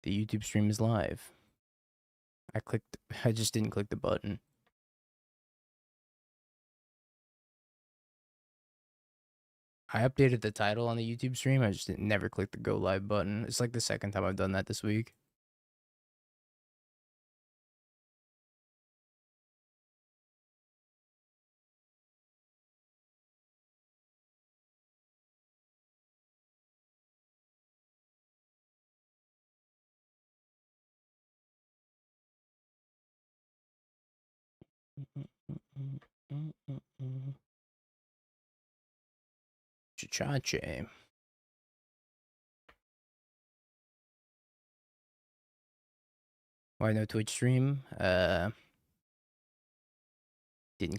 The YouTube stream is live. I just didn't click the button. I updated the title on the YouTube stream. I just never clicked the go live button. It's like the second time I've done that this week. Chachache. Why no Twitch stream? Didn't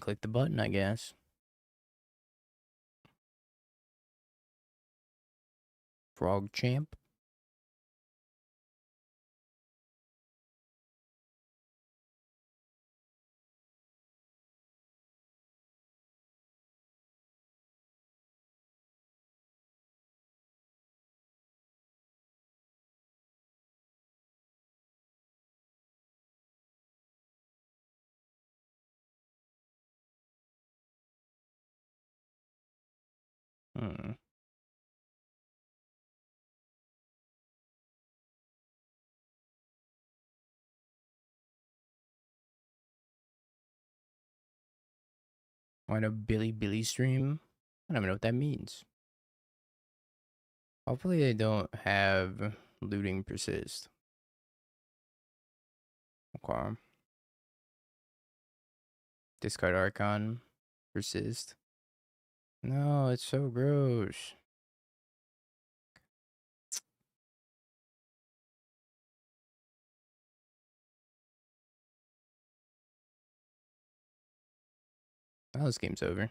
click the button, I guess. Frog champ. Why no Billy stream? I don't even know what that means. Hopefully they don't have looting persist. Okay. Discard Archon. Persist. No, it's so gross. Well, this game's over.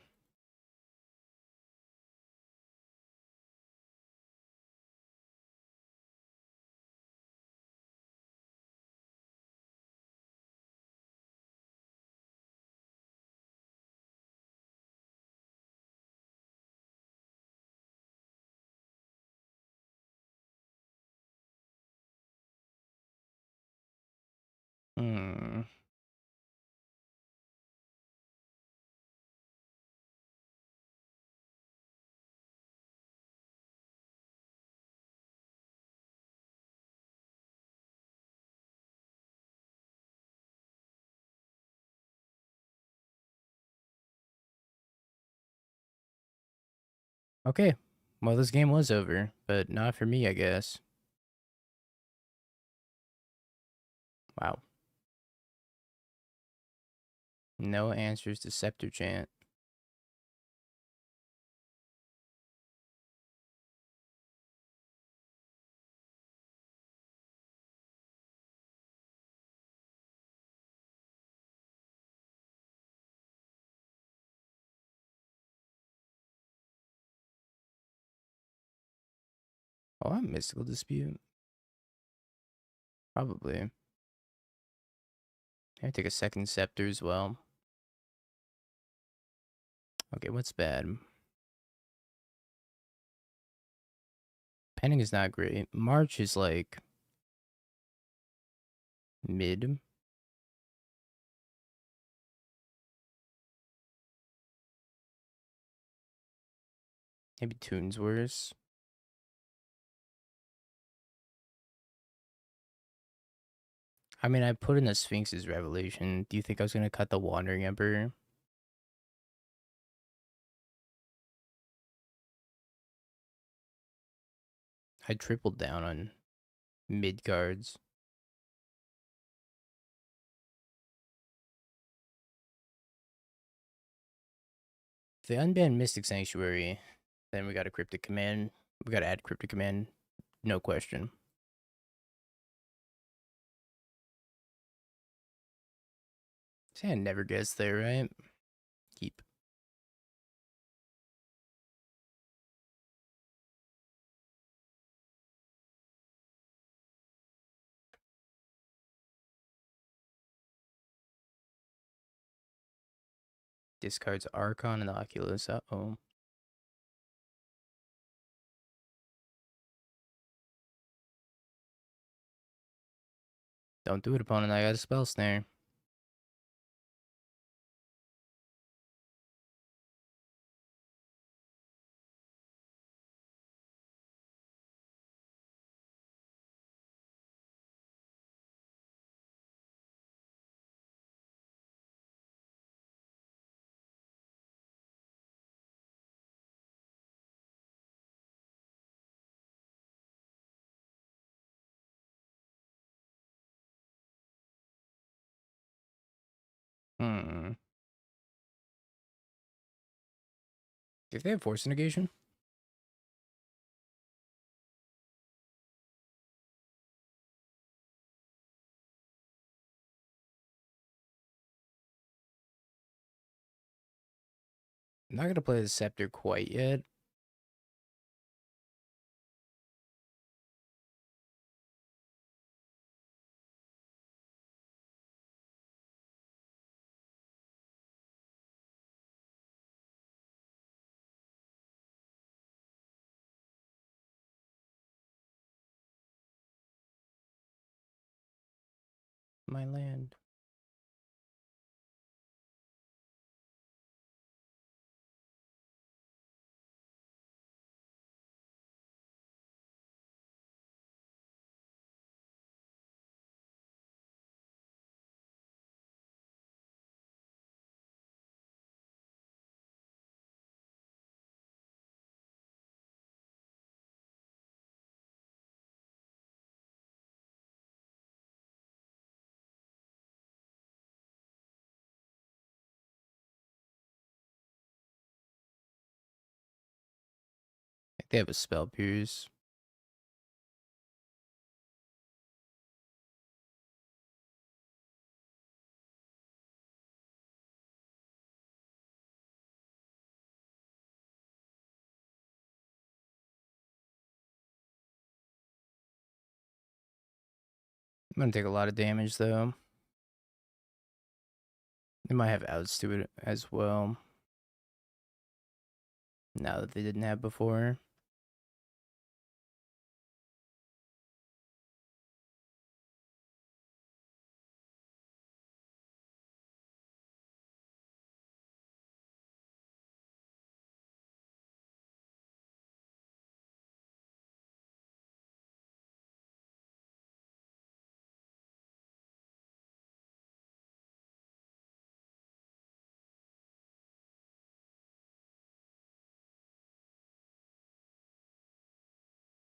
Okay. Well, this game was over, but not for me, I guess. Wow. No answers to Scepter Chant. Oh, I'm Mystical Dispute. Probably. I take a second Scepter as well. Okay, what's bad? Penning is not great. March is like mid. Maybe Tune's worse. I mean, I put in the Sphinx's Revelation. Do you think I was going to cut the Wandering Emperor? I tripled down on mid cards. If they unban Mystic Sanctuary, then we got a Cryptic Command. We got to add Cryptic Command. No question. See, I never gets there, right? Keep. Discards Archon and Oculus. Uh-oh. Don't do it, opponent. I got a spell snare. Hmm. If they have force negation, I'm not gonna play the scepter quite yet. My land. I think they have a spell pierce. I'm gonna take a lot of damage though. They might have outs to it as well. Now that they didn't have before.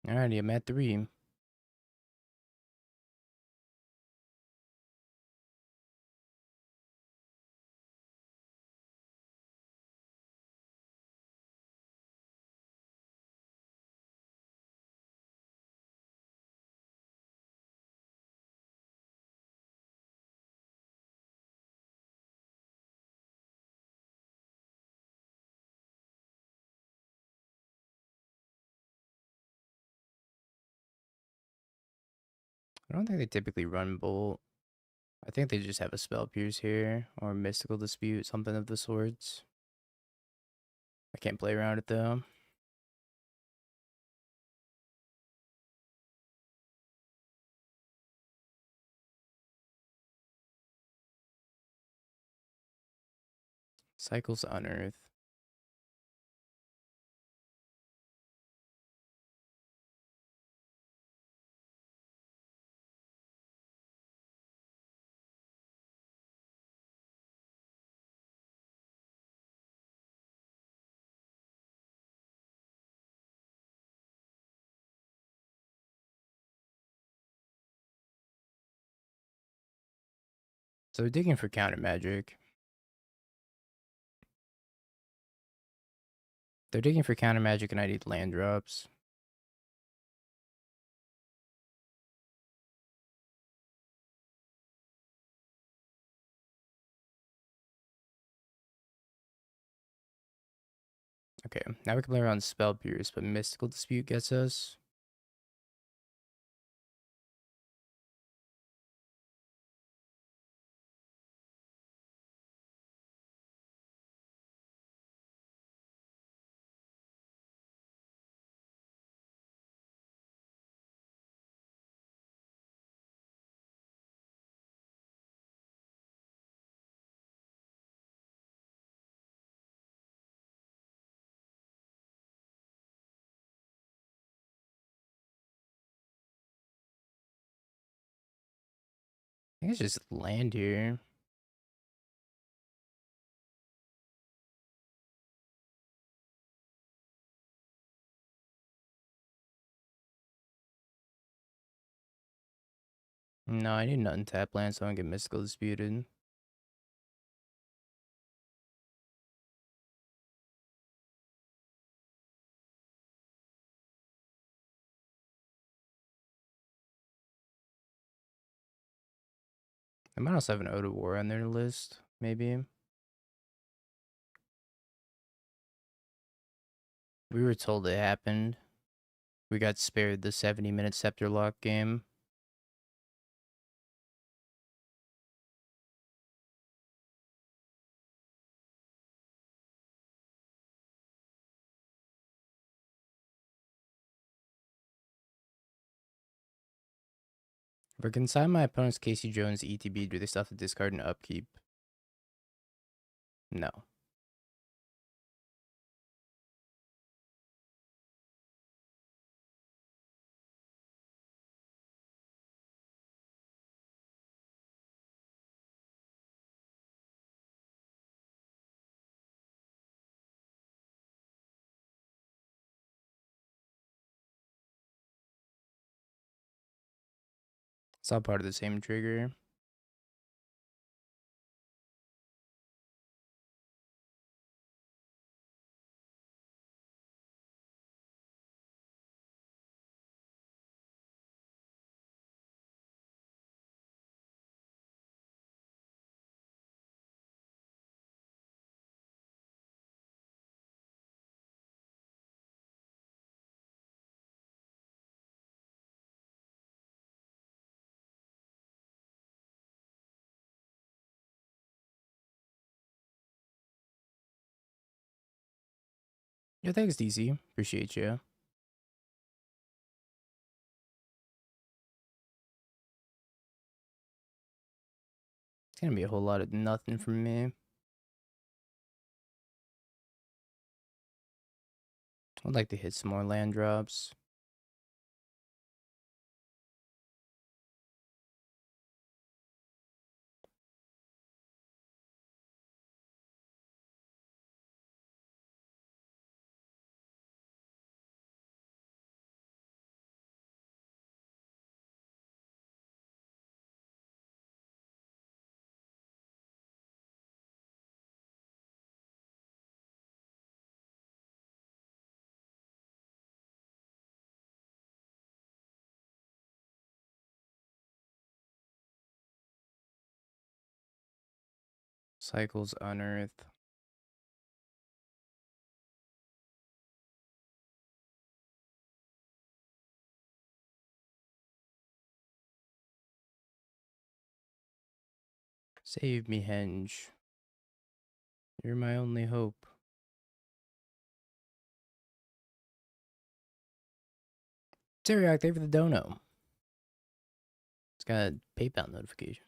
Alrighty, I'm at 3. I don't think they typically run bolt. I think they just have a spell pierce here or mystical dispute, something of the sorts. I can't play around it though. Cycles unearth. So they're digging for counter magic. They're digging for counter magic and I need land drops. Okay, now we can play around spell pierce, but mystical dispute gets us. I think it's just land here. No, I need an untap land so I don't get mystical disputed. I might also have an Ode of War on their list, maybe. We were told it happened. We got spared the 70-minute Scepter Lock game. If I consign my opponent's Casey Jones ETB, do they still have to discard an upkeep? No. It's all part of the same trigger. Yeah, thanks, DC. Appreciate you. It's gonna be a whole lot of nothing from me. I'd like to hit some more land drops. Cycles Unearth. Save me, Henge. You're my only hope. Zeriak, thank you for the dono. It's got a PayPal notification.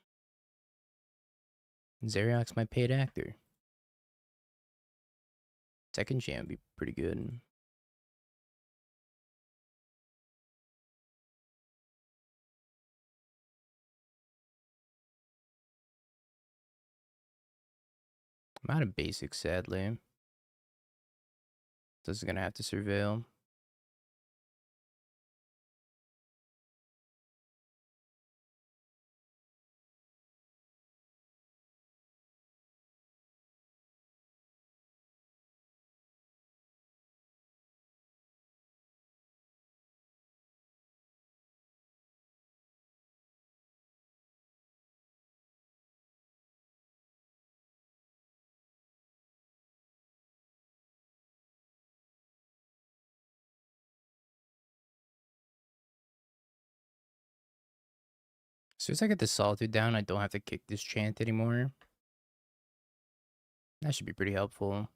Zeriak's my paid actor. Second champ would be pretty good. I'm out of basics, sadly. This is gonna have to surveil. As soon as I get the Solitude down, I don't have to kick this chant anymore. That should be pretty helpful.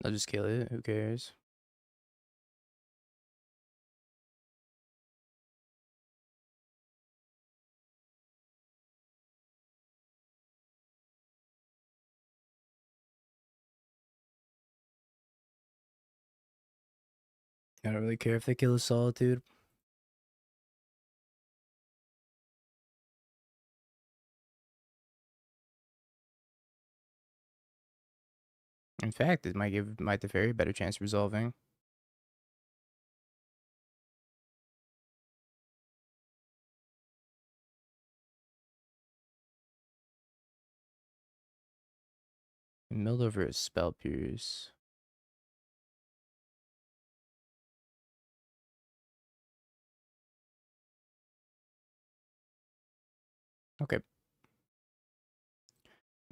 I'll just kill it. Who cares? I don't really care if they kill a Solitude. In fact, it might give Might the Fairy a better chance of resolving. Milled over a Spell Pierce. Okay.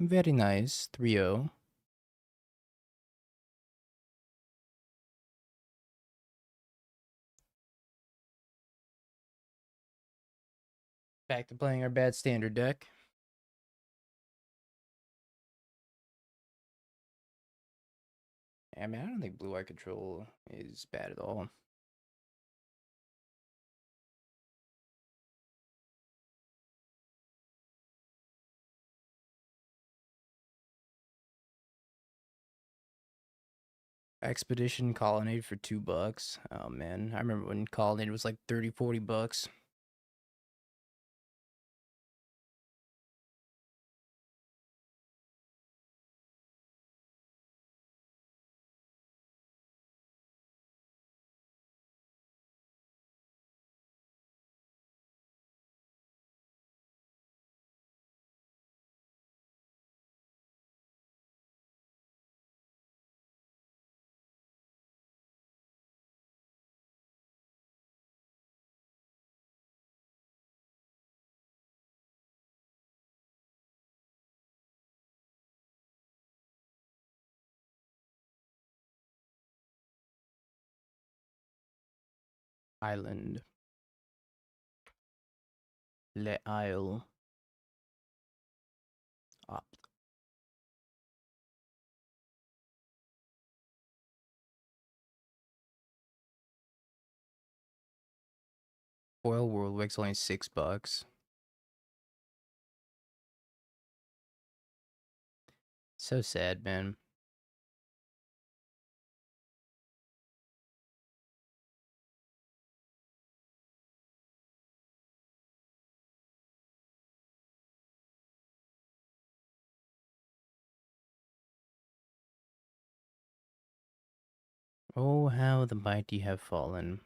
Very nice. 3-0. Back to playing our bad standard deck. I mean, I don't think Blue Eye Control is bad at all. Expedition Colonnade for $2. Oh man, I remember when Colonnade was like 30, $40. Island. Le Isle. Opt. Foil Whirlwick's only $6. So sad, man. Oh, how the mighty have fallen.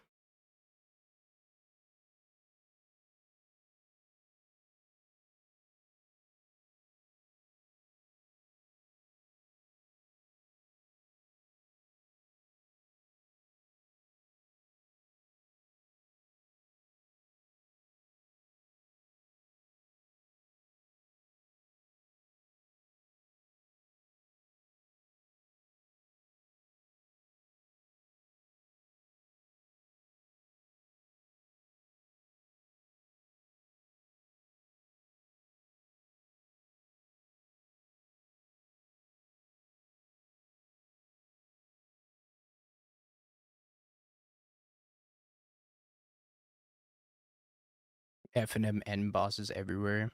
F and M N bosses everywhere.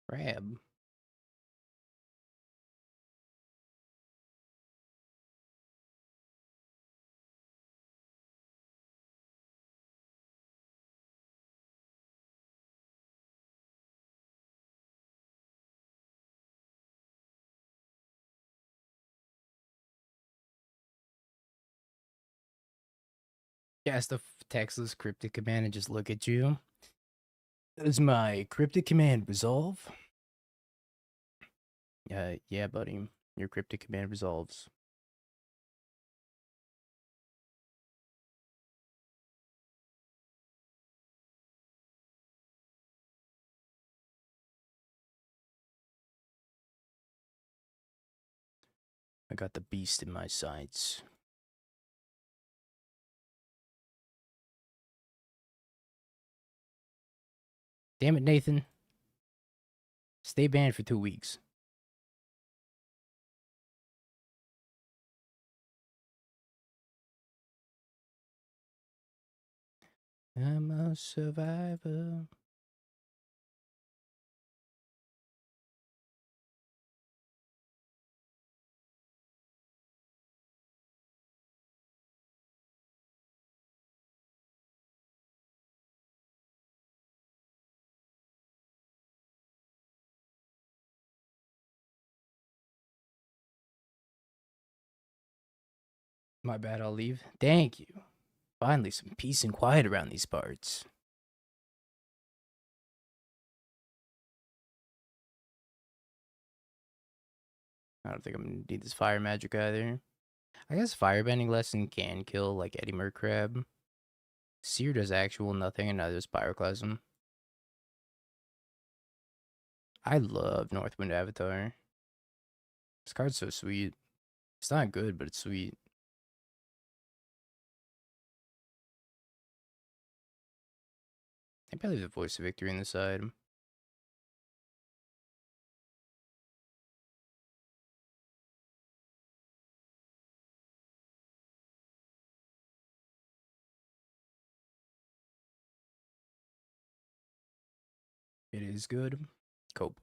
Crab. Cast a textless cryptic command and just look at you. Does my cryptic command resolve? Yeah, buddy. Your cryptic command resolves. I got the beast in my sights. Damn it, Nathan. Stay banned for 2 weeks. I'm a survivor. My bad, I'll leave. Thank you. Finally, some peace and quiet around these parts. I don't think I'm gonna need this fire magic either. I guess firebending lesson can kill like Eddie Mercrab. Seer does actual nothing and neither does Pyroclasm. I love Northwind Avatar. This card's so sweet. It's not good, but it's sweet. I think I leave the Voice of Victory on the side. It is good. Cope.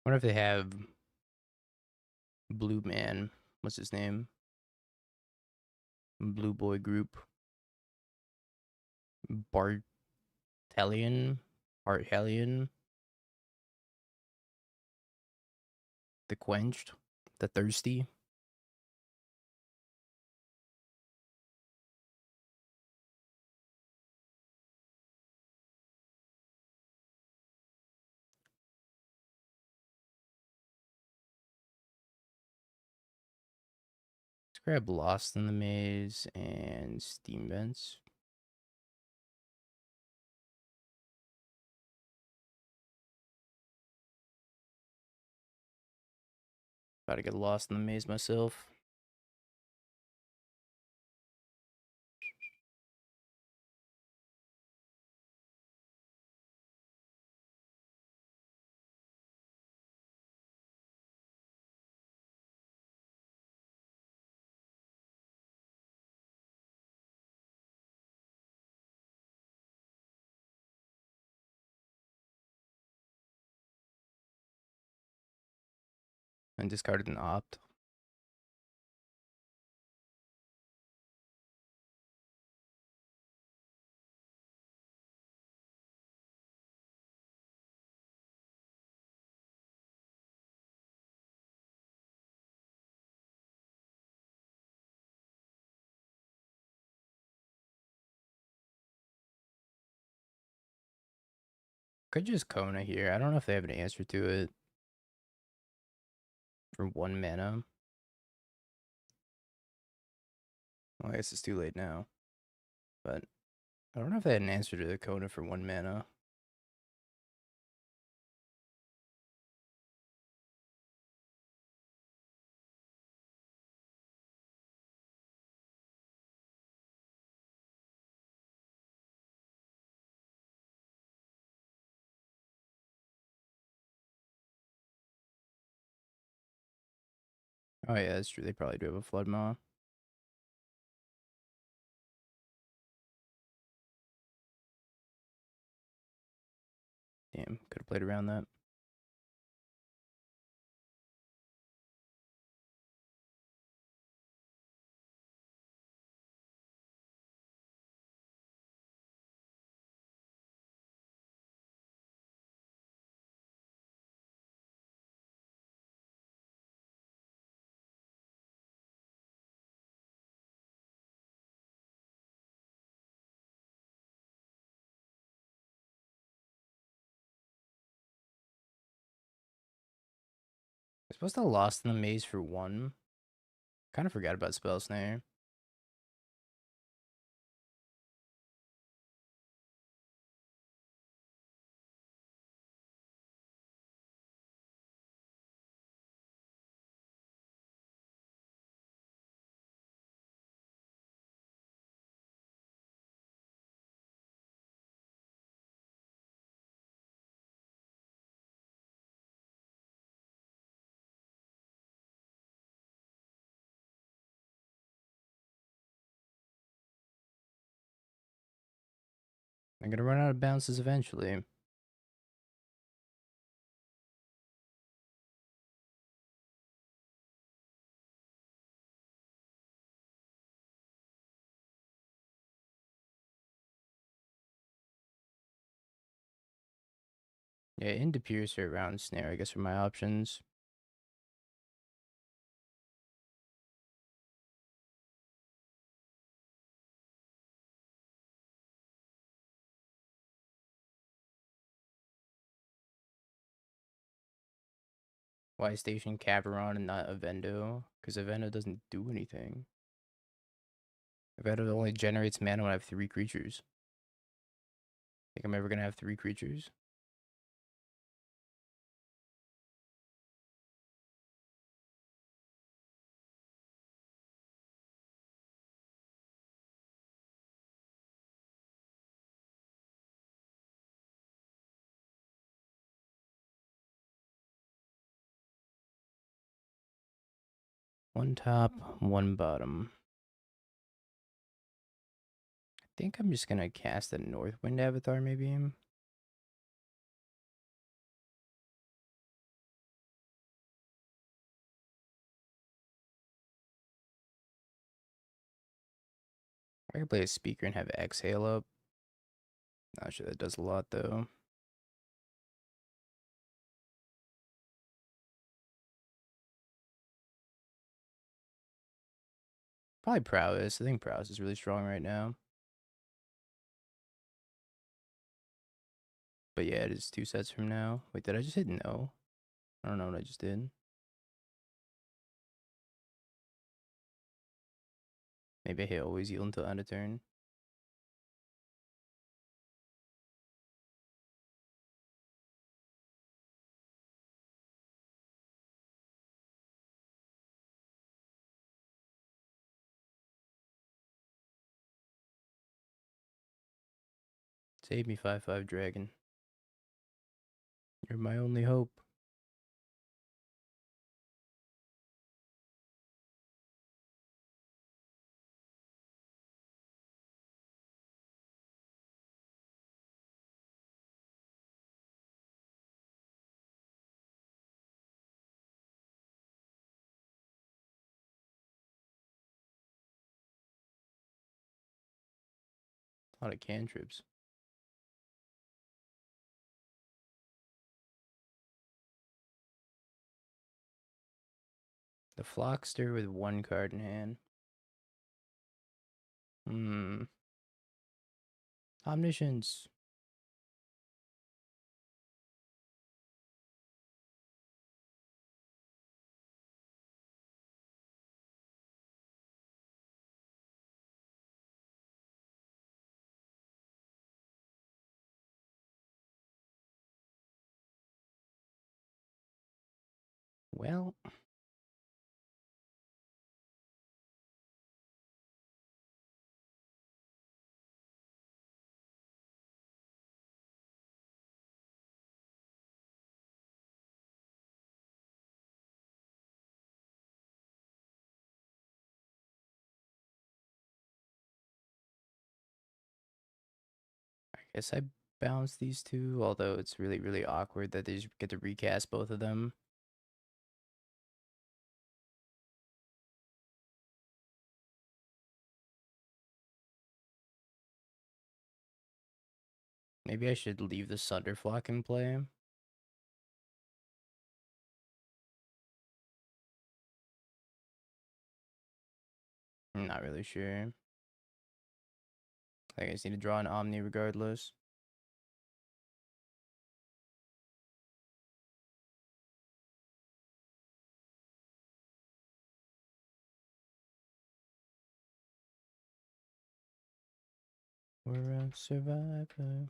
Wonder if they have Blue Man. What's his name? Blue Boy Group. Barthellion? Barthellion? The Quenched? The Thirsty? Let's grab Lost in the Maze and Steam Vents. About to get lost in the maze myself. And discarded an Opt. Could just Kona here. I don't know if they have an answer to it. For 1 mana. Well, I guess it's too late now. But I don't know if they had an answer to the Kona for 1 mana. Oh yeah, that's true. They probably do have a Flood Maw. Damn, could have played around that. I'm supposed to have lost in the maze for one. Kind of forgot about Spell Snare. I'm gonna run out of bounces eventually. Yeah, into Pierce or around Snare, I guess, are my options. Why station Caveron and not Avendo? Because Avendo doesn't do anything. Avendo only generates mana when I have 3 creatures. Think I'm ever gonna have 3 creatures? One top, one bottom. I think I'm just gonna cast a Northwind Avatar, maybe. I could play a speaker and have Exhale up. Not sure that does a lot, though. Probably Prowess. I think Prowess is really strong right now. But yeah, it is 2 sets from now. Wait, did I just hit no? I don't know what I just did. Maybe I hit always heal until end of turn. Save me 5/5 dragon. You're my only hope. A lot of cantrips. The Flockster with 1 card in hand. Omniscience. Well, Guess I bounce these two, although it's really, really awkward that they just get to recast both of them. Maybe I should leave the Sunderflock in play. I'm not really sure. I think I just need to draw an Omni regardless. We're a survivor.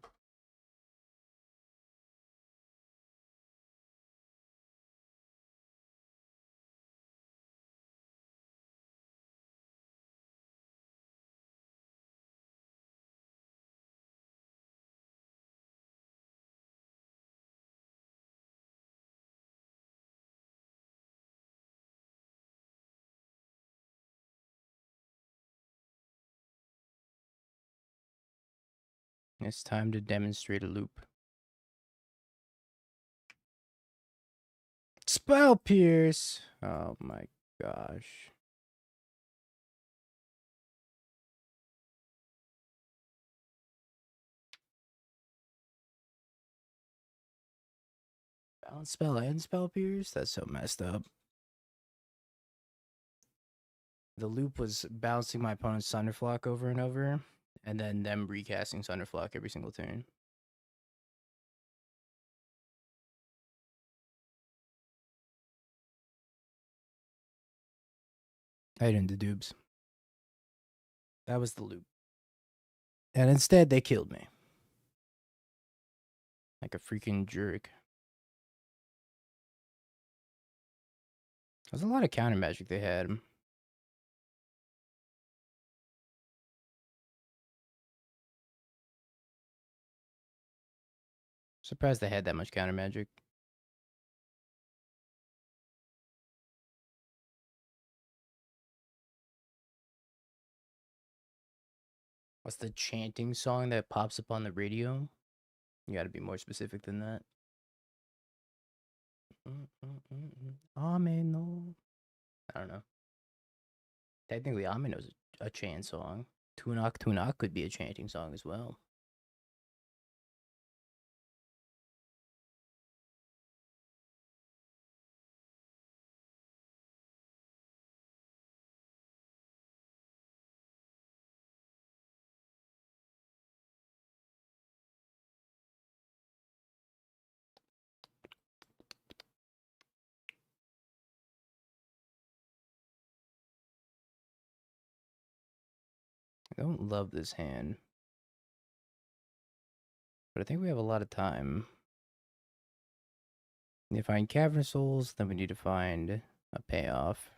It's time to demonstrate a loop. Spell Pierce! Oh my gosh. Balance spell and Spell Pierce? That's so messed up. The loop was bouncing my opponent's Sunderflock over and over, and then them recasting Sunderflock every single turn. I didn't do dubs. That was the loop. And instead, they killed me. Like a freaking jerk. There's a lot of counter magic they had. Surprised they had that much counter magic. What's the chanting song that pops up on the radio? You gotta be more specific than that. Amen, no. I don't know. Technically, Amen is a chant song. Tunak Tunak could be a chanting song as well. I don't love this hand. But I think we have a lot of time. We need to find Cavern Souls, then we need to find a payoff.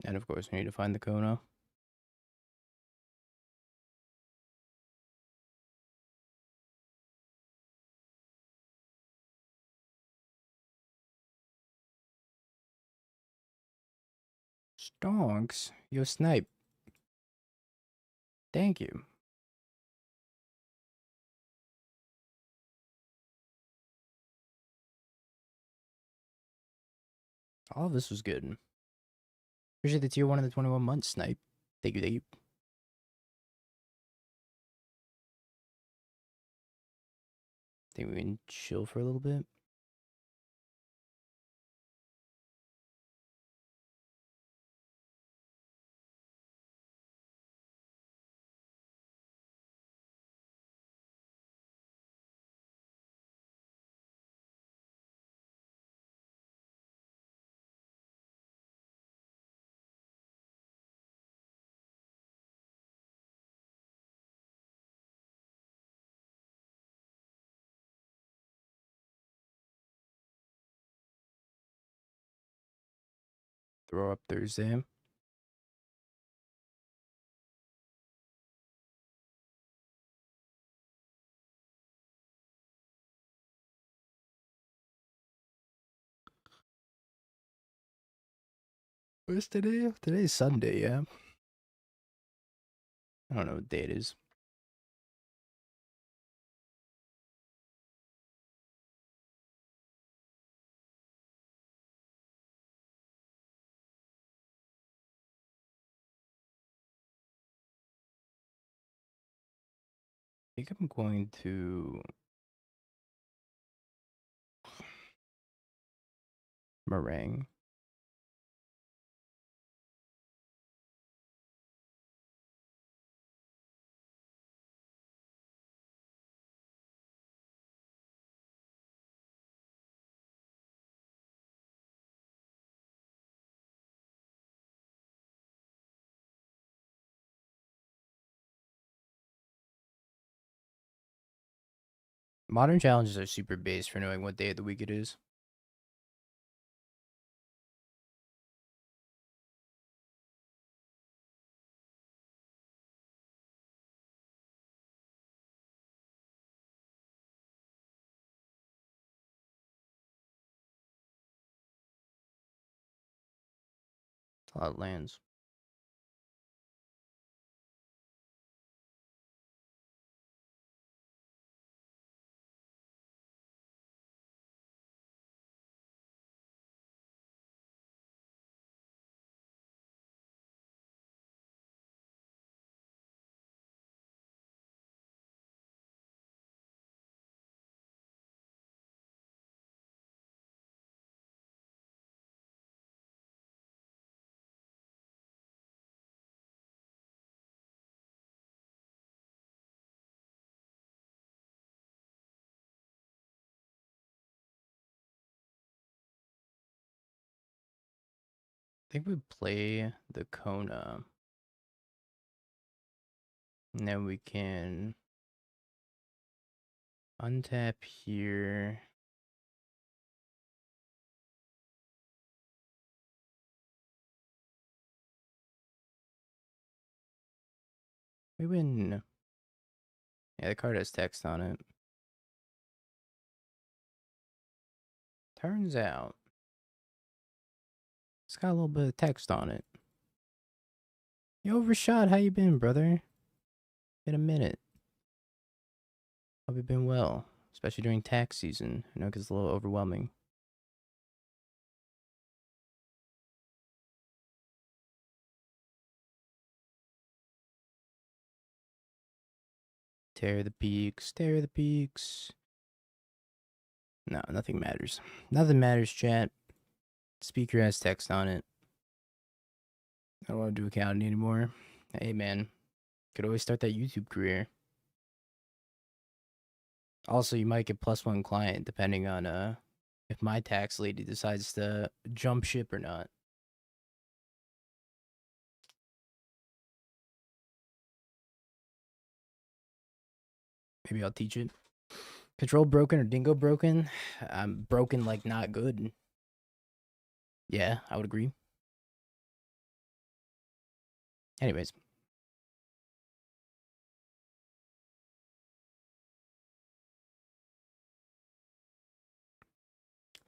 And of course, we need to find the Kona. Stonks? Yo, snipe. Thank you. All of this was good. Appreciate the tier 1 of the 21 months, snipe. Thank you, thank you. Think we can chill for a little bit. Throw up Thursday. What's today? Today's Sunday, yeah. I don't know what day it is. I think I'm going to meringue. Modern challenges are super based for knowing what day of the week it is. It's a lot of lands. I think we play the Kona. And then we can untap here. We win. Yeah, the card has text on it. Turns out it's got a little bit of text on it. Yo, Rashad, how you been, brother? Been a minute. Hope you've been well, especially during tax season. I know it gets a little overwhelming. Tear the peaks, tear the peaks. No, nothing matters. Nothing matters, chat. Speaker has text on it. I don't want to do accounting anymore. Hey, man. Could always start that YouTube career. Also, you might get +1 client depending on if my tax lady decides to jump ship or not. Maybe I'll teach it. Control broken or dingo broken? I'm broken like not good. Yeah, I would agree. Anyways.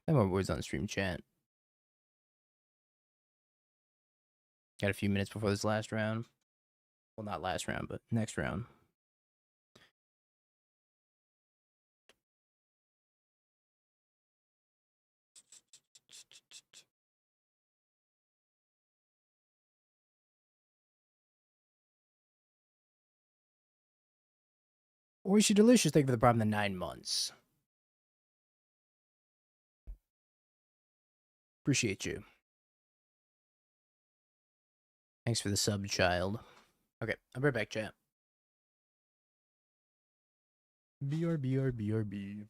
I have my boys on stream chat. Got a few minutes before this last round. Well, not last round, but next round. Oishi Delicious, thank you for the problem the 9 months. Appreciate you. Thanks for the sub, child. Okay, I'll be right back, chat. BRB.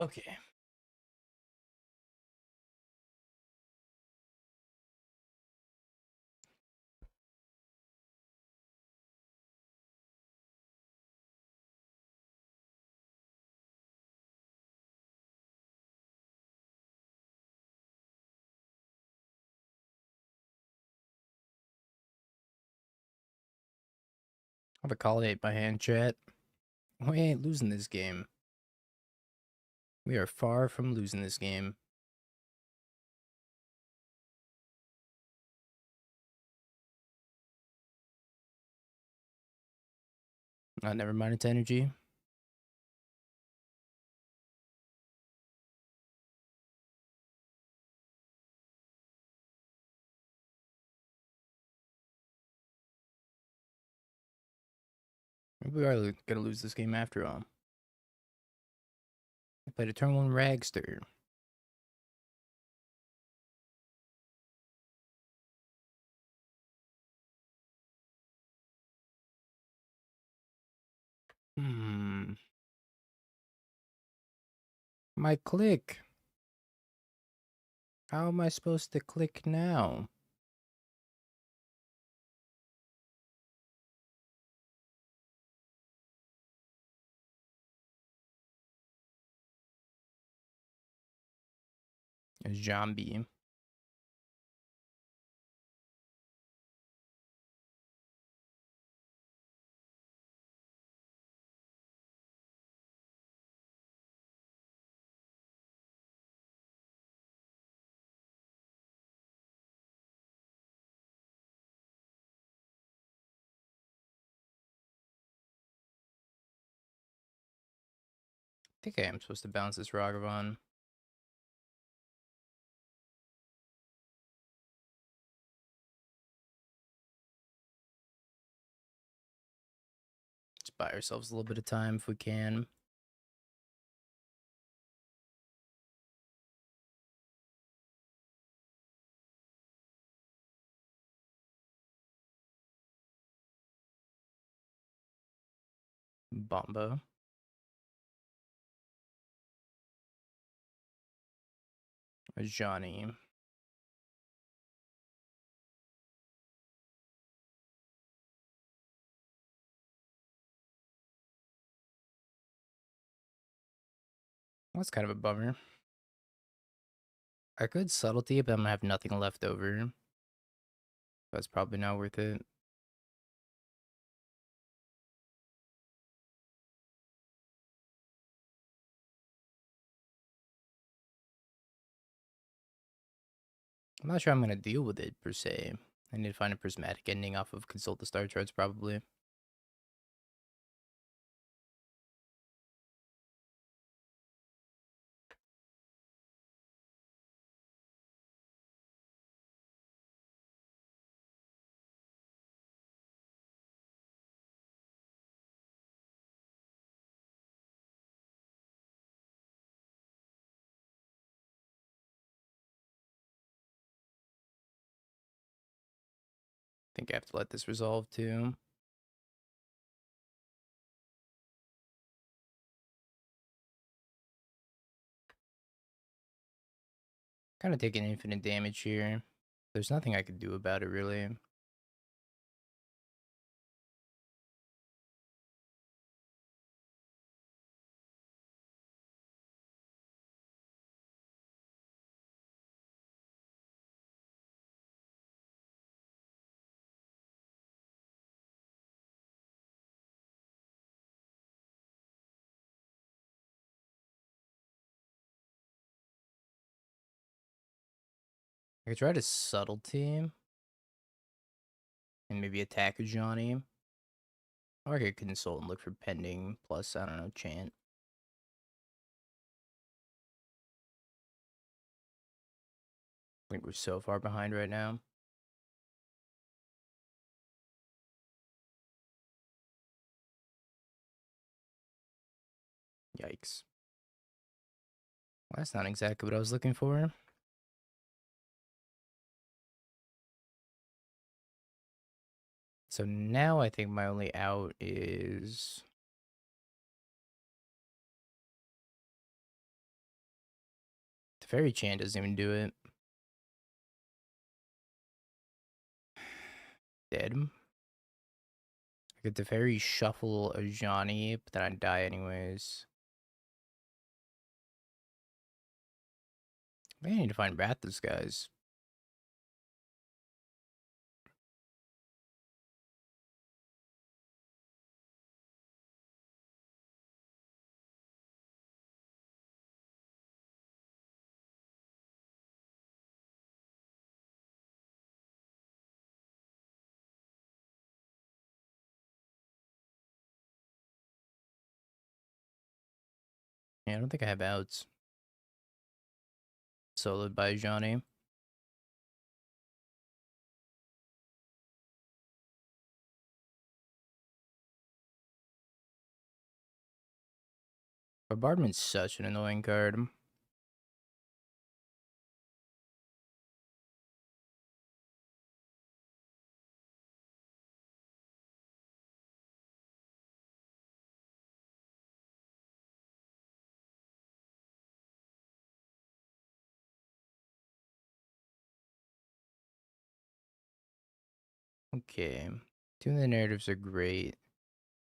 Okay. I'll validate my hand, chat. We ain't losing this game. We are far from losing this game. Never mind, it's energy. Maybe we are gonna lose this game after all. I played a turn 1 Ragster. My click. How am I supposed to click now? A zombie. I think I am supposed to bounce this Ragavan. Let's buy ourselves a little bit of time if we can. Bomba. Johnny. That's kind of a bummer. I could subtlety, but I'm gonna have nothing left over. That's probably not worth it. I'm not sure I'm gonna deal with it per se. I need to find a prismatic ending off of consult the star charts probably. I think I have to let this resolve too. Kind of taking infinite damage here. There's nothing I could do about it really. I could try to subtlety and maybe attack a Johnny. Or I could consult and look for pending plus, I don't know, chant. I think we're so far behind right now. Yikes. Well, that's not exactly what I was looking for. So now I think my only out is Fairy Chant doesn't even do it. Dead. I get the Fairy shuffle a Johnny, but then I die anyways. I need to find Rathas, guys. Yeah, I don't think I have outs. Soloed by Johnny. Bombardment's such an annoying card. Okay. Two of the narratives are great.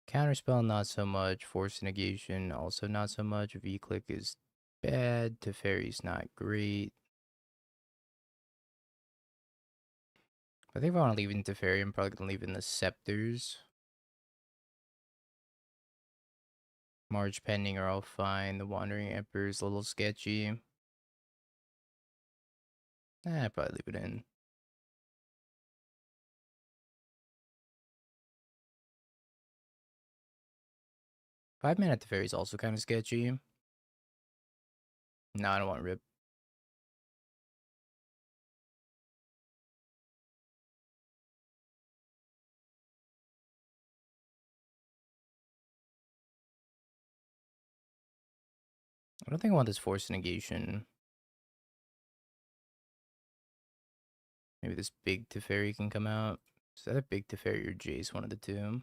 Counterspell, not so much. Force negation, also not so much. V-click is bad. Teferi's not great. I think if I want to leave in Teferi, I'm probably going to leave in the Scepters. March Pending are all fine. The Wandering Emperor is a little sketchy. I'd probably leave it in. 5-mana Teferi is also kind of sketchy. No, I don't want Rip. I don't think I want this Force negation. Maybe this big Teferi can come out. Is that a big Teferi or Jace? One of the two.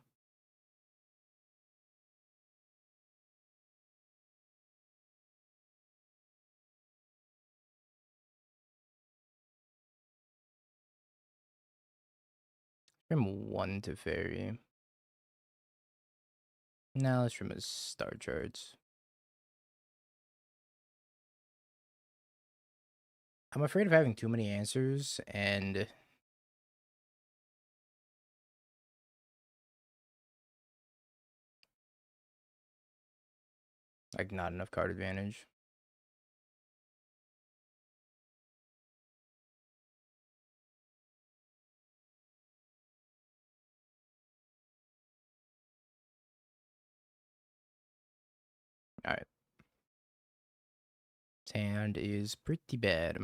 Trim one Teferi. Now let's trim his star charts. I'm afraid of having too many answers and like not enough card advantage. Alright. Hand is pretty bad.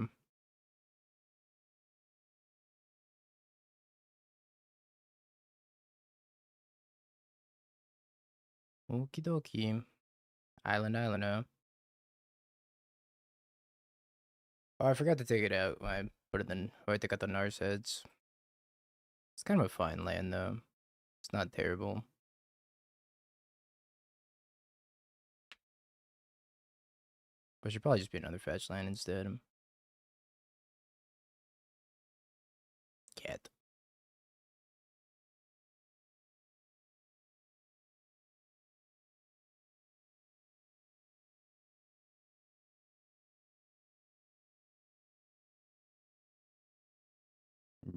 Okie dokie. Island. Oh, I forgot to take it out when I put it in. Oh, I took out the Nars heads. It's kind of a fine land though. It's not terrible. But should probably just be another fetch land instead. Cat.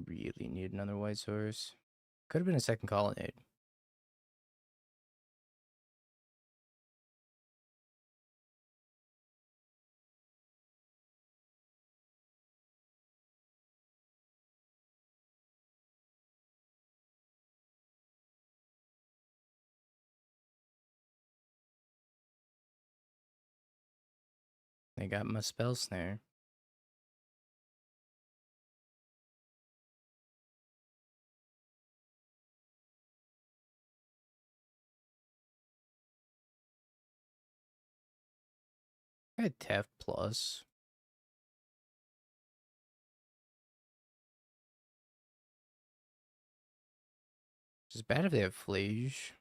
Really need another white source. Could have been a second colonnade. They got my spell snare. I had Tef plus. It's bad if they have Flage.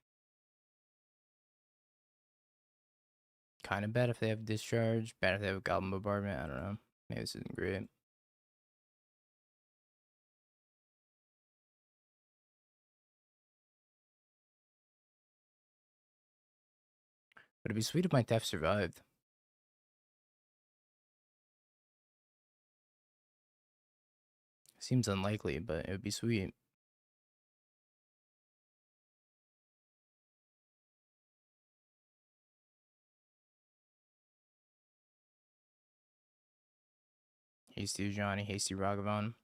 Kind of bad if they have Discharge. Bad if they have Goblin Bombardment. I don't know. Yeah, this isn't great. But it'd be sweet if my theft survived. Seems unlikely, but it would be sweet. Hasty Johnny, Hasty Ragavan.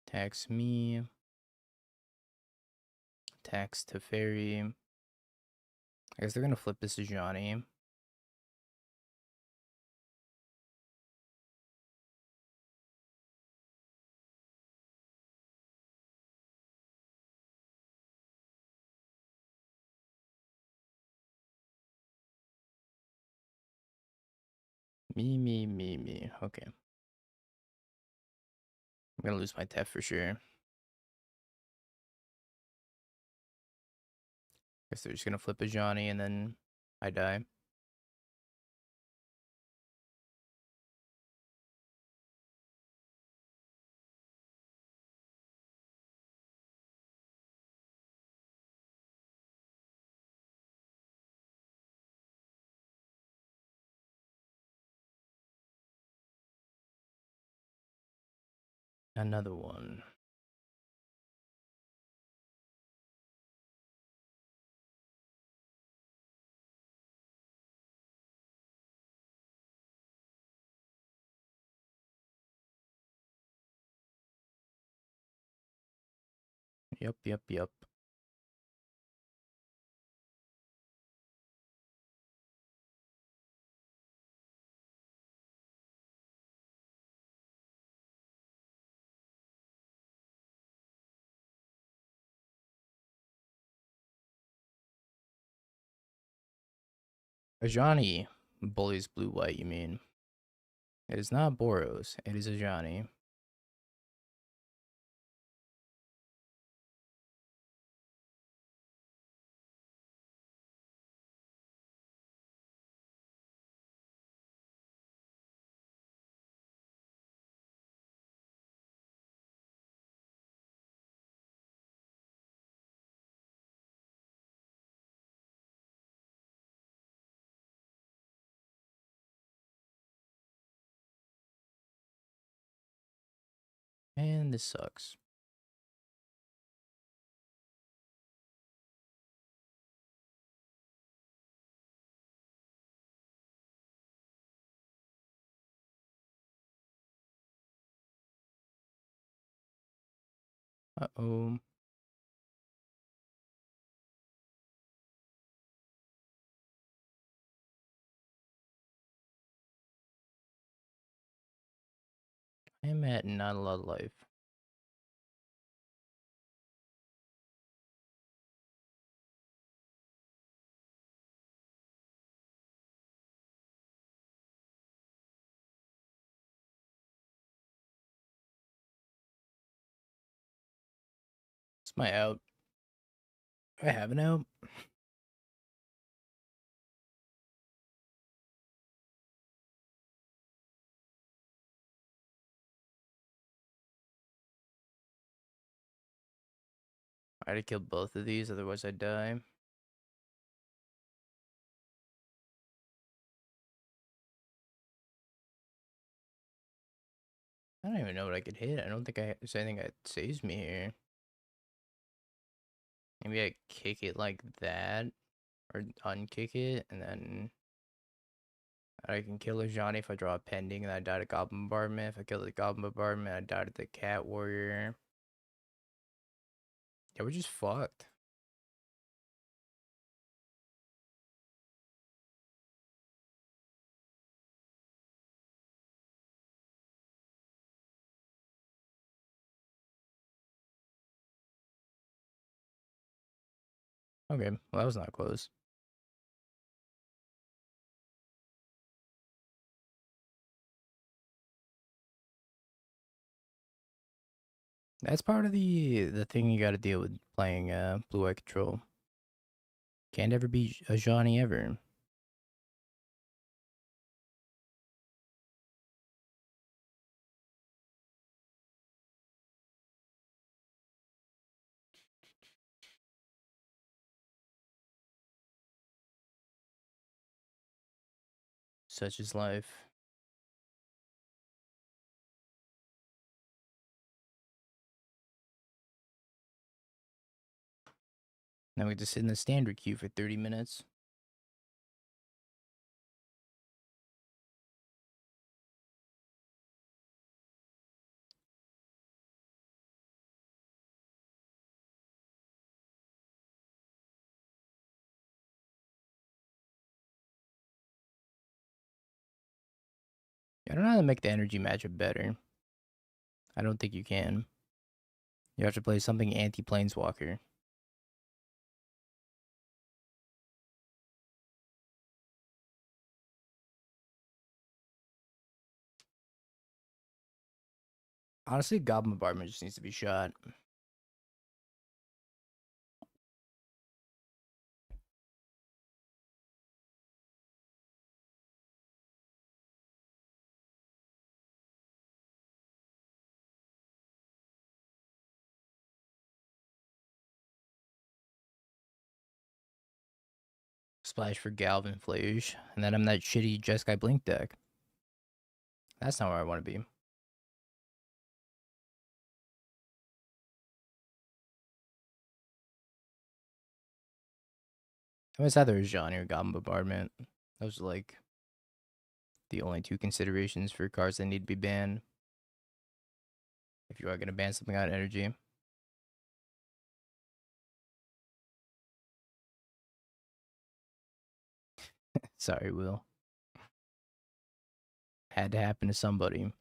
Tax me. Tax Teferi. I guess they're gonna flip this to Johnny. Me. Okay. I'm gonna lose my Tef for sure. Guess they're just gonna flip a Johnny and then I die. Another one. Yep. A Johnny bullies blue-white, you mean? It is not Boros. It is a Johnny. And this sucks. Uh-oh. I am at not a lot of life. It's my out. I have an out. I had to kill both of these, otherwise I'd die. I don't even know what I could hit. I don't think there's anything that saves me here. Maybe I kick it like that, or unkick it, and then I can kill a Johnny if I draw a pending, and I die to Goblin Bombardment. If I kill the Goblin Bombardment, I die to the Cat Warrior. Yeah, we're just fucked. Okay, well, that was not close. That's part of the thing you got to deal with playing blue-white control. Can't ever be a Johnny ever. Such is life. Now we just sit in the standard queue for 30 minutes. I don't know how to make the energy matchup better. I don't think you can. You have to play something anti-planeswalker. Honestly, Goblin Bombardment just needs to be shot. Splash for Galvin Flage, and then I'm that shitty Jeskai Blink deck. That's not where I want to be. I mean, it's either Johnny or Goblin Bombardment. Those are like the only two considerations for cards that need to be banned. If you are going to ban something out of energy. Sorry, Will. Had to happen to somebody.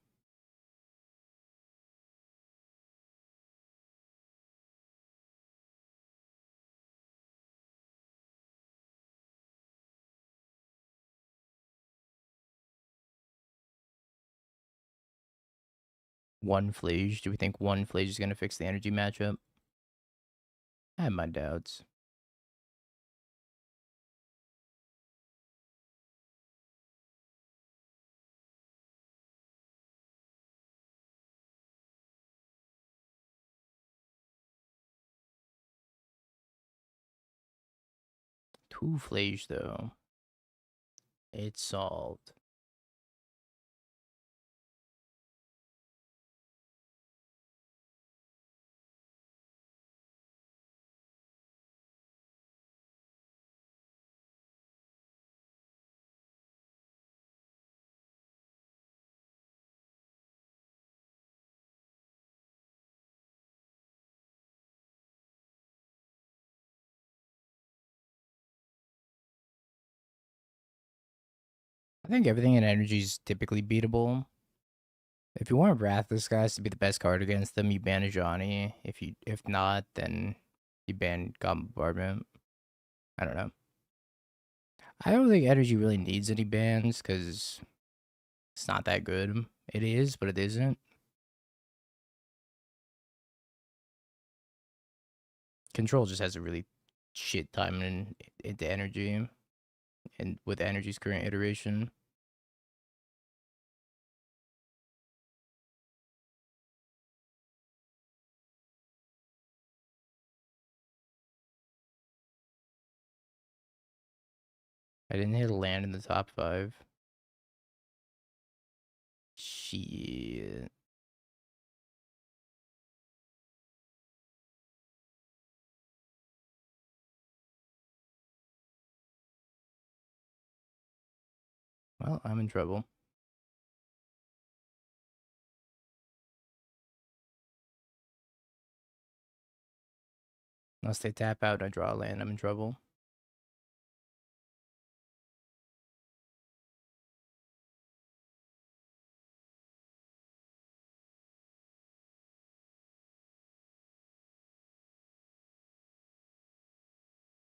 One Flage. Do we think one Flage is going to fix the energy matchup? I have my doubts. Two Flage, though. It's solved. I think everything in energy is typically beatable. If you want Wrathless guys to be the best card against them, you ban a Johnny. If not, then you ban Goblin Bombardment. I don't know. I don't think energy really needs any bans because it's not that good. It is, but it isn't. Control just has a really shit time into energy, and with energy's current iteration. I didn't hit a land in the top 5. Shit. Well, I'm in trouble. Unless they tap out and I draw a land, I'm in trouble.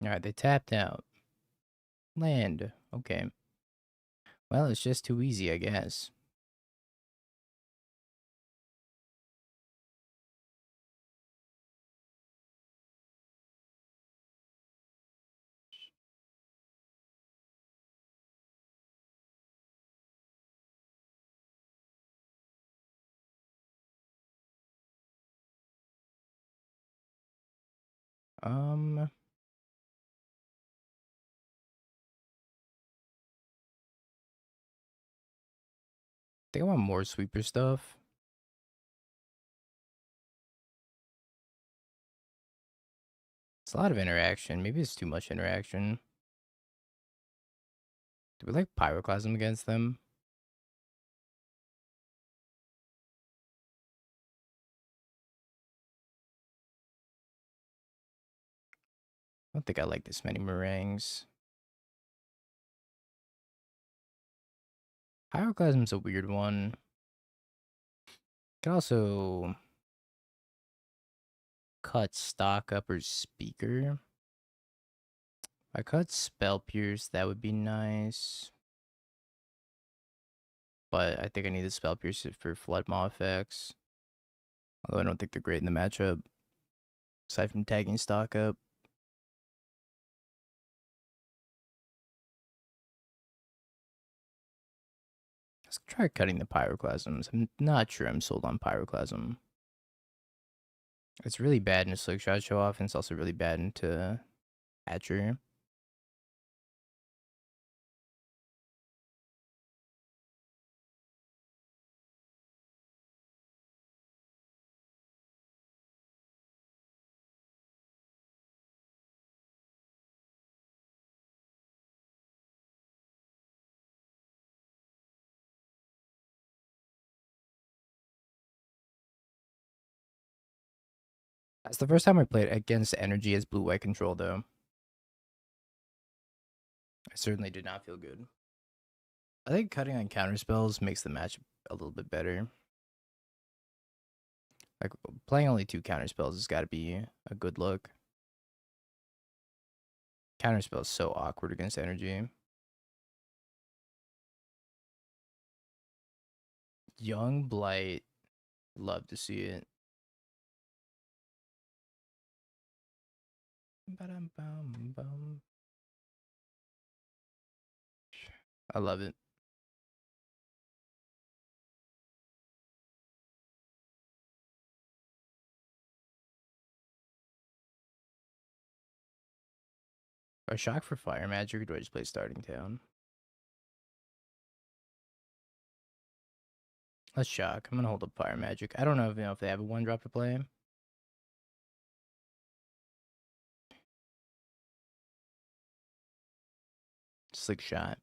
Alright, they tapped out. Land. Okay. Well, it's just too easy, I guess. I think I want more sweeper stuff. It's a lot of interaction. Maybe it's too much interaction. Do we like Pyroclasm against them? I don't think I like this many meringues. Pyroclasm's a weird one. Can also cut stock up or speaker. If I cut spell pierce, that would be nice. But I think I need the spell pierce for flood maw effects. Although I don't think they're great in the matchup. Aside from tagging stock up. Let's try cutting the Pyroclasms. I'm not sure I'm sold on Pyroclasm. It's really bad in a Slickshot show off, and it's also really bad into Hatcher. That's the first time I played against Energy as blue-white control, though. I certainly did not feel good. I think cutting on counter spells makes the match a little bit better. Like, playing only 2 counter spells has got to be a good look. Counter spell is so awkward against Energy. Young Blight, love to see it. I love it. A shock for Fire Magic, or do I just play Starting Town? Let's shock. I'm gonna hold up Fire Magic. I don't know if they have a 1-drop to play. Slick Shot.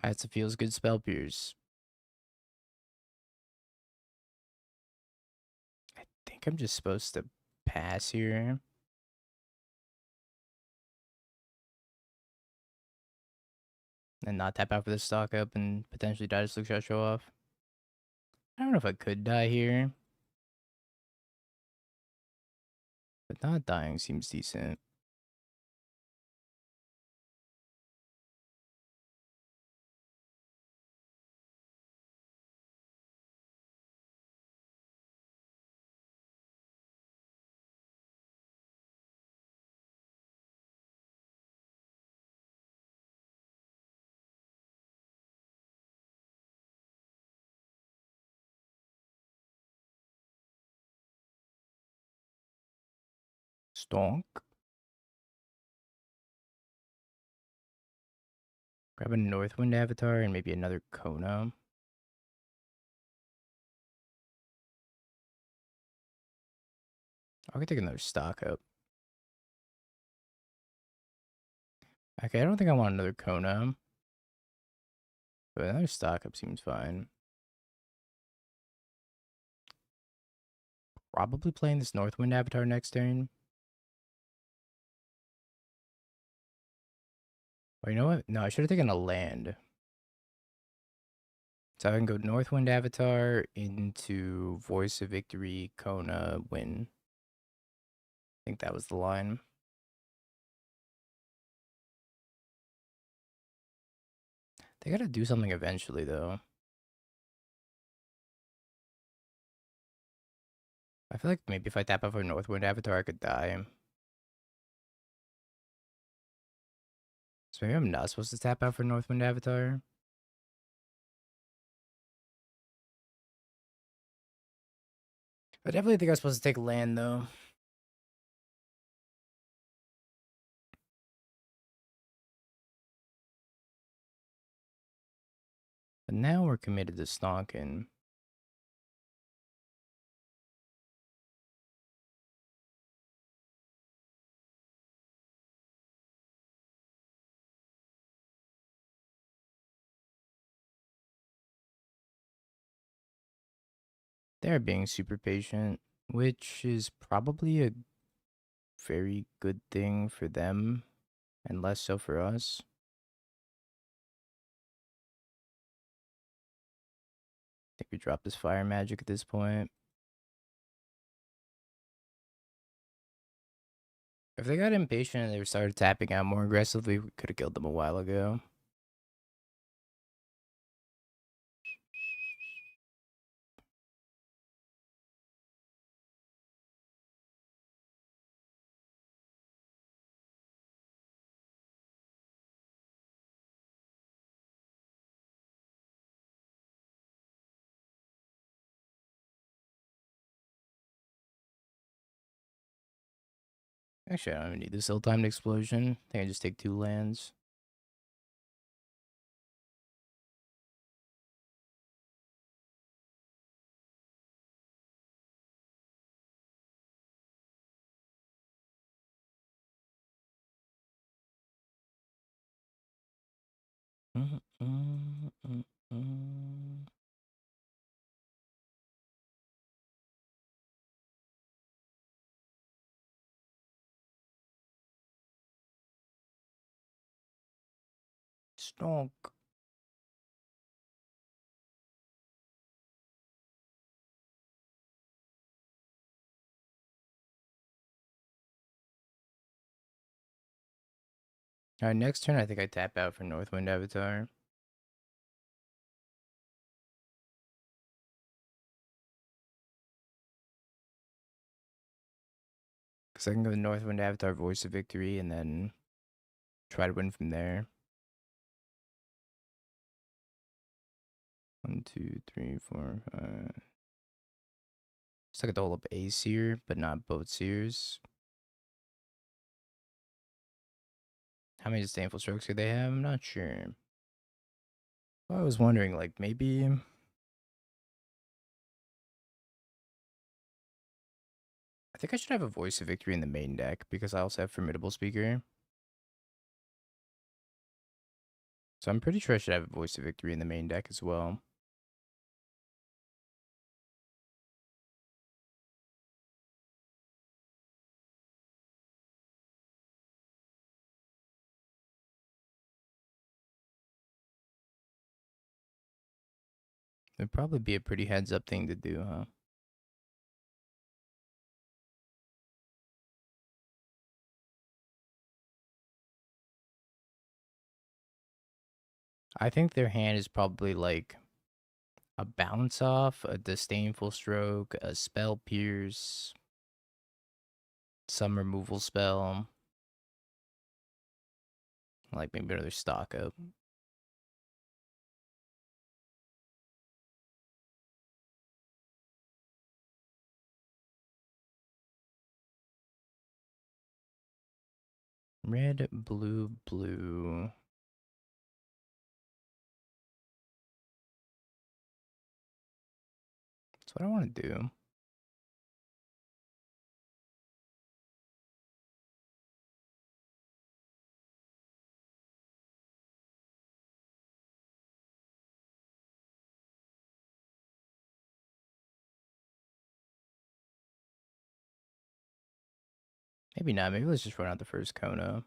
That's a feels good spell pierce. I think I'm just supposed to pass here. And not tap out for the stock up and potentially die to Slick Shot show off. I don't know if I could die here. But not dying seems decent. Stonk. Grab a Northwind Avatar and maybe another Kona. I could take another stock up. Okay, I don't think I want another Kona. But another stock up seems fine. Probably playing this Northwind Avatar next turn. Oh, you know what? No, I should have taken a land. So I can go Northwind Avatar into Voice of Victory, Kona, win. I think that was the line. They gotta do something eventually, though. I feel like maybe if I tap out for Northwind Avatar, I could die. So maybe I'm not supposed to tap out for Northwind Avatar. I definitely think I was supposed to take land, though. But now we're committed to stonking. They're being super patient, which is probably a very good thing for them and less so for us. I think we drop this fire magic at this point. If they got impatient and they started tapping out more aggressively, we could have killed them a while ago. Actually, I don't even need this ill-timed explosion. I think I just take 2 lands. Stonk. Alright, next turn I think I tap out for Northwind Avatar. Because I can go to Northwind Avatar, Voice of Victory, and then try to win from there. 1, 2, 3, 4, 5. Just like a hold up a seer, but not both seers. How many disdainful strokes do they have? I'm not sure. Well, I was wondering, like, maybe. I think I should have a Voice of Victory in the main deck because I also have Formidable Speaker. So I'm pretty sure I should have a Voice of Victory in the main deck as well. It'd probably be a pretty heads up thing to do, huh? I think their hand is probably like a bounce off, a disdainful stroke, a spell pierce, some removal spell, like maybe another stock up. Red, blue, blue. That's what I want to do. Maybe not. Maybe let's just run out the first Kona.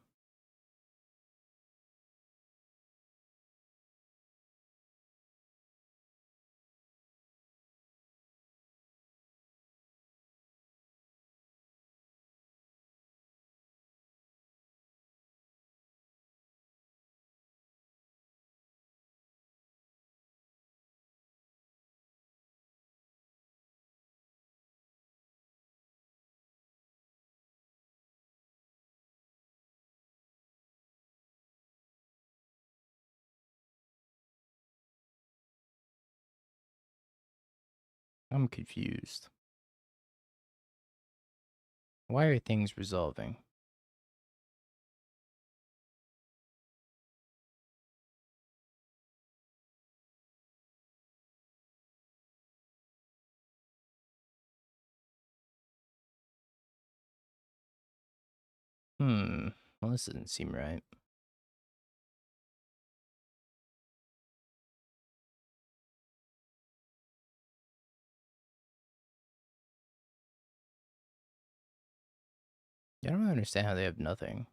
I'm confused. Why are things resolving? Well, this doesn't seem right. I don't really understand how they have nothing.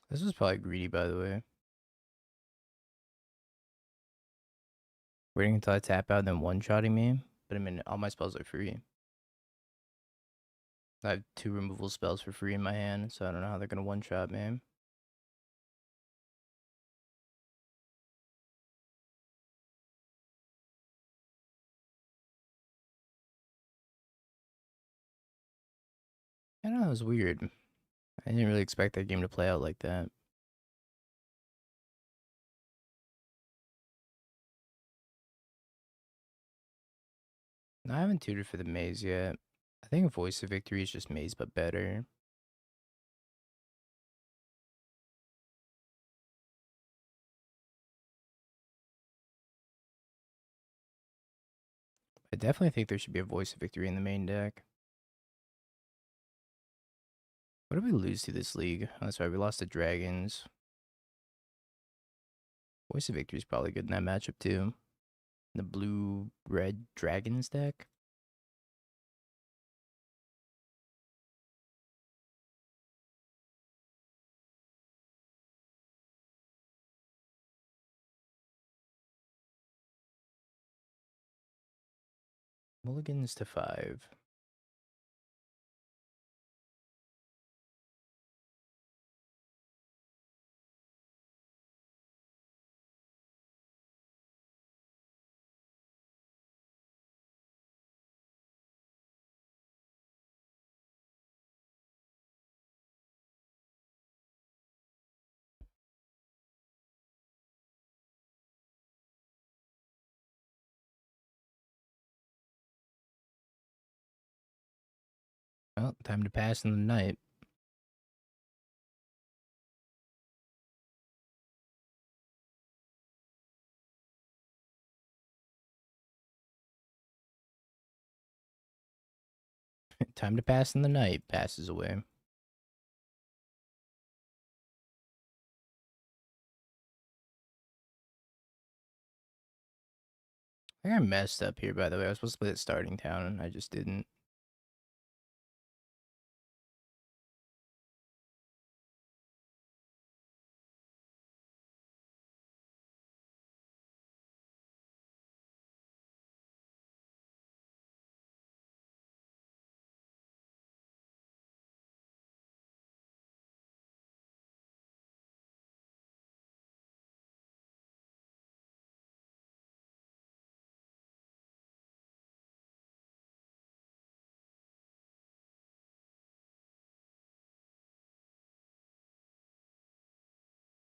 This was probably greedy, by the way. Waiting until I tap out and then one-shotting me. But I mean, all my spells are free. I have 2 removal spells for free in my hand, so I don't know how they're gonna one-shot me. I don't know, it was weird. I didn't really expect that game to play out like that. No, I haven't tutored for the maze yet. I think Voice of Victory is just maze, but better. I definitely think there should be a Voice of Victory in the main deck. What did we lose to this league? Oh, that's right, we lost to Dragons. Voice of Victory is probably good in that matchup too. The blue-red Dragons deck. Mulligans to 5. Well, time to pass in the night. Time to pass in the night passes away. I got messed up here, by the way. I was supposed to play at Starting Town, and I just didn't.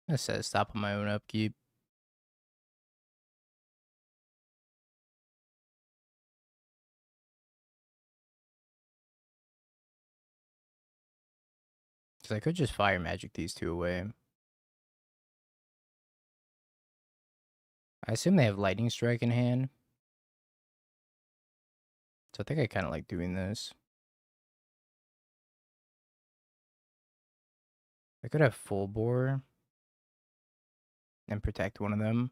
I said stop on my own upkeep. Because I could just Fire Magic these 2 away. I assume they have Lightning Strike in hand. So I think I kind of like doing this. I could have Full Bore and protect one of them.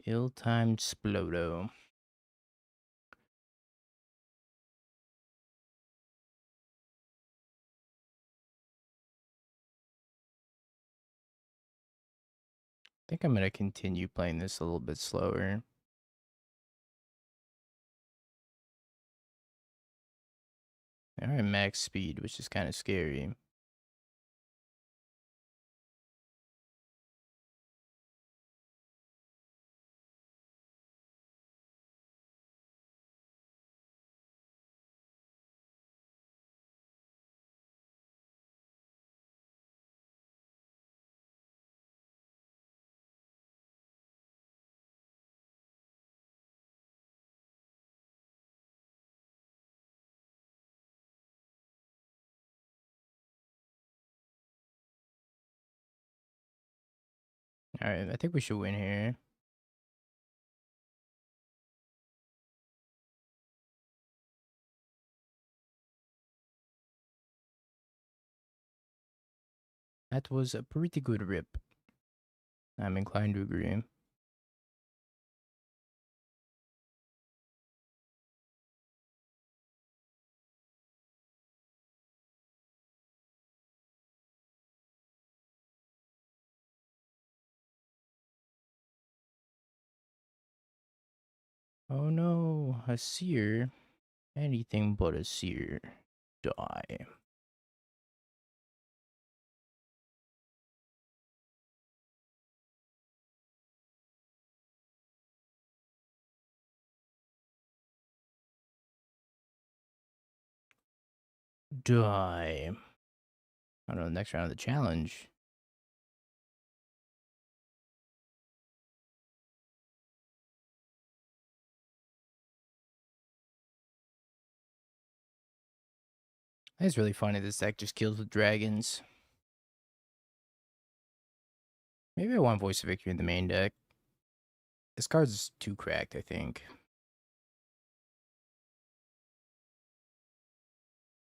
Ill-timed Splodo. I think I'm going to continue playing this a little bit slower. Alright, max speed, which is kind of scary. Alright, I think we should win here. That was a pretty good rip. I'm inclined to agree. Oh no, a seer. Anything but a seer. Die. Die. I don't know, next round of the challenge. It's really funny this deck just kills with dragons. Maybe I want Voice of Victory in the main deck. This card's too cracked, I think.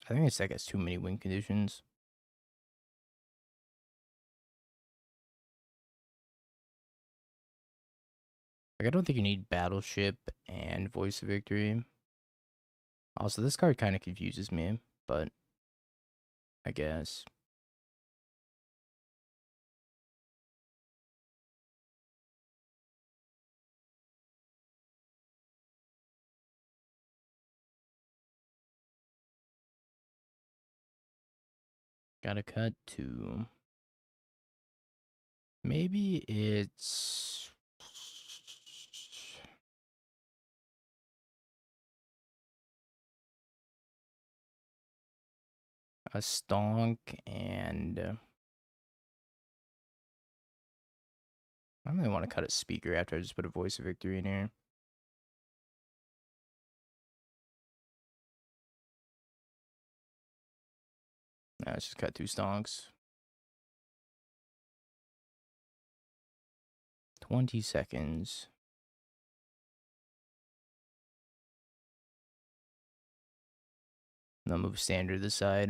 I think this deck has too many win conditions. Like, I don't think you need Battleship and Voice of Victory. Also, this card kind of confuses me, but I guess. Gotta cut to... Maybe it's... a Stonk and... I don't really want to cut a Speaker after I just put a Voice of Victory in here. Nah, let's just cut 2 Stonks. 20 seconds. And I'll move Standard to the side.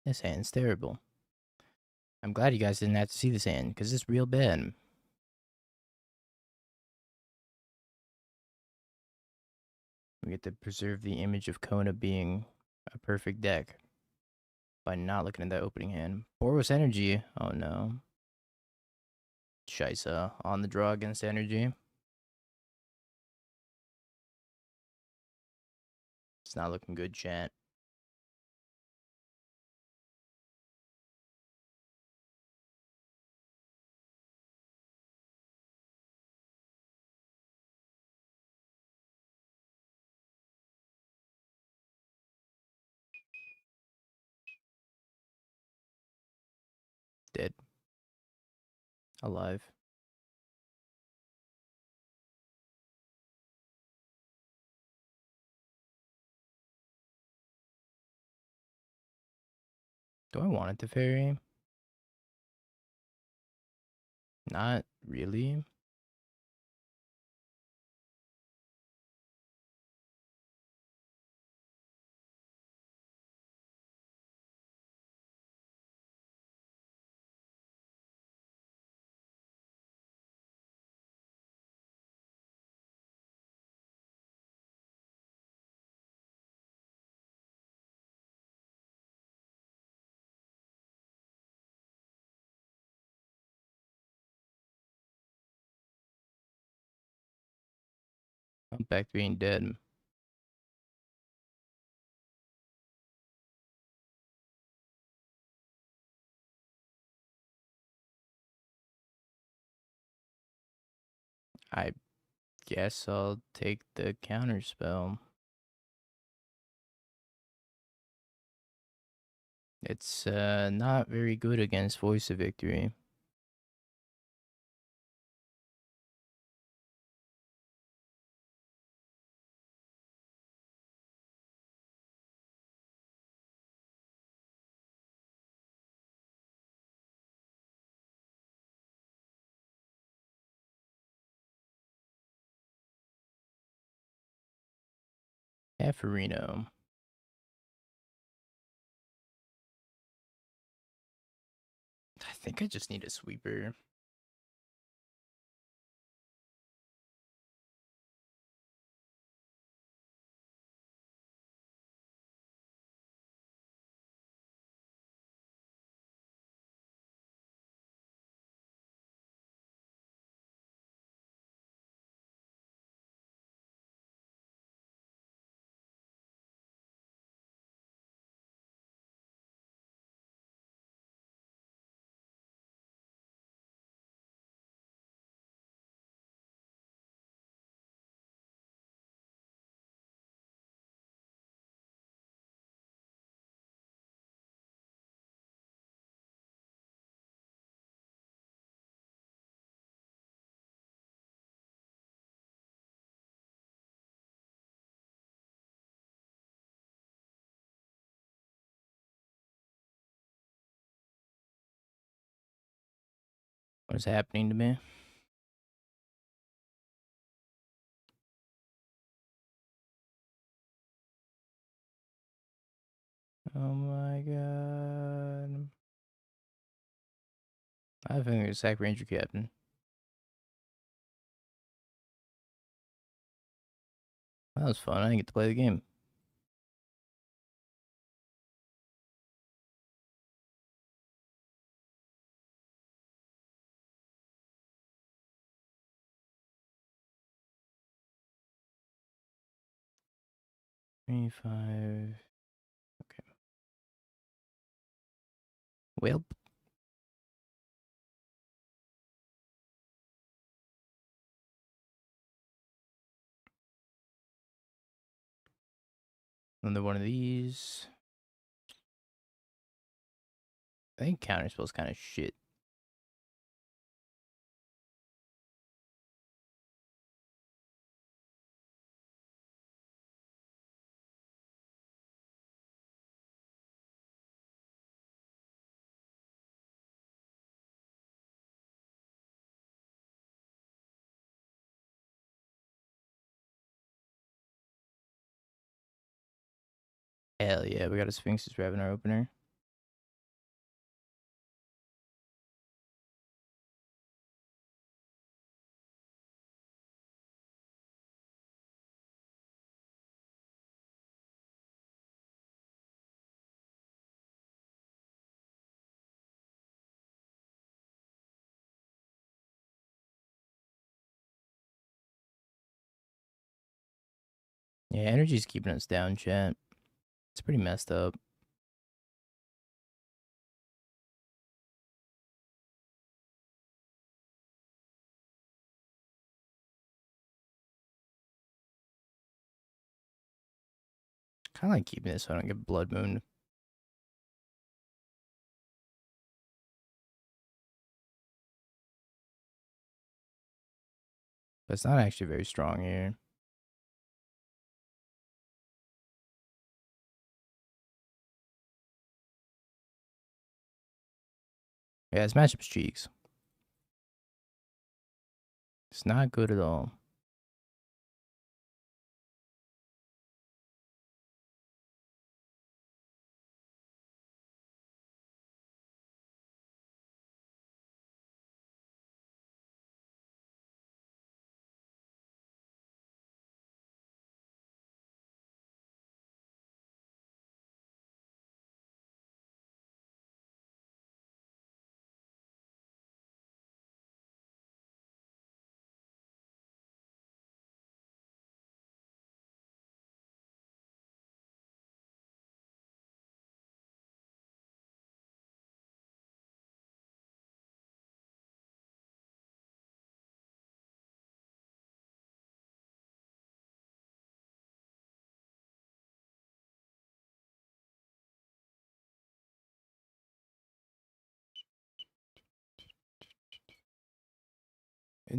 This hand's terrible. I'm glad you guys didn't have to see this hand, because it's real bad. We get to preserve the image of Kona being a perfect deck by not looking at that opening hand. Boros Energy. Oh no. Shisa on the draw against Energy. It's not looking good, chat. Dead. Alive. Do I want it to fairy? Not really. back to being dead. I guess I'll take the counter spell. It's not very good against Voice of Victory. Efferino. I think I just need a sweeper. What's happening to me? Oh my god. I think it's Sack Ranger Captain. That was fun. I didn't get to play the game. Three, 5. Okay. Well. Another one of these. I think counterspell's kind of shit. Hell yeah, we got a Sphinx Rev in our opener. Yeah, energy's keeping us down, chat. It's pretty messed up. Kind of like keeping this so I don't get Blood Moon. But it's not actually very strong here. Yeah, this matchup's cheeks. It's not good at all.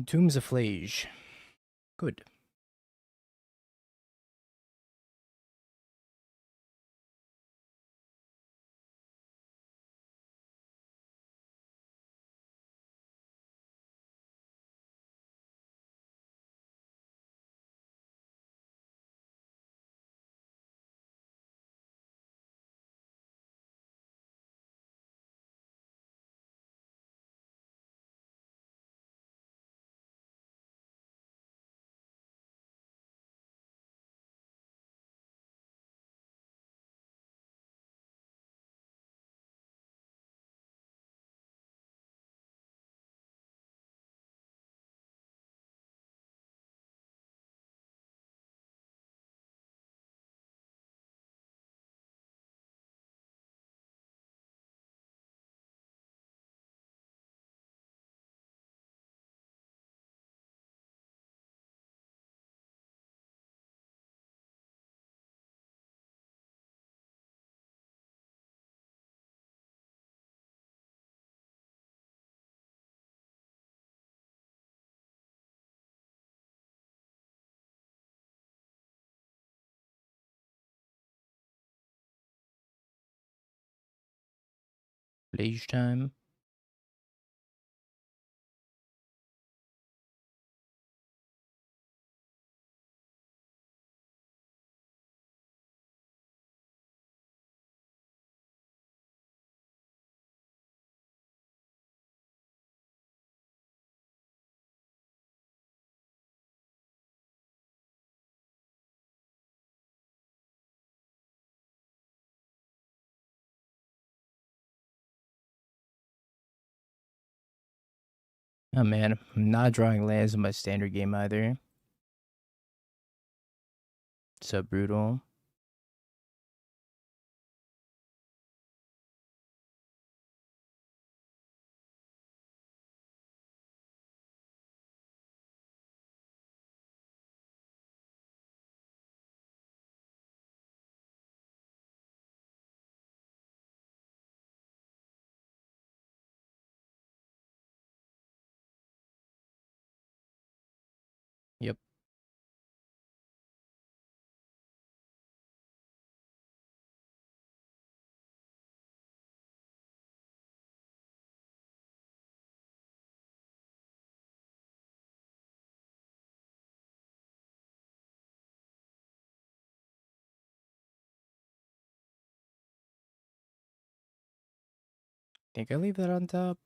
Tombs of Flage. Good. Flage time. Oh man, I'm not drawing lands in my standard game either. So brutal. Yep. Think I leave that on top?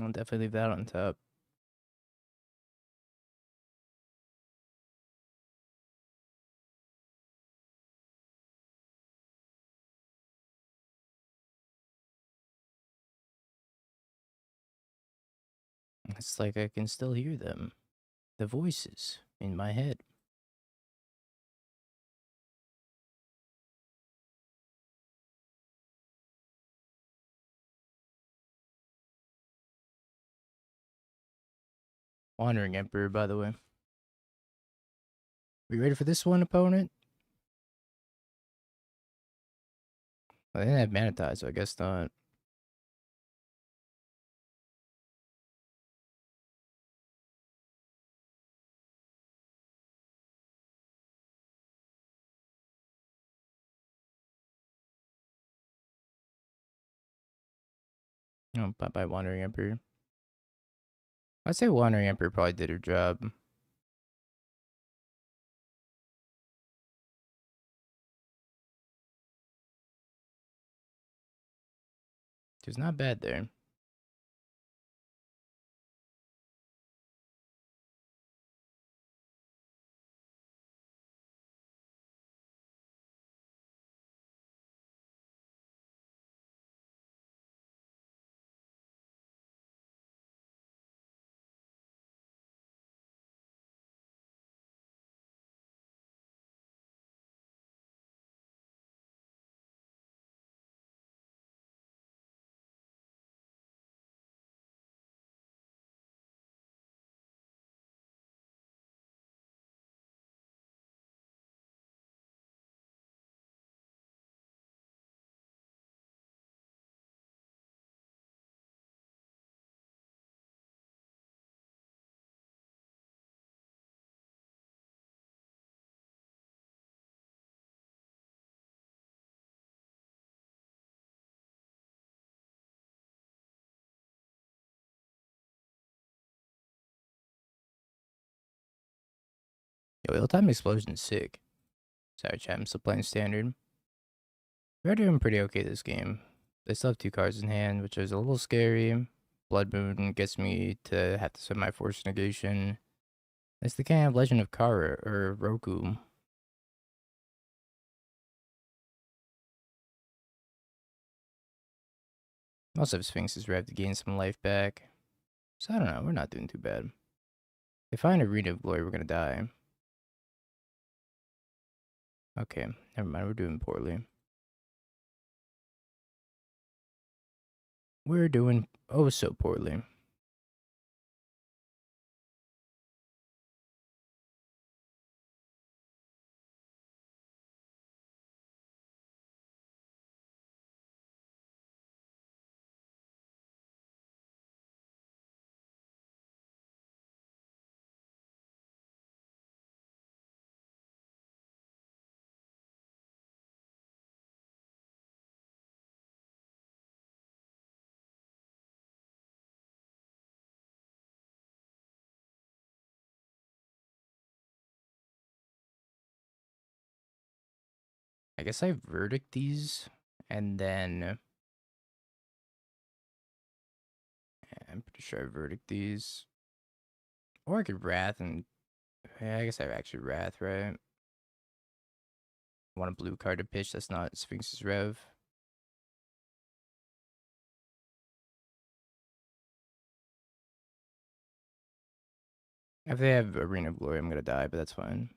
I'll definitely leave that on top. It's like I can still hear them. The voices in my head. Wandering Emperor, by the way. We ready for this one, opponent? Well, they didn't have Mana Tide, so I guess not. Oh, bye-bye, Wandering Emperor. I'd say Wandering Emperor probably did her job. She was not bad there. Yo, Ill-Timed Explosion's sick. Sorry, chat, I'm still playing standard. We're doing pretty okay this game. They still have 2 cards in hand, which is a little scary. Blood Moon gets me to have to spend my Force Negation. It's the kind of Legend of Kara, or Roku. Also have Sphinx's Rev to gain some life back. So I don't know, we're not doing too bad. If I find Arena of Glory, we're gonna die. Okay, never mind, we're doing poorly. We're doing oh so poorly. I guess I Verdict these, and then I'm pretty sure I Verdict these. Or I could Wrath and yeah, I guess I actually Wrath, right? Want a blue card to pitch that's not Sphinx's Rev. If they have Arena of Glory, I'm gonna die, but that's fine.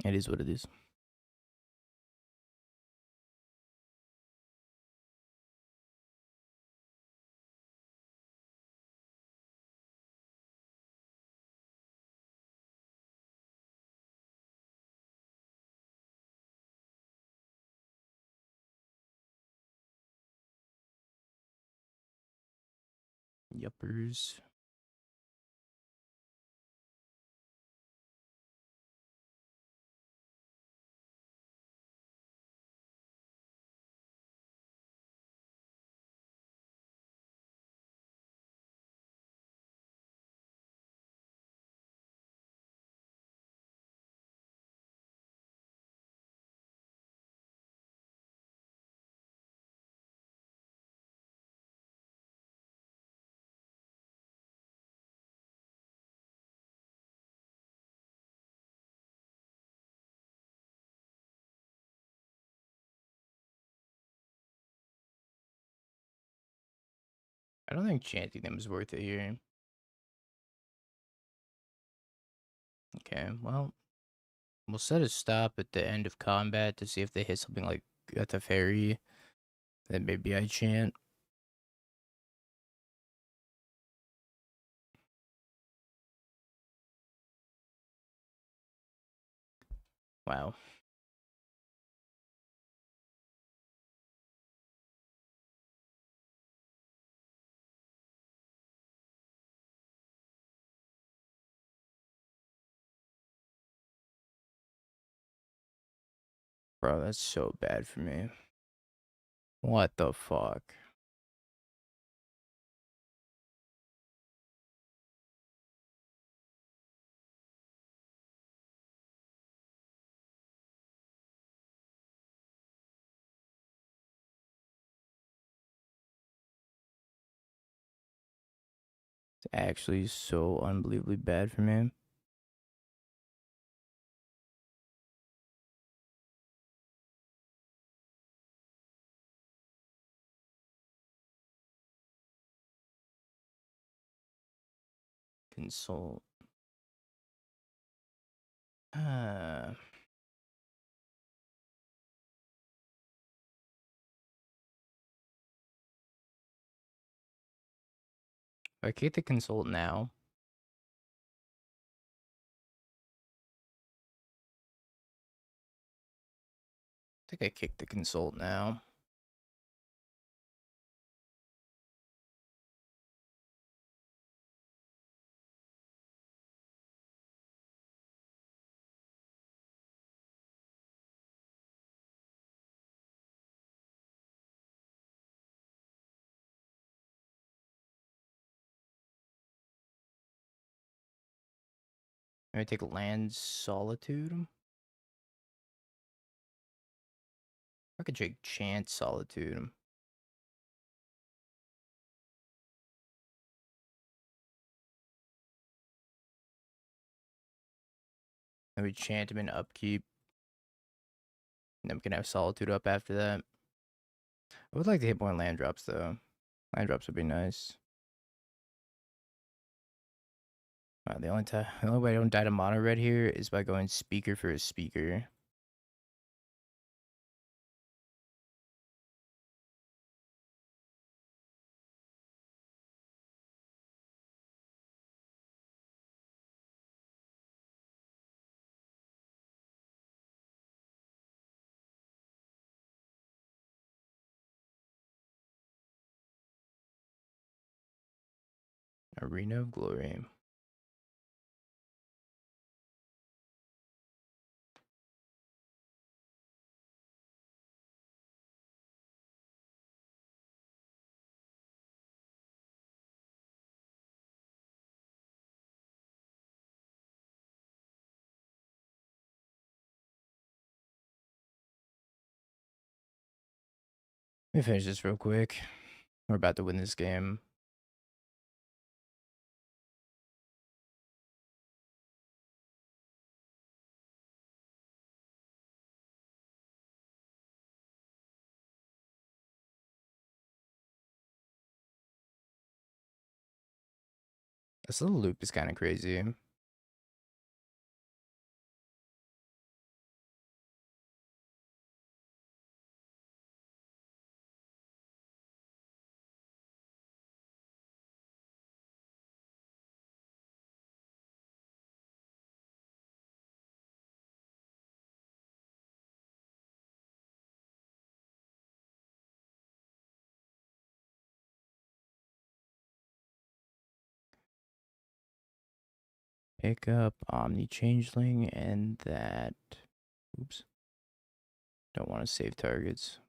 It is what it is. Yuppers. I don't think chanting them is worth it here. Okay, well, we'll set a stop at the end of combat to see if they hit something like at the ferry. Then maybe I chant. Wow. Bro, that's so bad for me. What the fuck? It's actually so unbelievably bad for me. Consult. Uh, I kick the consult now. I think I kicked the consult now. Maybe take land solitude. I could take chant solitude. Then we chant him in upkeep. And then we can have solitude up after that. I would like to hit more land drops though. Land drops would be nice. The only way I don't die to mono red here is by going speaker for a speaker. Arena of Glory. Let me finish this real quick. We're about to win this game. This little loop is kind of crazy. Pick up Omni Changeling and that. Oops. Don't want to save targets.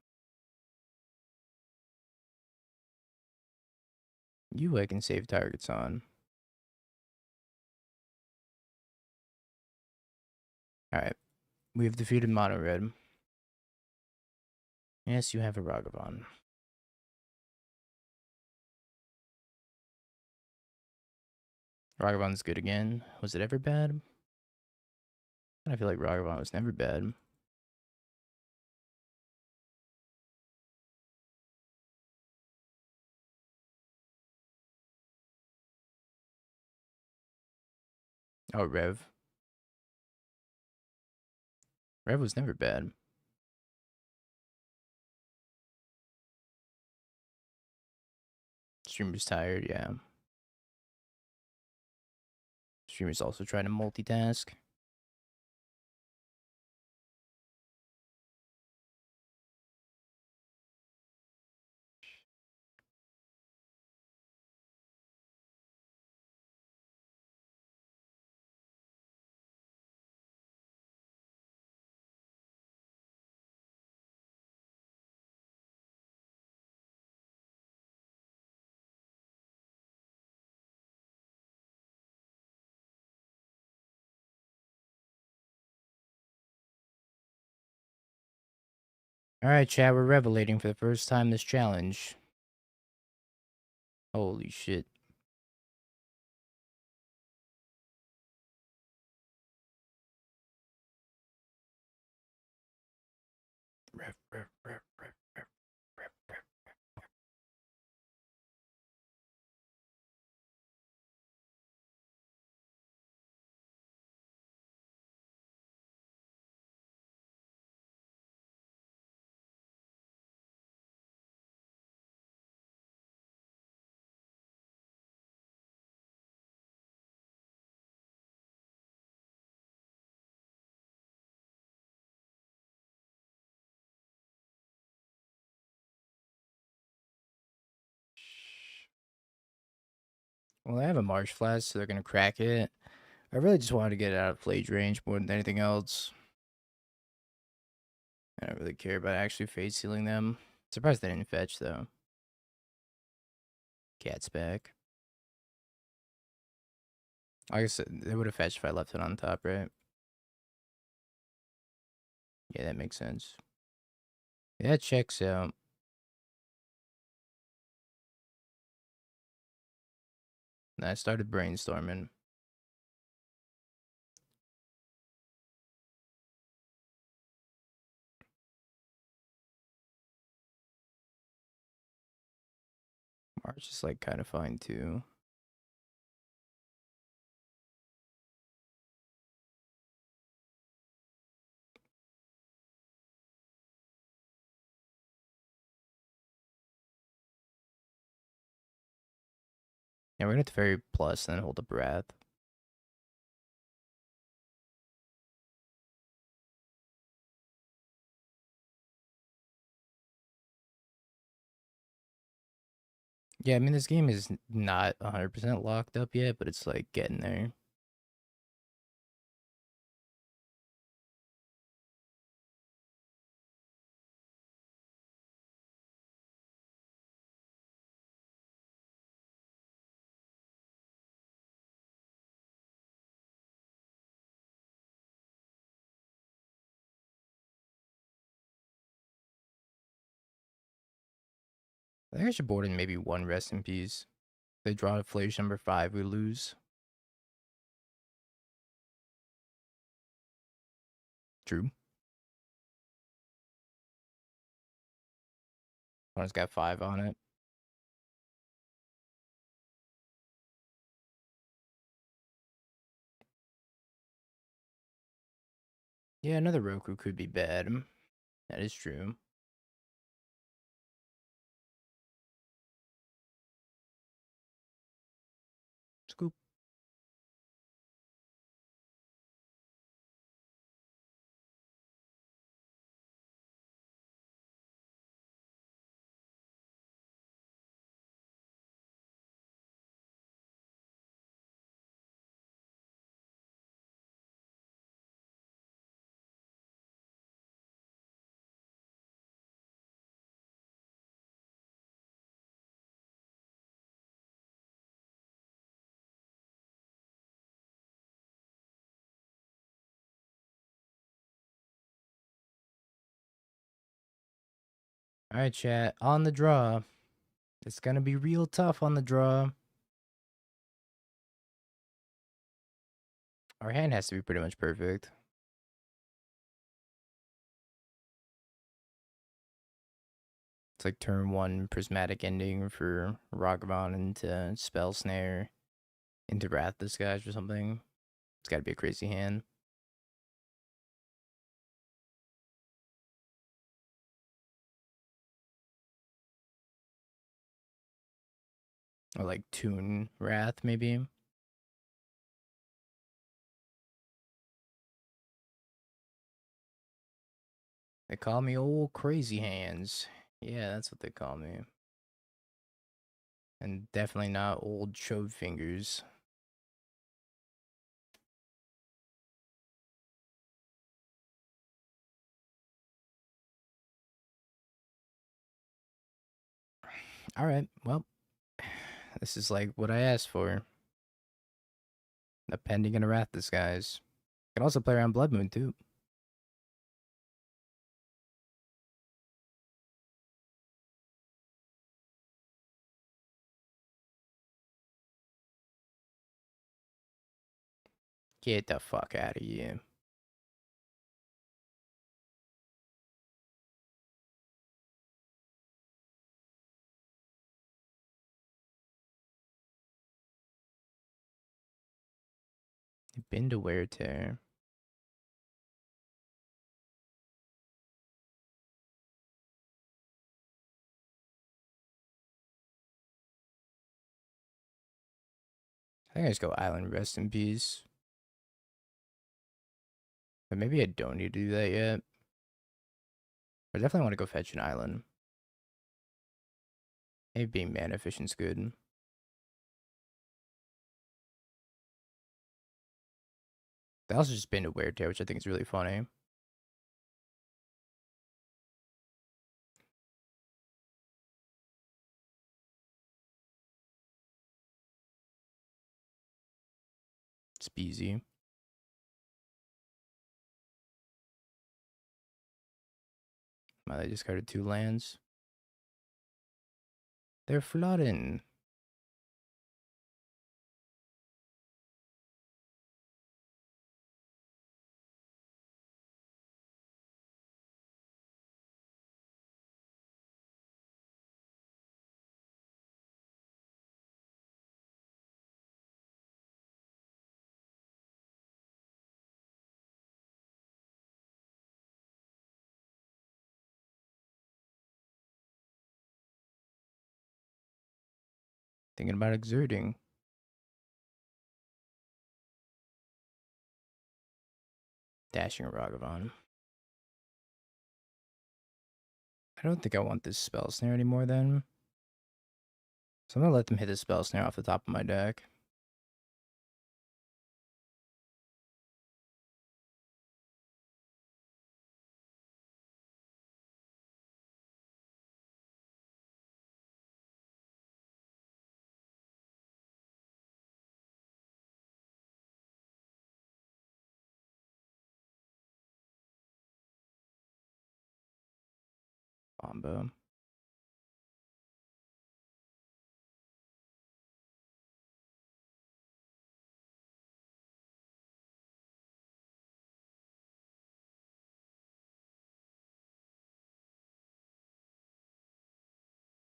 You I can save targets on. Alright. We've defeated Mono Red. Yes, you have a Ragavan. Ragavan's good again. Was it ever bad? I feel like Ragavan was never bad. Oh, Rev. Rev was never bad. Streamer's tired, yeah. Streamer's also trying to multitask. Alright, chat, we're revelating for the first time this challenge. Holy shit. Rev, rev, rev, rev, rev, rev, rev. Well, I have a Marsh Flash, so they're gonna crack it. I really just wanted to get it out of Flage range more than anything else. I don't really care about actually face sealing them. Surprised they didn't fetch, though. Cat's back. I guess it would have fetched if I left it on top, right? Yeah, that makes sense. Yeah, that checks out. And I started brainstorming. March is like kind of fine too. Yeah, we're gonna have to Fairy Plus and then hold up Wrath. Yeah, I mean this game is not 100% locked up yet, but it's like getting there. I think I should board in maybe one Rest in Peace. They draw a Flash number 5, we lose. True. One's got 5 on it. Yeah, another Roku could be bad. That is true. Scoop. All right, chat. On the draw. It's gonna be real tough on the draw. Our hand has to be pretty much perfect. It's like turn 1 prismatic ending for Ragavan into Spell Snare into Wrath Disguise or something. It's gotta be a crazy hand. Or like Toon Wrath, maybe. They call me old crazy hands. Yeah, that's what they call me. And definitely not old chode fingers. Alright, well. This is like what I asked for. A pending and a Wrath Disguise. Can also play around Blood Moon too. Get the fuck out of here. Been to wear tear. I think I just go Island Rest in Peace. But maybe I don't need to do that yet. I definitely want to go fetch an island. Maybe being mana efficient's good. They also just been to wear tear, which I think is really funny. It's easy. Wow, they discarded 2 lands. They're flooding. Thinking about exerting. Dashing Ragavan. I don't think I want this spell snare anymore then. So I'm gonna let them hit the spell snare off the top of my deck. Combo.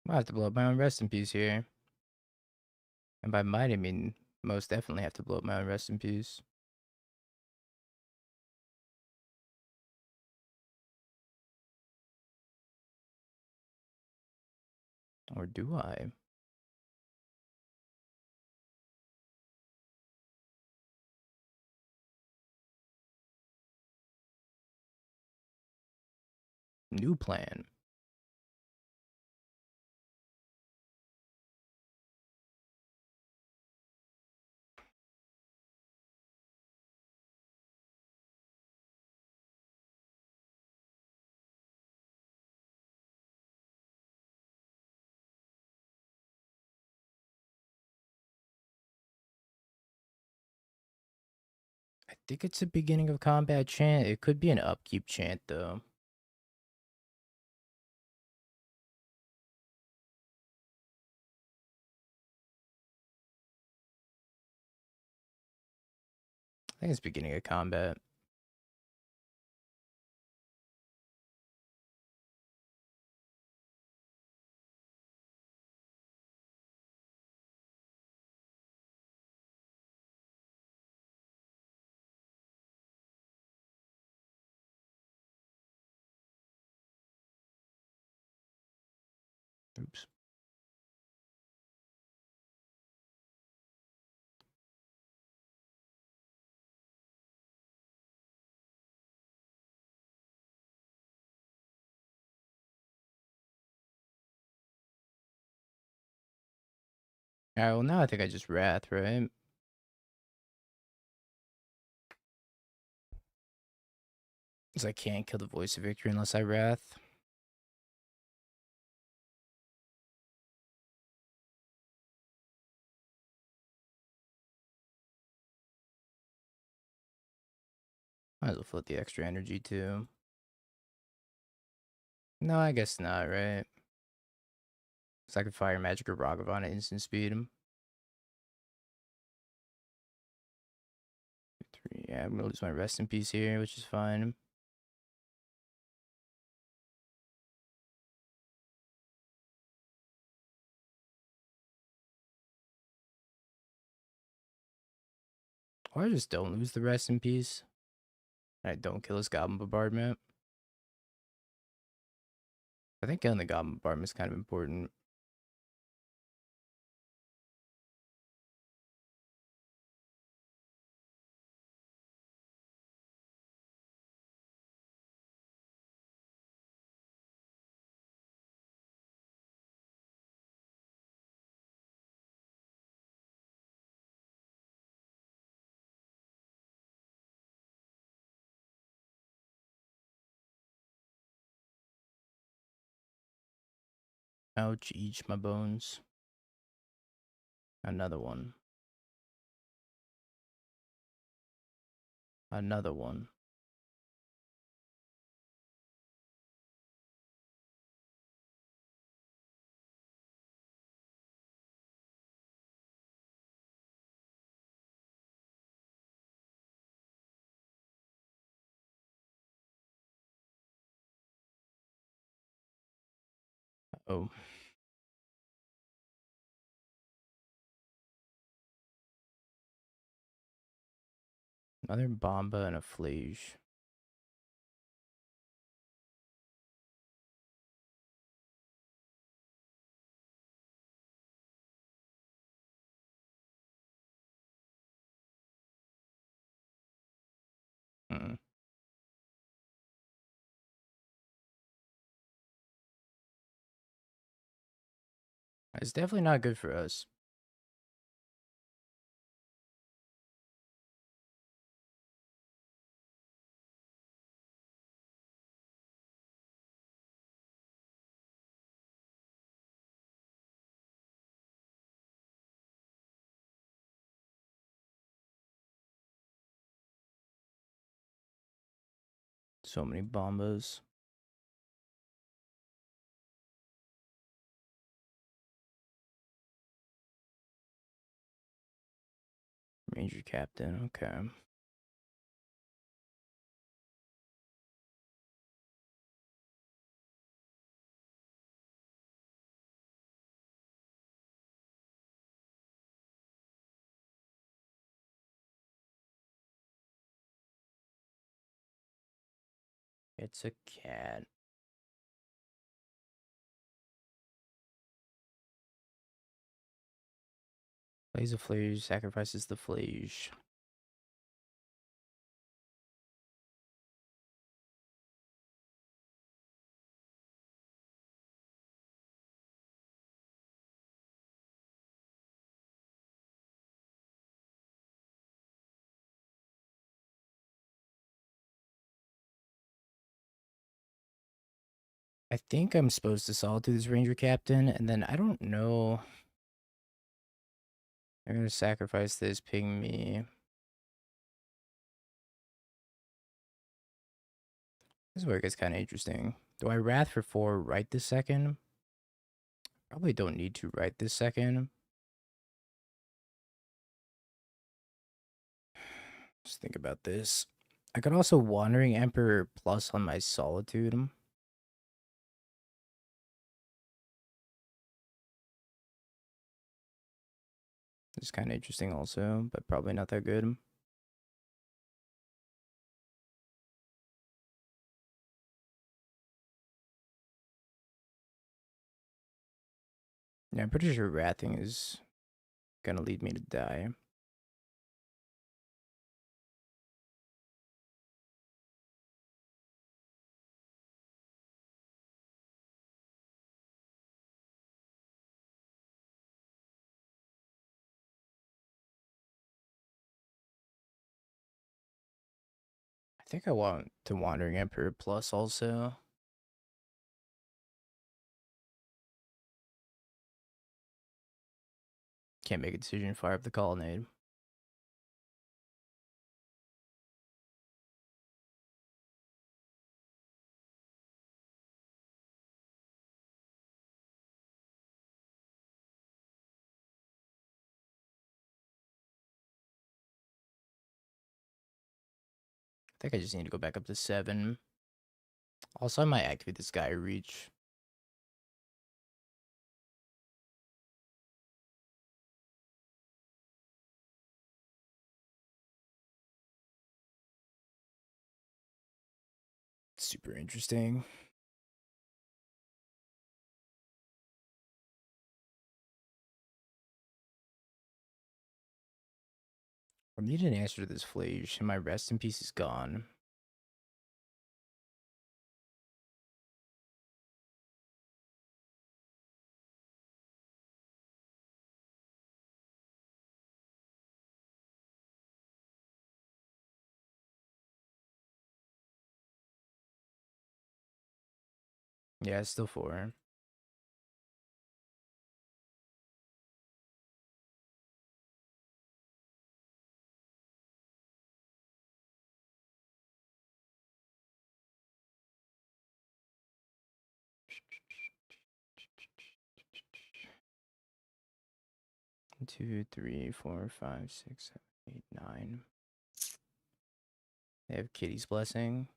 I have to blow up my own rest in peace here. And by might, I mean most definitely have to blow up my own rest in peace. Or do I? New plan. I think it's a beginning of combat chant. It could be an upkeep chant though. I think it's beginning of combat. Oops. Alright, well now I think I just Wrath, right? Because I can't kill the Voice of Victory unless I Wrath. Might as well float the extra energy too. No, I guess not, right? Because I could fire Magic or Ragavan at instant speed him. 3. Yeah, I'm gonna lose my rest in peace here, which is fine. Or I just don't lose the rest in peace. I don't kill his Goblin Bombardment. I think killing the Goblin Bombardment is kind of important. Ouch, each my bones. Another one. Another one. Oh, another Bomba and a Flage. Hmm. It's definitely not good for us. So many Bombas. Ranger Captain, okay. It's a cat. Plays a Flage, sacrifices the Flage. I think I'm supposed to Solitude this Ranger Captain, and then I don't know. They're gonna sacrifice this, ping me. This is where it gets kind of interesting. Do I Wrath for 4 right this second? Probably don't need to right this second. Just think about this. I could also Wandering Emperor plus on my Solitude. It's kind of interesting also, but probably not that good. Yeah, I'm pretty sure Wrathing is gonna lead me to die. I think I want to Wandering Emperor plus also. Can't make a decision, fire up the Colonnade. I think I just need to go back up to 7. Also, I might activate this guy Reach. Super interesting. I need an answer to this Flage, and my rest in peace is gone. Yeah, it's still 4. 1, 2, 3, 4, 5, 6, 7, 8, 9. They have Kitty's Blessing.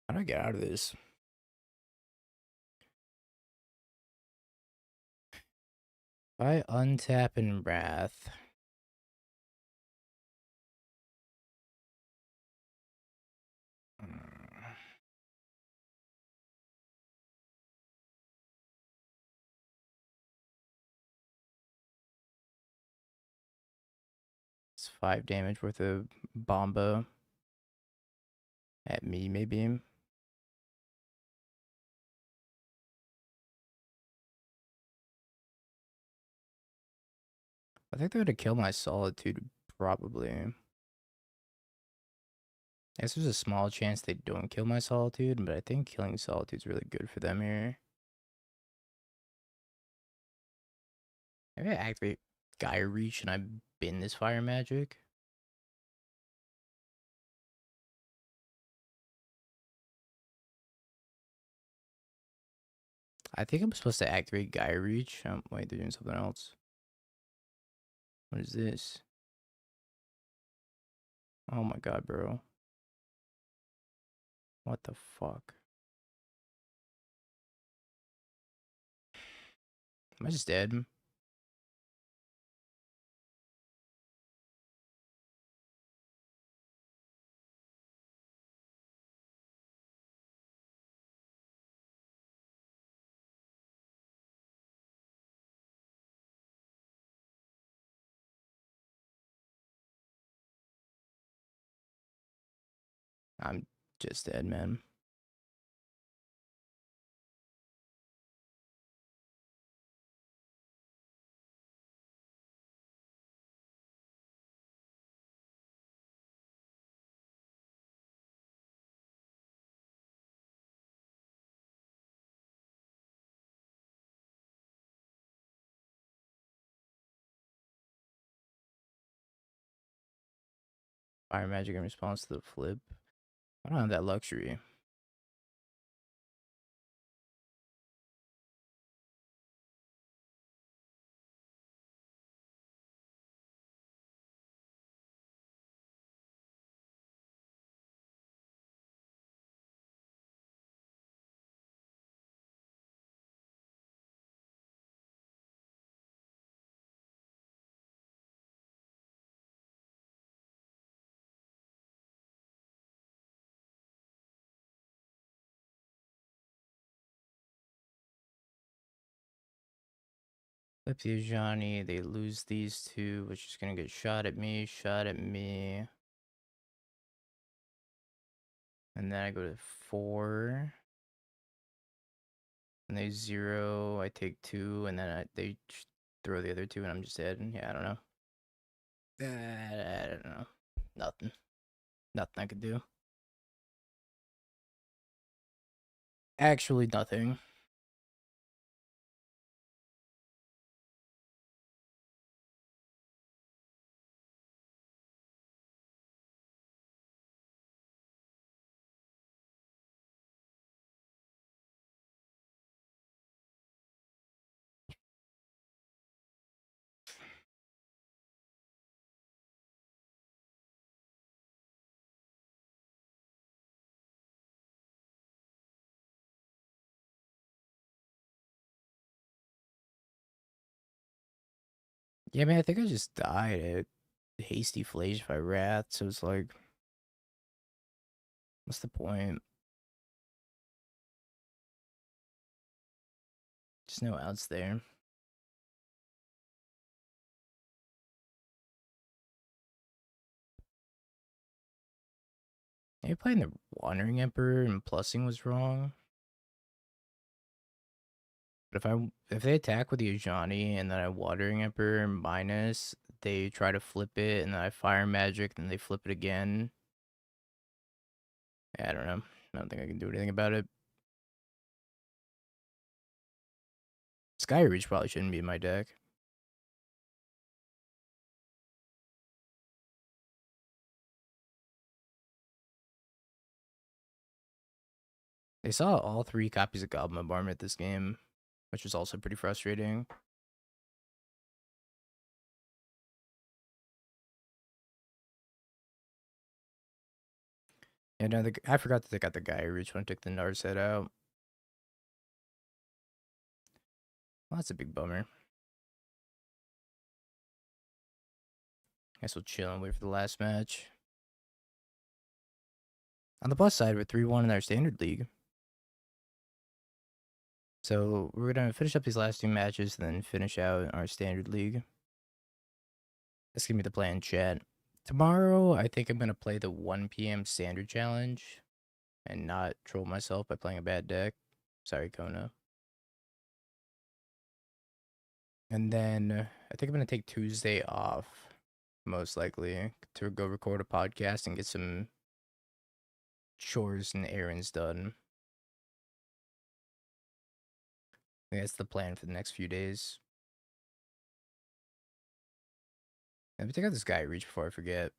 How do I get out of this? If I untap in Wrath. It's 5 damage worth of Bomba at me, maybe. I think they're gonna kill my Solitude, probably. I guess there's a small chance they don't kill my Solitude, but I think killing Solitude's really good for them here. Maybe I activate Gaia Reach and I bin this Fire Magic. I think I'm supposed to activate Gaia Reach. Wait, they're doing something else. What is this? Oh my god, bro. What the fuck? Am I just dead? I'm just dead, man. Fire Magic in response to the flip. I don't have that luxury. Flip the Ajani, they lose these two, which is gonna get shot at me. And then I go to 4. And they 0, I take 2, and then they throw the other 2, and I'm just dead. And yeah, I don't know. I don't know. Nothing. Nothing I could do. Actually, nothing. Yeah, man, I think I just died at Hasty Flage by Wrath, so it's like, what's the point? Just no outs there. Maybe playing the Wandering Emperor and plussing was wrong. But if they attack with the Ajani and then I Wandering Emperor minus, they try to flip it and then I Fire Magic, then they flip it again. Yeah, I don't know. I don't think I can do anything about it. Sky Reach probably shouldn't be in my deck. They saw all 3 copies of Goblin Bombardment this game, which was also pretty frustrating. And I forgot that they got the Sky Reach when I took the Nars head out. Well, that's a big bummer. Guess we'll chill and wait for the last match. On the plus side, we're 3-1 in our standard league. So we're going to finish up these last 2 matches and then finish out our standard league. That's going to be the plan, chat. Tomorrow, I think I'm going to play the 1 p.m. standard challenge and not troll myself by playing a bad deck. Sorry, Kona. And then I think I'm going to take Tuesday off, most likely, to go record a podcast and get some chores and errands done. I think that's the plan for the next few days. Let me take out this Sky Reach before I forget.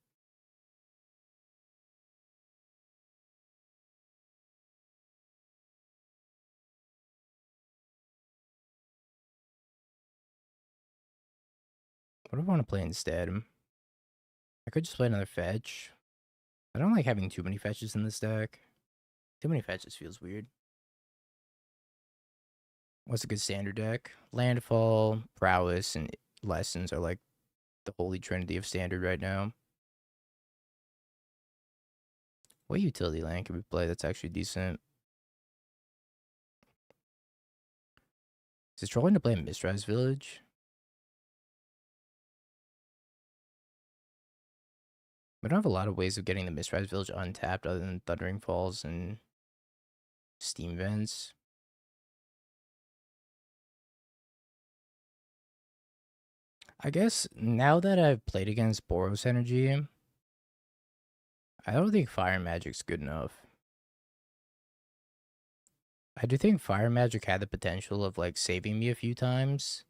What do I want to play instead? I could just play another fetch. I don't like having too many fetches in this deck. Too many fetches feels weird. What's a good standard deck? Landfall, Prowess, and Lessons are like the holy trinity of standard right now. What utility land can we play that's actually decent? Is it trolling to play a Mistrise Village? We don't have a lot of ways of getting the Mistrise Village untapped other than Thundering Falls and Steam Vents. I guess now that I've played against Boros Energy, I don't think Fire Magic's good enough. I do think Fire Magic had the potential of like saving me a few times.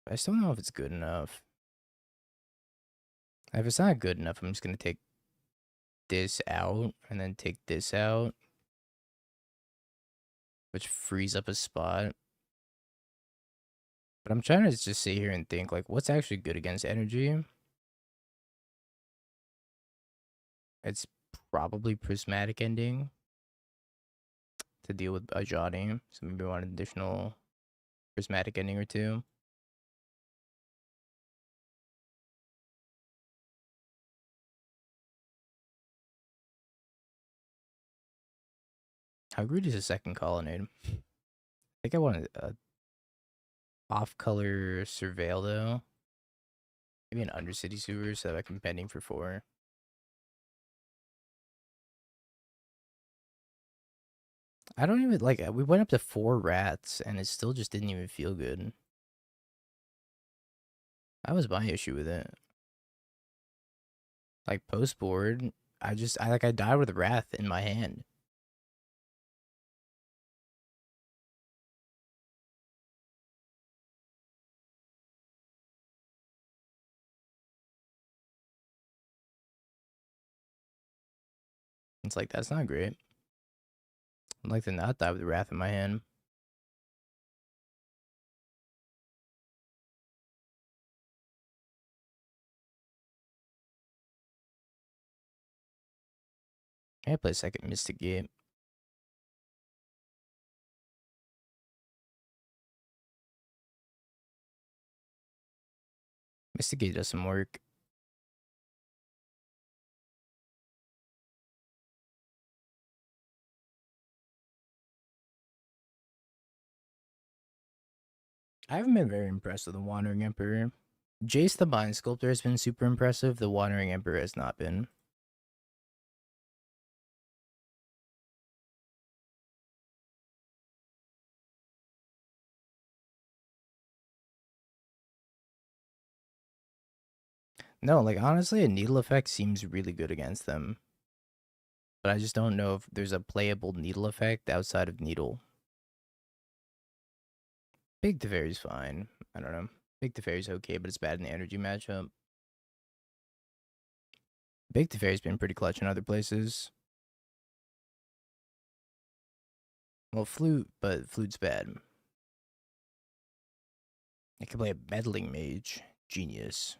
But I still don't know if it's good enough. If it's not good enough, I'm just gonna take this out and then take this out, which frees up a spot. But I'm trying to just sit here and think like what's actually good against energy. It's probably Prismatic Ending to deal with Ajani. So maybe I want an additional Prismatic Ending or 2. How good is a second Colonnade? I think I want a off-color Surveil though. Maybe an Undercity Sewer so that I can pending for 4. I don't even like. We went up to 4 rats and it still just didn't even feel good. That was my issue with it. Like post board, I died with Wrath in my hand. It's like that's not great. I'd like to not die with Wrath in my hand. I play second Mystic Gate. Mystic Gate does some work. I haven't been very impressed with the Wandering Emperor. Jace the Mind Sculptor has been super impressive. The Wandering Emperor has not been. No, like honestly, a Needle Effect seems really good against them. But I just don't know if there's a playable Needle Effect outside of Needle. Big Teferi's fine. I don't know. Big Teferi's okay, but it's bad in the energy matchup. Big Teferi's been pretty clutch in other places. Well, Flute, but Flute's bad. I can play a Meddling Mage. Genius.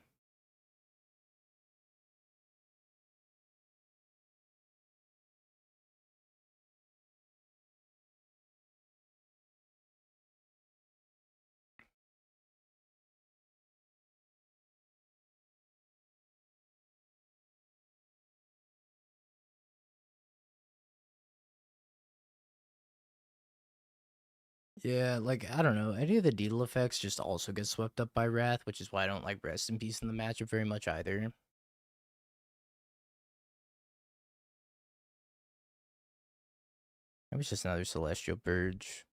Yeah, like, I don't know. Any of the deedle effects just also get swept up by Wrath, which is why I don't like Rest in Peace in the matchup very much either. It was just another Celestial Purge.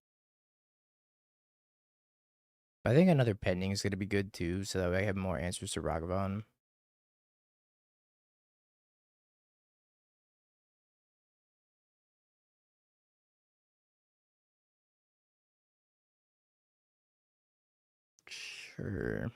I think another Pending is going to be good too, so that way I have more answers to Ragavan. Sure.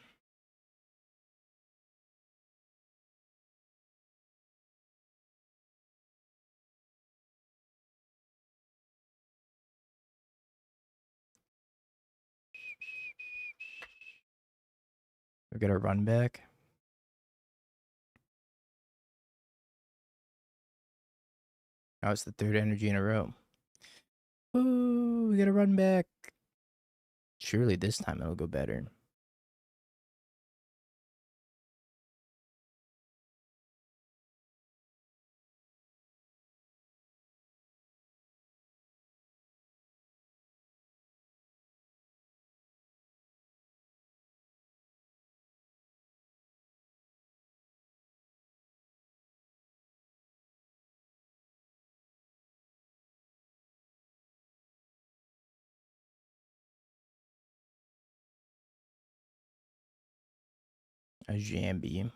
We got a run back. Now it's the third energy in a row. Ooh, we got a run back. Surely this time it'll go better. A Jambi.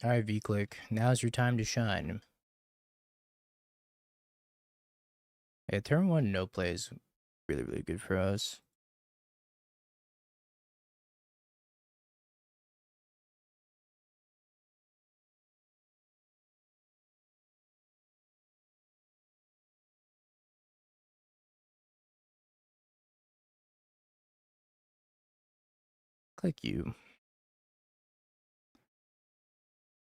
Alright, V-Click. Now's your time to shine. Yeah, turn 1 no play is really, really good for us. Click you.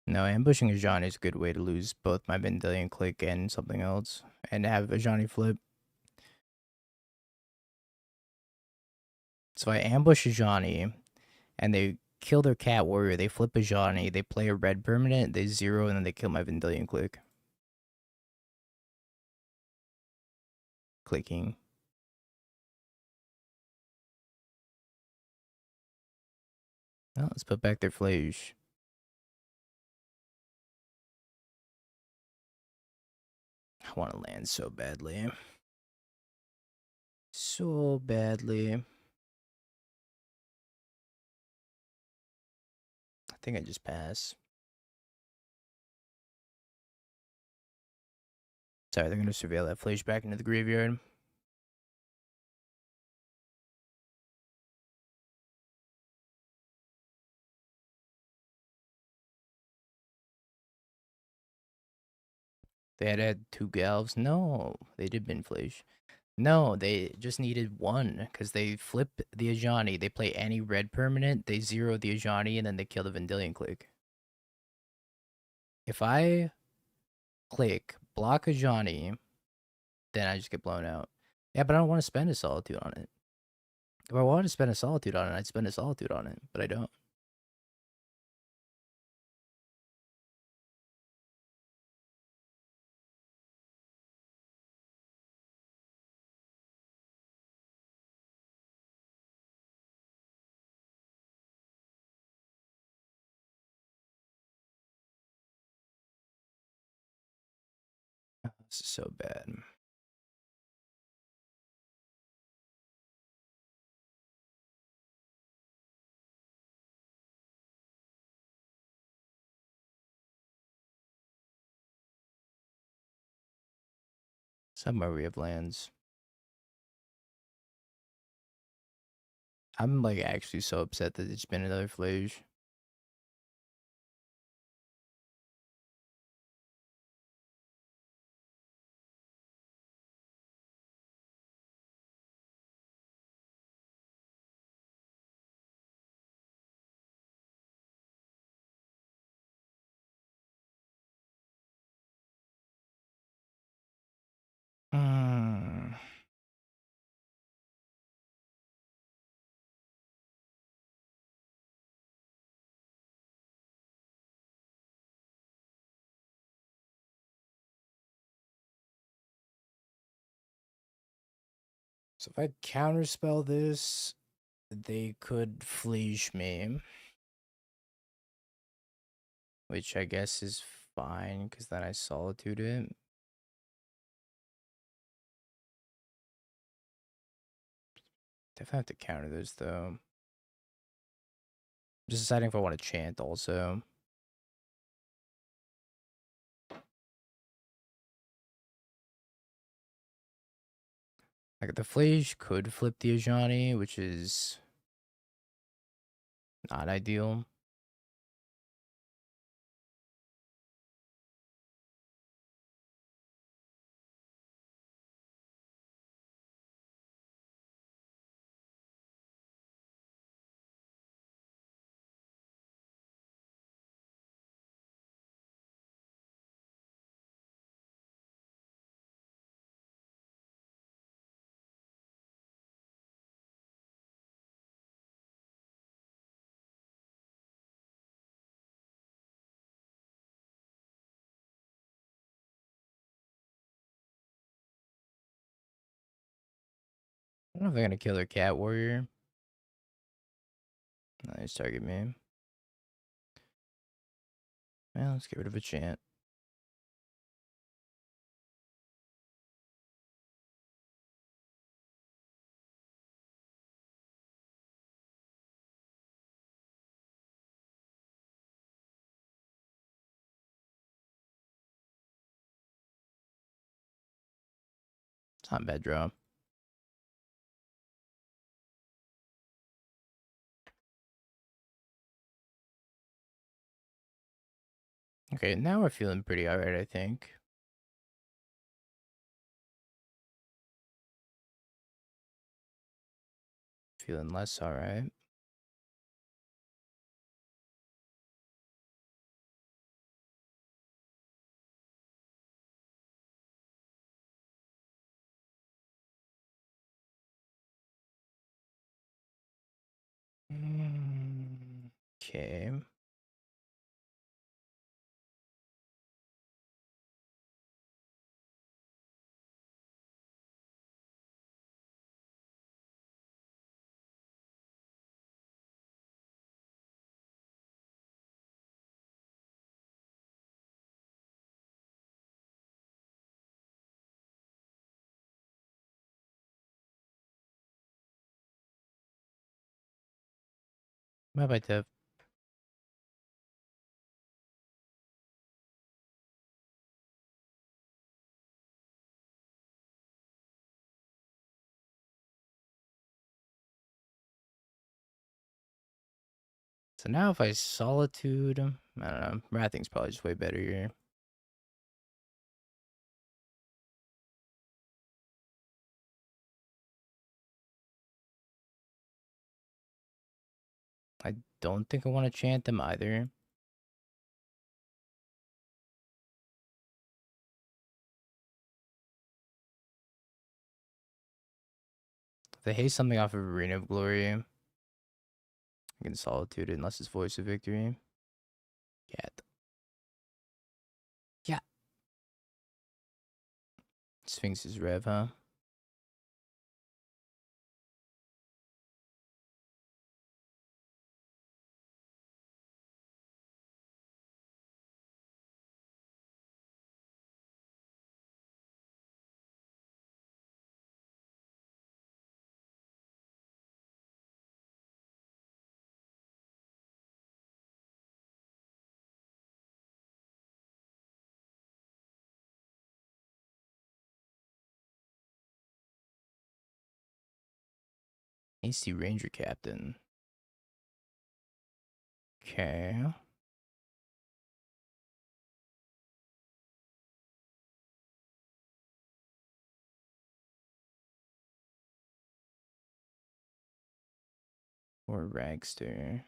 No, ambushing Ajani is a good way to lose both my Vendilion click and something else. And have Ajani flip. So I ambush Ajani, and they kill their cat warrior, they flip Ajani, they play a red permanent, they zero, and then they kill my Vendilion click. Clicking. Oh, let's put back their Flage. I want to land so badly. So badly. I think I just pass. Sorry, they're going to surveil that Flage back into the graveyard. They had 2 Galves. No, they did bin Flage. No, they just needed 1, because they flip the Ajani, they play any red permanent, they zero the Ajani, and then they kill the Vendilion click. If I click, block Ajani, then I just get blown out. Yeah, but I don't want to spend a Solitude on it. If I wanted to spend a Solitude on it, I'd spend a Solitude on it, but I don't. This is so bad. Somewhere we have lands. I'm like actually so upset that it's been another Flage. Hmm. So if I counterspell this, they could Fleege me, which I guess is fine because then I Solitude it. Definitely have to counter this though. Just deciding if I want to chant also. Like the Flage could flip the Ajani, which is not ideal. I don't know if they're gonna kill their Cat Warrior. Nice target me. Well, let's get rid of a chant. It's not a bad draw. Okay, now we're feeling pretty alright, I think. Feeling less alright. Okay. Bye bye, Tev. So now if I Solitude, I don't know. Wrathing's probably just way better here. I don't think I want to chant them either. If they haste something off of Arena of Glory, I can Solitude it unless it's Voice of Victory. Cat. Yeah. Sphinx is Rev, huh? AC Ranger Captain. Okay. Or Ragster.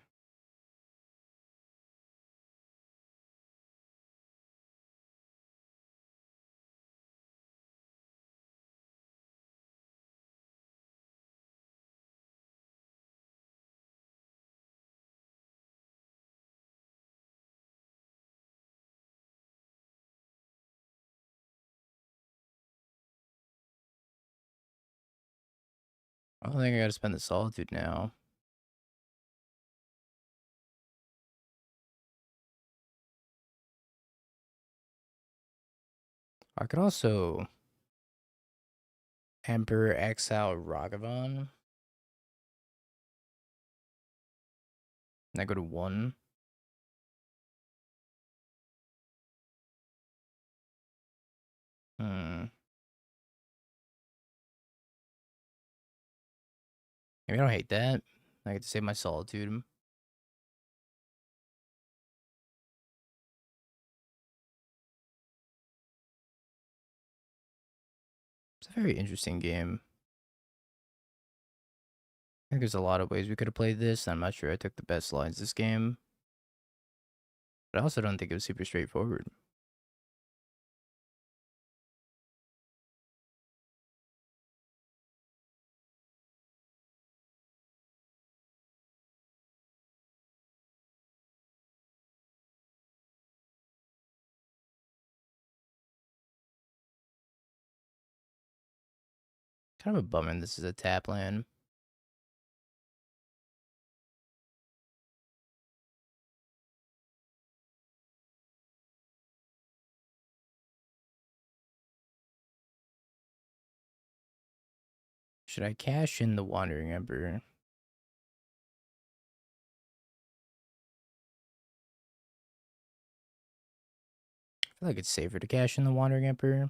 I don't think I gotta spend the Solitude now. I could also Emperor Exile Ragavan. And I go to 1. Maybe I don't hate that. I get to save my Solitude. It's a very interesting game. I think there's a lot of ways we could have played this. I'm not sure I took the best lines this game. But I also don't think it was super straightforward. Kind of a bummer this is a tap land. Should I cash in the Wandering Emperor? I feel like it's safer to cash in the Wandering Emperor.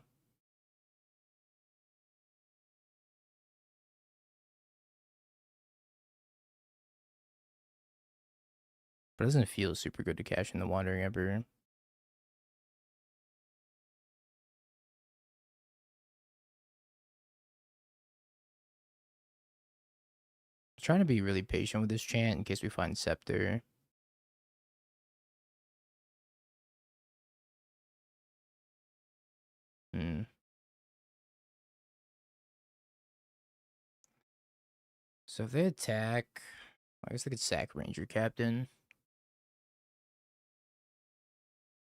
But it doesn't feel super good to cash in the Wandering Emperor. I'm trying to be really patient with this chant in case we find Scepter. So if they attack, I guess they could sack Ranger Captain.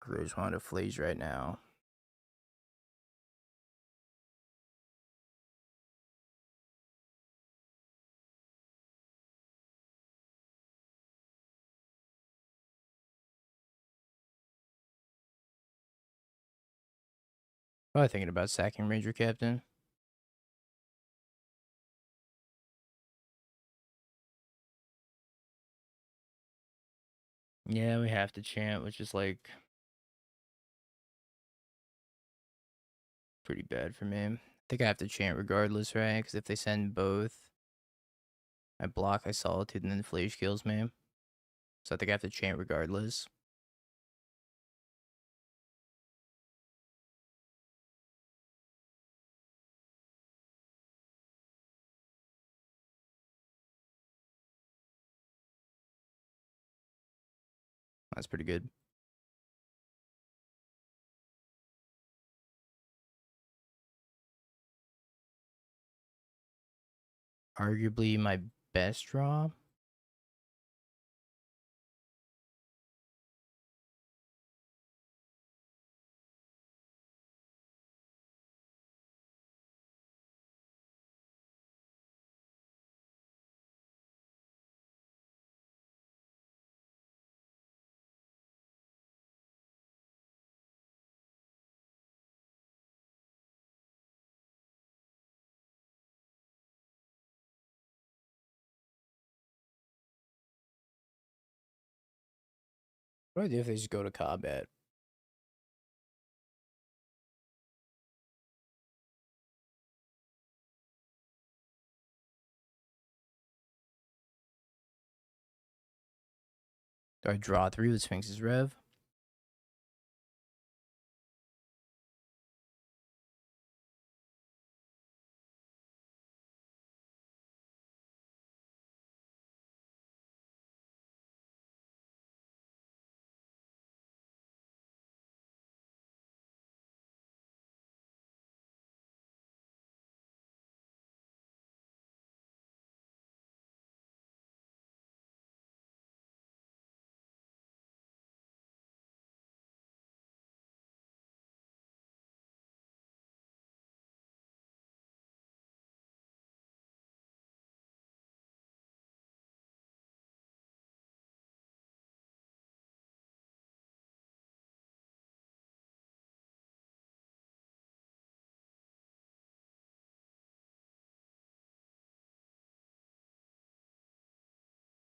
I just wanted to Flaze right now. Probably thinking about sacking Ranger Captain. Yeah, we have to chant, which is like pretty bad for me. I think I have to chant regardless, right? Because if they send both, I block, I Solitude, and then Flash kills me. So I think I have to chant regardless. That's pretty good. Arguably my best draw. What do I do if they just go to combat? Do I draw 3 with Sphinx's Rev?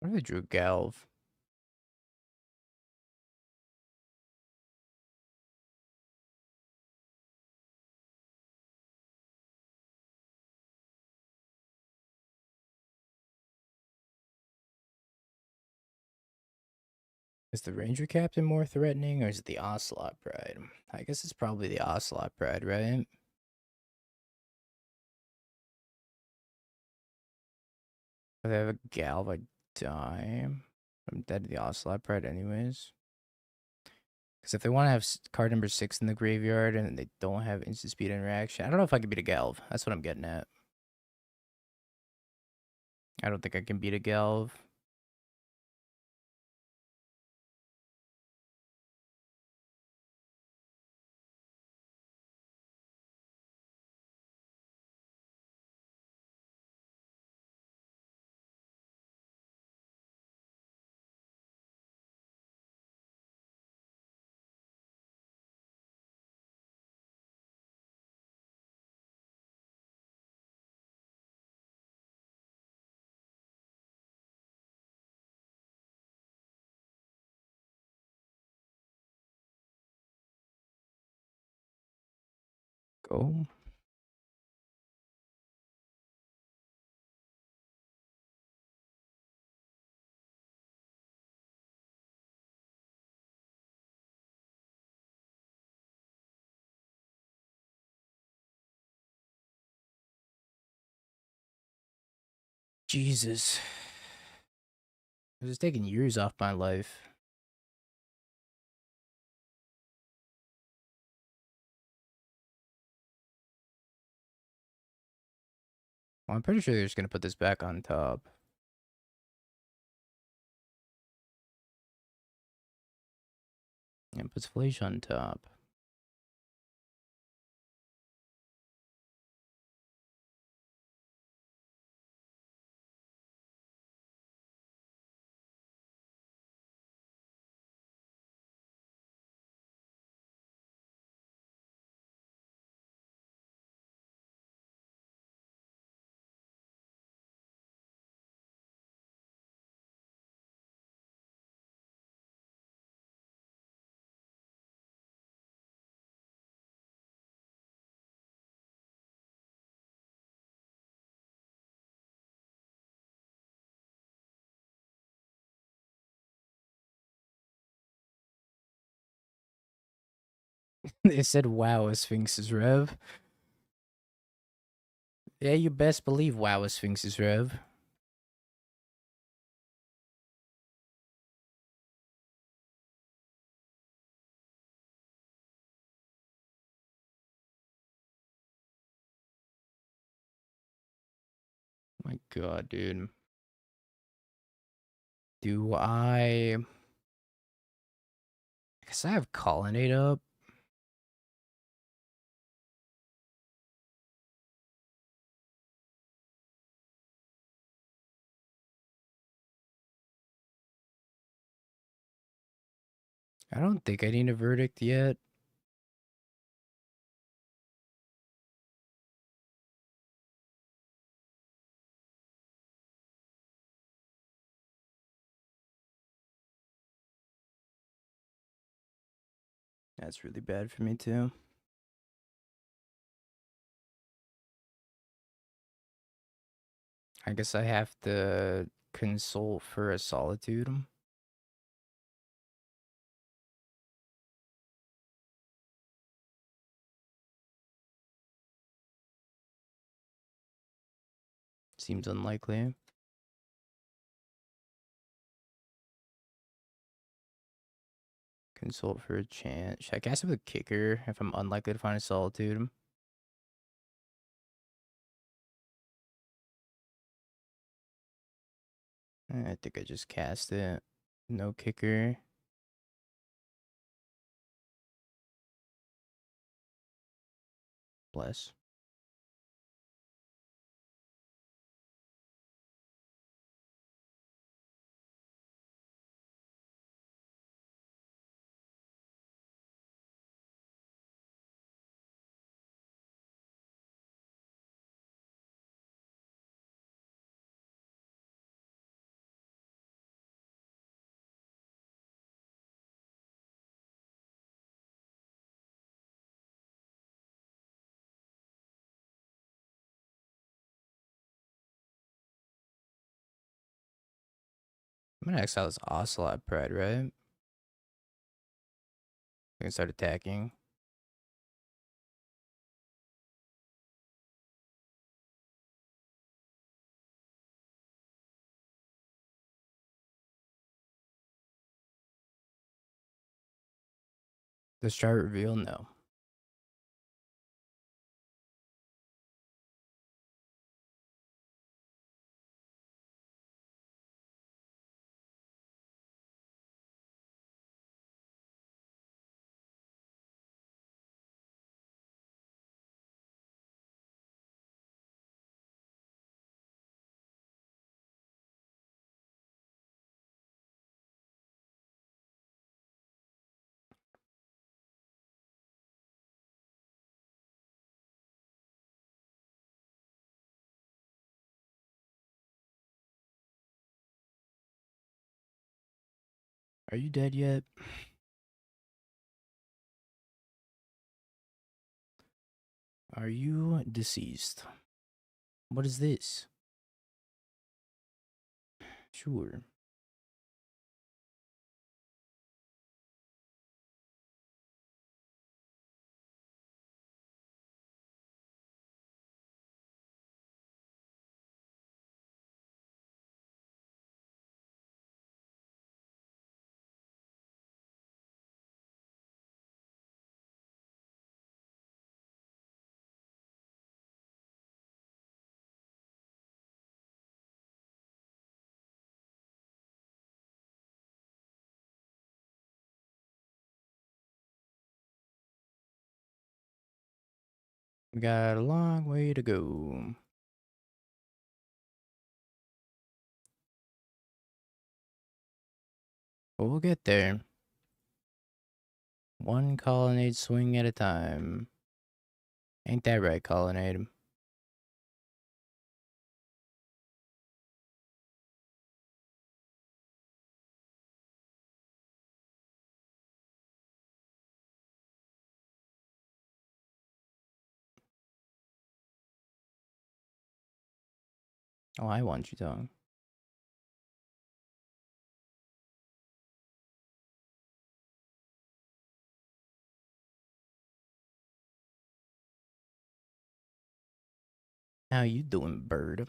What if I drew Galv? Is the Ranger Captain more threatening, or is it the Ocelot Pride? I guess it's probably the Ocelot Pride, right? If I have a Galv, I die. I'm dead to the Ocelot Pride anyways. Because if they want to have card number 6 in the graveyard and they don't have instant speed interaction, I don't know if I can beat a Galv. That's what I'm getting at. I don't think I can beat a Galv. Go. Jesus. This is taking years off my life. Well, I'm pretty sure they're just going to put this back on top. And puts Flash on top. They said, wow, a Sphinx's Rev. Yeah, you best believe wow, a Sphinx's Rev. My god, dude. Do I guess I have Colonnade up. I don't think I need a verdict yet. That's really bad for me too. I guess I have to consult for a Solitude. Seems unlikely. Consult for a chance. Should I cast it with a kicker if I'm unlikely to find a solitude? I think I just cast it. No kicker. Bless. I'm gonna exile this Ocelot Pride, right? I can start attacking. Does chart reveal? No. Are you dead yet? Are you deceased? What is this? Sure. We got a long way to go. But we'll get there. One colonnade swing at a time. Ain't that right, colonnade? Oh, I want you, dog. How you doing, bird?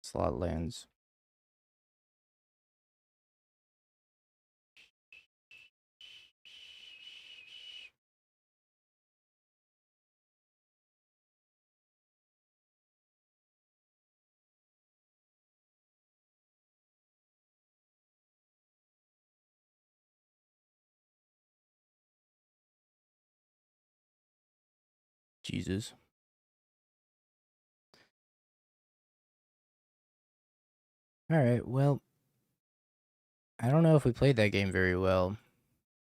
Slot lands. Jesus. Alright, well, I don't know if we played that game very well,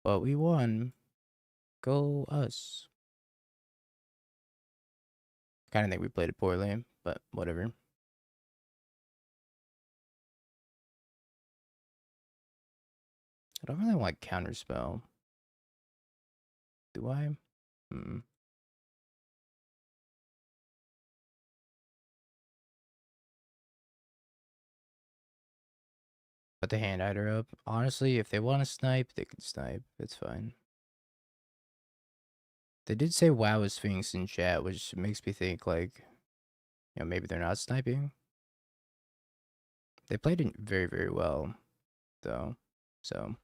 but we won. Go us. Kind of think we played it poorly, but whatever. I don't really want counterspell. Do I? Hmm. Put the hand hider up. Honestly, if they want to snipe, they can snipe. It's fine. They did say WoW is Sphinx in chat, which makes me think, like, maybe they're not sniping. They played it very, very well, though. So,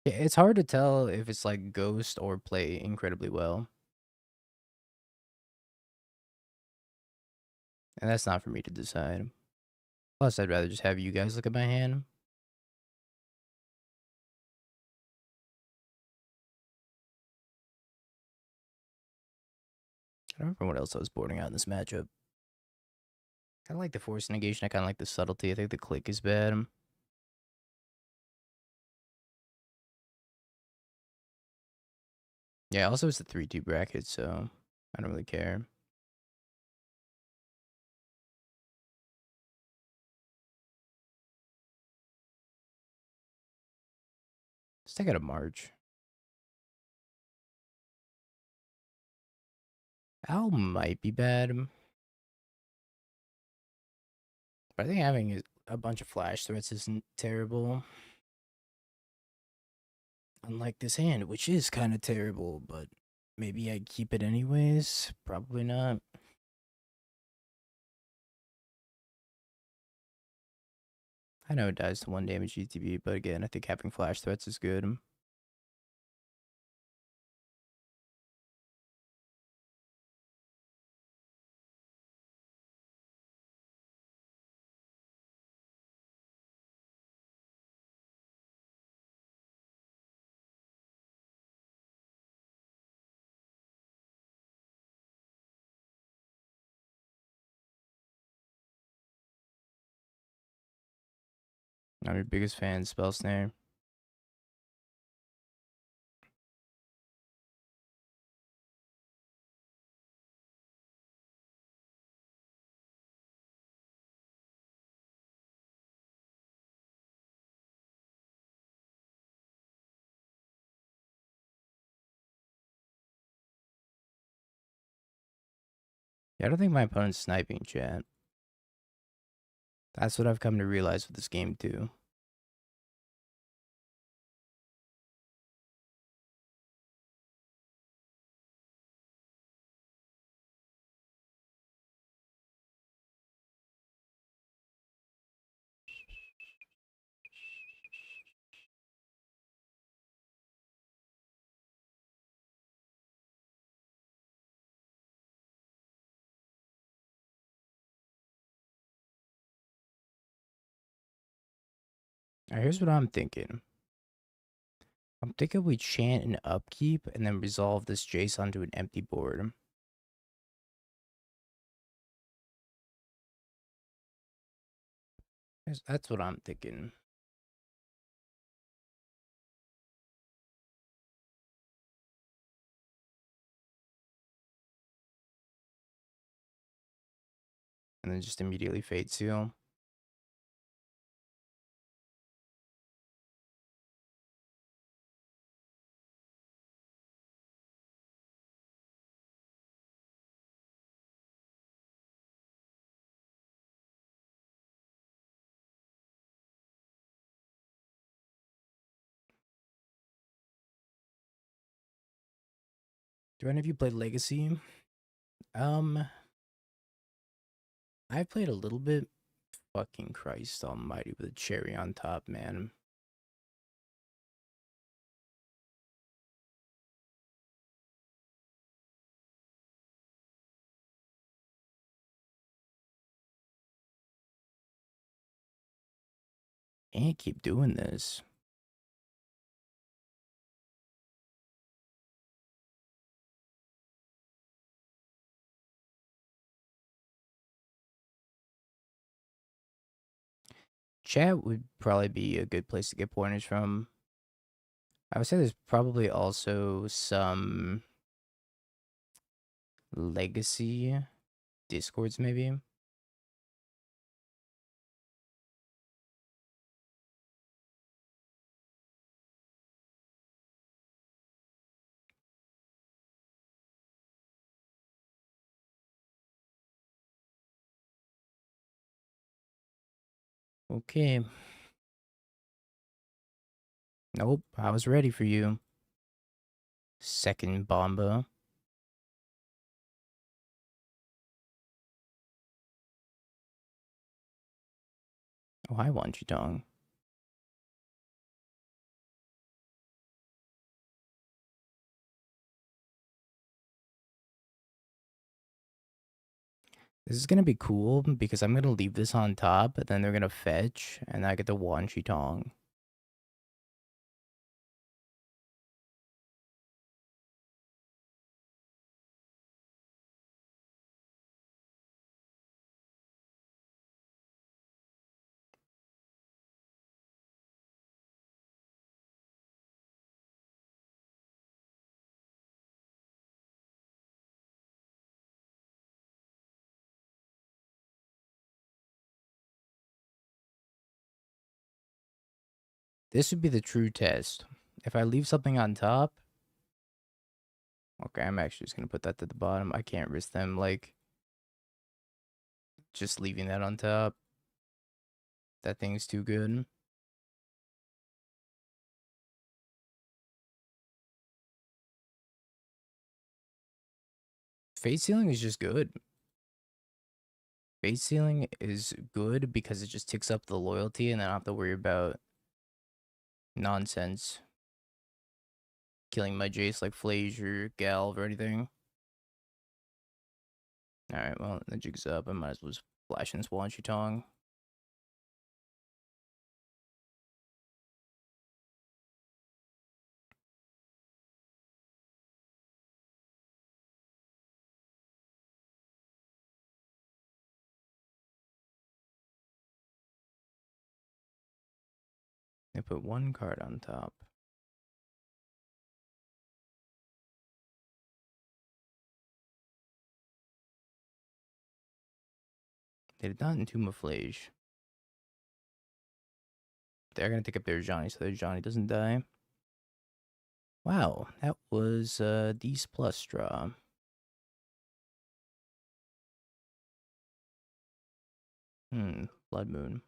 yeah, it's hard to tell if it's, like, Ghost or play incredibly well. And that's not for me to decide. Plus, I'd rather just have you guys look at my hand. I don't remember what else I was boarding out in this matchup. I like the force negation. I kind of like the subtlety. I think the click is bad. Yeah, also it's a 3-2 bracket, so I don't really care. Let's take out a March. Al might be bad. But I think having a bunch of flash threats isn't terrible. Unlike this hand, which is kind of terrible, but maybe I keep it anyways. Probably not. I know it dies to 1 damage ETB, but again, I think having flash threats is good. I'm your biggest fan, Spell Snare. Yeah, I don't think my opponent's sniping, chat. That's what I've come to realize with this game, too. Now, here's what I'm thinking. I'm thinking we chant an upkeep and then resolve this Jace onto an empty board. That's what I'm thinking. And then just immediately Fate Seal. Do any of you play Legacy? I played a little bit. Fucking Christ almighty with a cherry on top, man. Can't keep doing this. Chat would probably be a good place to get pointers from. I would say there's probably also some Legacy Discords, maybe. Okay. Nope, I was ready for you. Second Bomba. Oh, hi, Wanchitong. This is gonna be cool because I'm gonna leave this on top, and then they're gonna fetch, and I get the Wanchitong. This would be the true test. If I leave something on top, okay, I'm actually just gonna put that to the bottom. I can't risk them, like, just leaving that on top. That thing's too good. Fate Sealing is just good. Fate Sealing is good because it just ticks up the loyalty, and then I don't have to worry about nonsense. Killing my Jace like Flage or Galv or anything. Alright, well, the jig's up. I might as well just flash in this Wanchitong. They put one card on top. They did not entomb a Flage. They're gonna take up their Johnny so their Johnny doesn't die. Wow, that was D's plus draw. Blood Moon.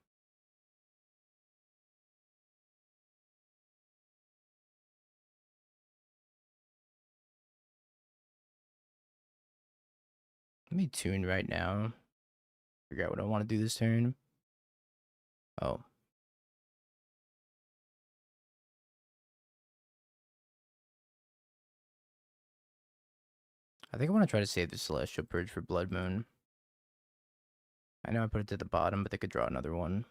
Let me tune right now. Figure out what I want to do this turn. Oh. I think I want to try to save the Celestial Purge for Blood Moon. I know I put it to the bottom, but they could draw another one.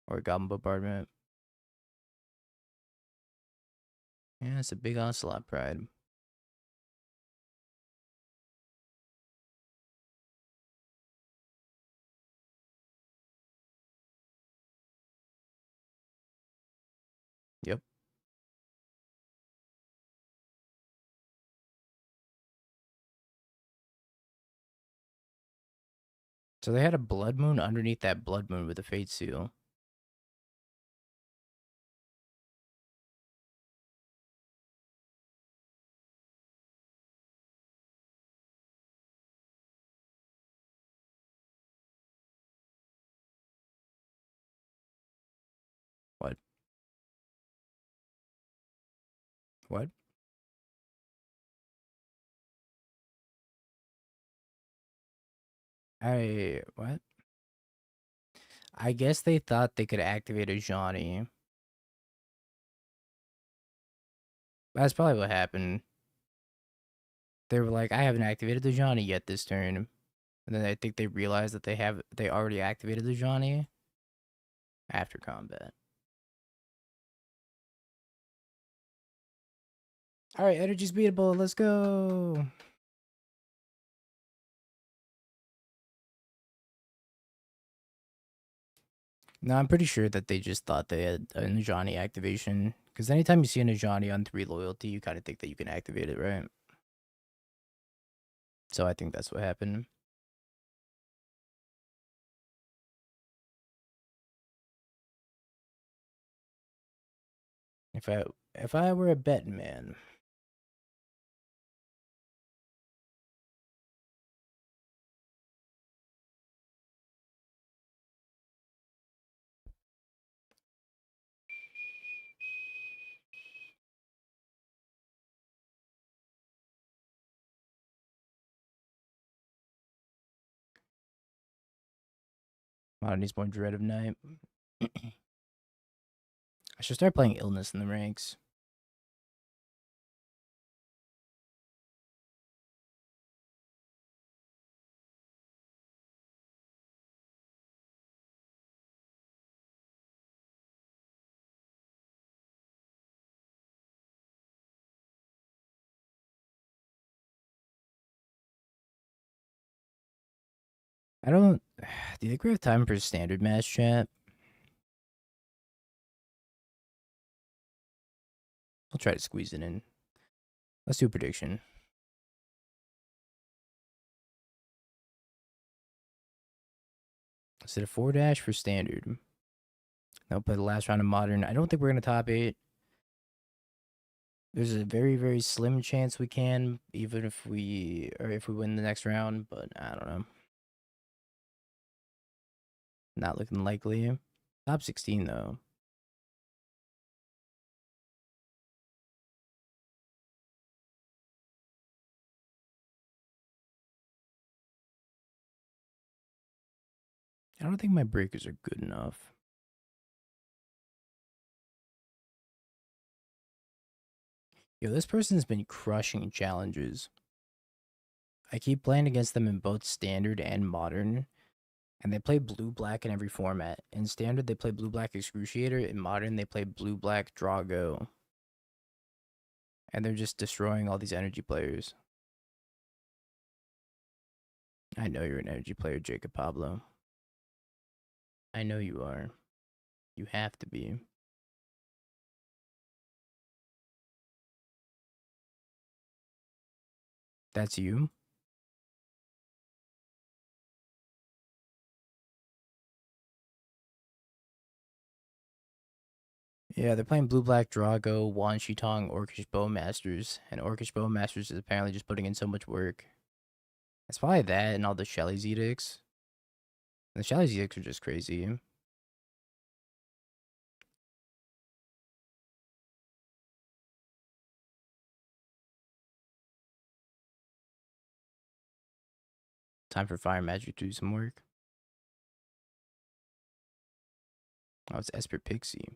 Or a Goblin Bombardment. Yeah, it's a big Ocelot Pride. Yep. So they had a Blood Moon underneath that Blood Moon with a Fate Seal. What? What? What? I guess they thought they could activate a Johnny. That's probably what happened. They were like, I haven't activated the Johnny yet this turn. And then I think they realized that they already activated the Johnny after combat. Alright, energy's beatable, let's go. No, I'm pretty sure that they just thought they had a Najani activation. Because anytime you see a Najani on 3 loyalty, you kind of think that you can activate it, right? So I think that's what happened. If I were a betting man, Modern needs more Dread of Night. I should start playing Illness in the ranks. I don't. Do you think we have time for standard match chat? I'll try to squeeze it in. Let's do a prediction. Is it a 4-dash for standard? I'll play the last round of modern. I don't think we're gonna top 8. There's a very, very slim chance we can, even if we win the next round, but I don't know. Not looking likely. Top 16 though. I don't think my breakers are good enough. Yo, this person's been crushing challenges. I keep playing against them in both standard and modern, and they play blue-black in every format. In standard, they play blue-black Excruciator. In modern, they play blue-black Drago. And they're just destroying all these energy players. I know you're an energy player, Jacob Pablo. I know you are. You have to be. That's you? Yeah, they're playing blue-black Drago, Wan Shitong, Orcish Bowmasters. And Orcish Bowmasters is apparently just putting in so much work. It's probably that and all the Shelly's edicts. And the Shelly's edicts are just crazy. Time for Fire Magic to do some work. Oh, it's Esper Pixie.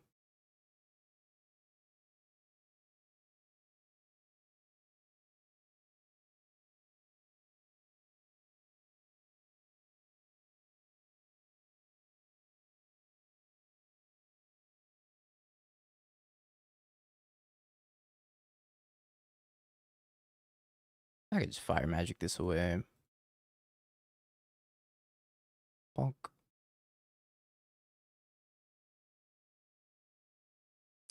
I could just Fire Magic this away. Bonk.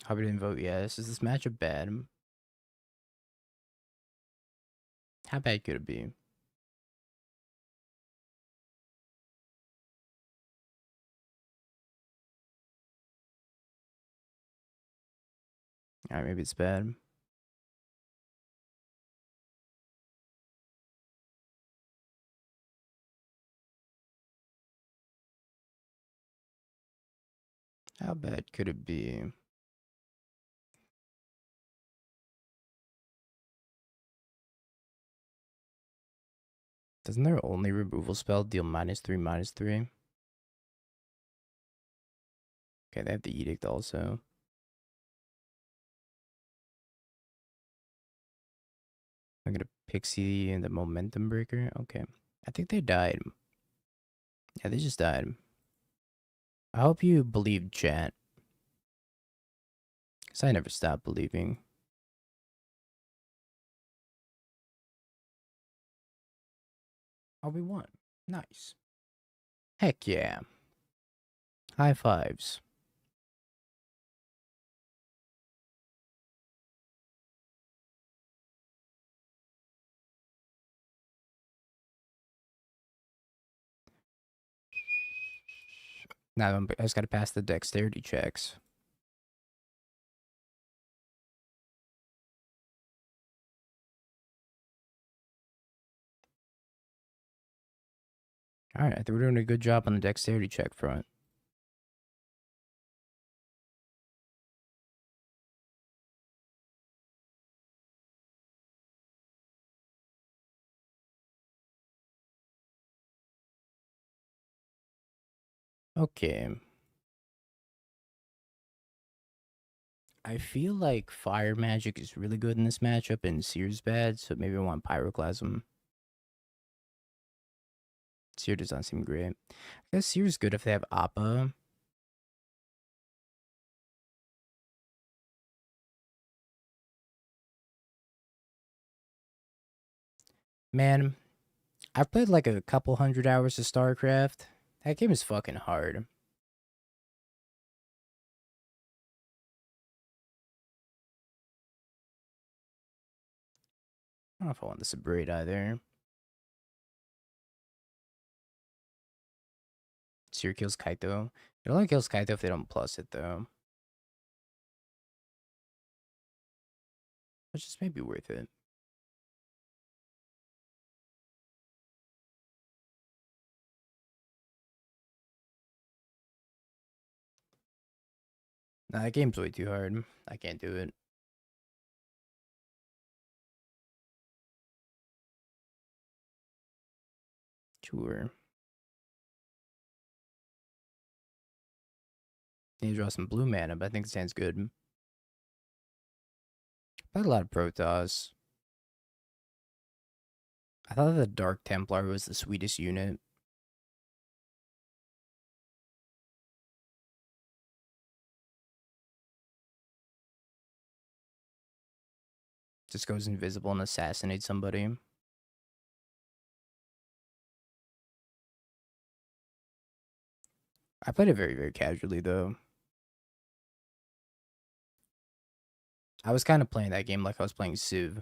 Hope you didn't vote yes. Is this matchup bad? How bad could it be? Alright, maybe it's bad. How bad could it be? Doesn't their only removal spell deal -3/-3? Okay, they have the Edict also. I'm gonna Pixie and the Momentum Breaker. Okay. I think they died. Yeah, they just died. I hope you believed chat. Because I never stopped believing. Oh, we won. Nice. Heck yeah. High fives. Now I just gotta pass the dexterity checks. Alright, I think we're doing a good job on the dexterity check front. Okay. I feel like Fire Magic is really good in this matchup and Seer's bad, so maybe I want Pyroclasm. Seer does not seem great. I guess Seer's good if they have Appa. Man, I played like a couple hundred hours of StarCraft. That game is fucking hard. I don't know if I want this to braid either. Seer kills Kaito. It only kills Kaito if they don't plus it though. Which is maybe worth it. Nah, that game's way too hard. I can't do it. Sure. Need to draw some blue mana, but I think the stand's good. Played a lot of Protoss. I thought the Dark Templar was the sweetest unit. Just goes invisible and assassinates somebody. I played it very, very casually though. I was kind of playing that game like I was playing Civ.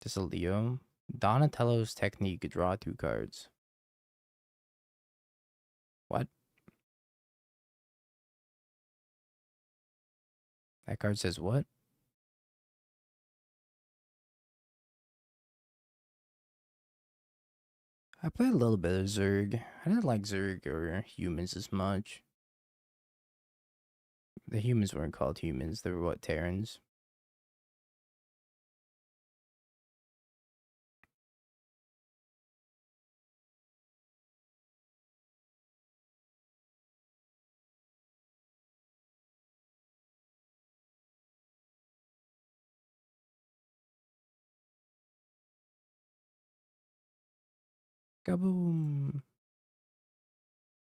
Just a Leo. Donatello's technique, draw 2 cards. What? That card says what? I played a little bit of Zerg. I didn't like Zerg or humans as much. The humans weren't called humans, they were what, Terrans? Kaboom!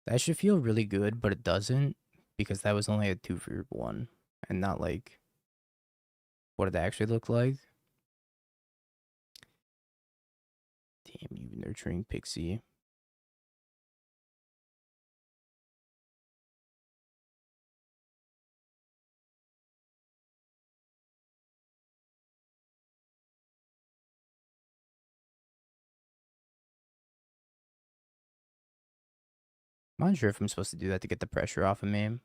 That should feel really good, but it doesn't, because that was only a 2 for 1, and not like what it actually looked like. Damn you, nurturing pixie. I'm not sure if I'm supposed to do that to get the pressure off of me.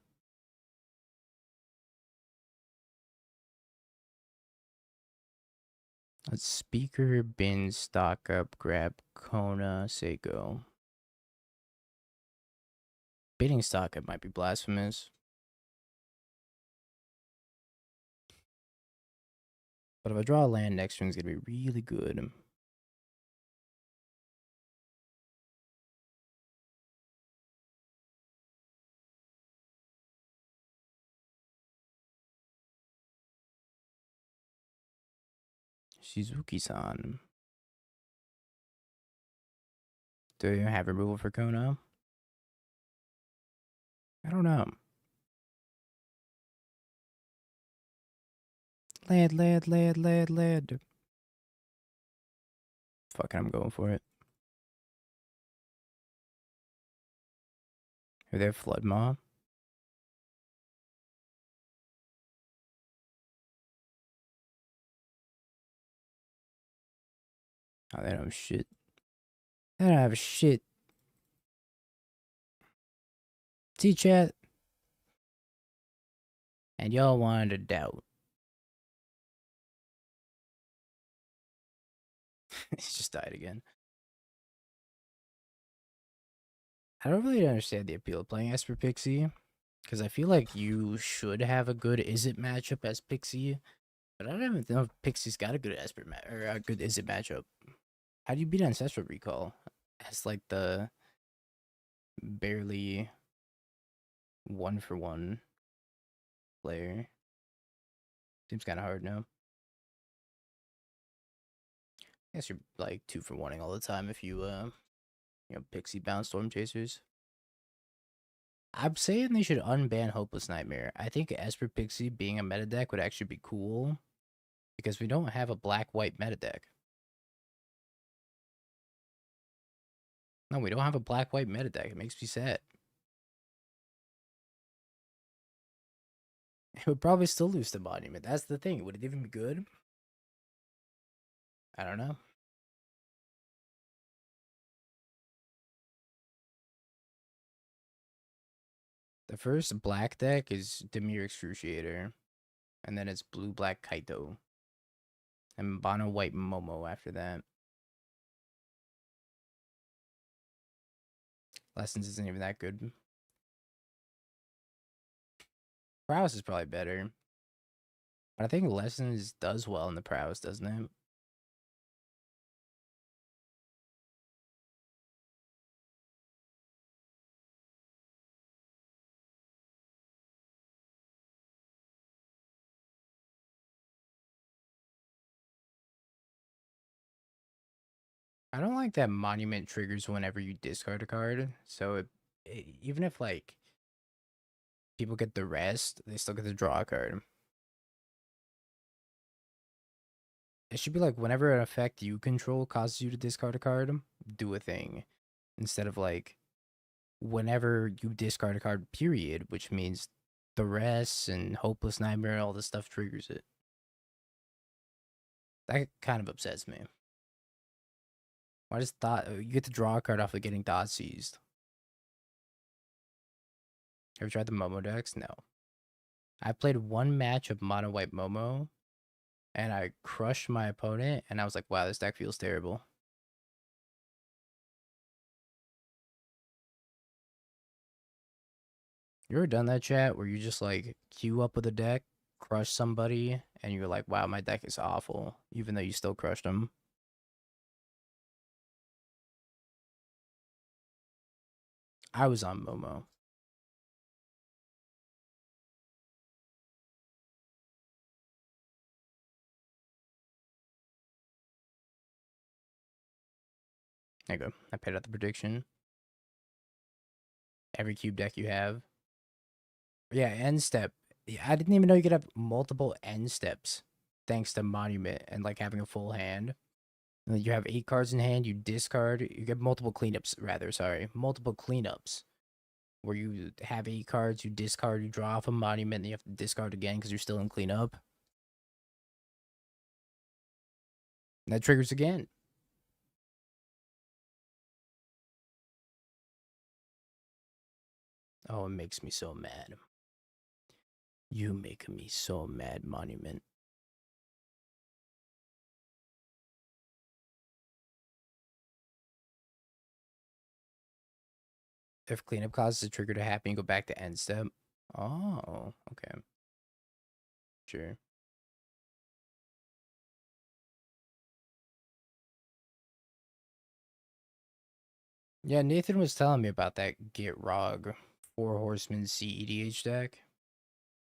Let's speaker, bin, stock up, grab, Kona, say go. Bidding stock up might be blasphemous. But if I draw a land, next turn's gonna be really good. Shizuki-san. Do you have removal for Kona? I don't know. Lead. Fucking, I'm going for it. Are they have Flood Maw? Oh, they don't have shit. They don't have shit. See, chat? And y'all wanted to doubt. He just died again. I don't really understand the appeal of playing Esper Pixie. Because I feel like you should have a good Is It matchup as Pixie. But I don't even know if Pixie's got a good Esper or a good Izzet matchup. How do you beat Ancestral Recall? As like the barely 1-for-1 player. Seems kind of hard, no? I guess you're like 2-for-1ing all the time if you Pixie bound Storm Chasers. I'm saying they should unban Hopeless Nightmare. I think Esper Pixie being a meta deck would actually be cool because we don't have a black-white meta deck. No, we don't have a black-white meta deck. It makes me sad. It would probably still lose to Monument. That's the thing. Would it even be good? I don't know. The first black deck is Dimir Excruciator, and then it's blue-black Kaito, and mono-white Momo after that. Lessons isn't even that good. Prowess is probably better. But I think Lessons does well in the Prowess, doesn't it? I don't like that Monument triggers whenever you discard a card. So even if like people get the rest, they still get to draw a card. It should be like whenever an effect you control causes you to discard a card, do a thing. Instead of like whenever you discard a card, period, which means the rest and Hopeless Nightmare, all this stuff triggers it. That kind of upsets me. Why does thought you get to draw a card off of getting dot seized? Have you tried the Momo decks? No. I played one match of Mono White Momo and I crushed my opponent and I was like, wow, this deck feels terrible. You ever done that, chat, where you just like queue up with a deck, crush somebody, and you're like, wow, my deck is awful, even though you still crushed them? I was on Momo. There you go. I paid out the prediction. Every cube deck you have. Yeah, end step. Yeah, I didn't even know you could have multiple end steps thanks to Monument and like having a full hand. And then you have 8 cards in hand, you discard, you get multiple cleanups, rather, sorry. Multiple cleanups. Where you have 8 cards, you discard, you draw off a Monument, and you have to discard again because you're still in cleanup. And that triggers again. Oh, it makes me so mad. You make me so mad, Monument. If cleanup causes a trigger to happen, you go back to end step. Oh, okay. Sure. Yeah, Nathan was telling me about that Get Rog 4 Horsemen CEDH deck.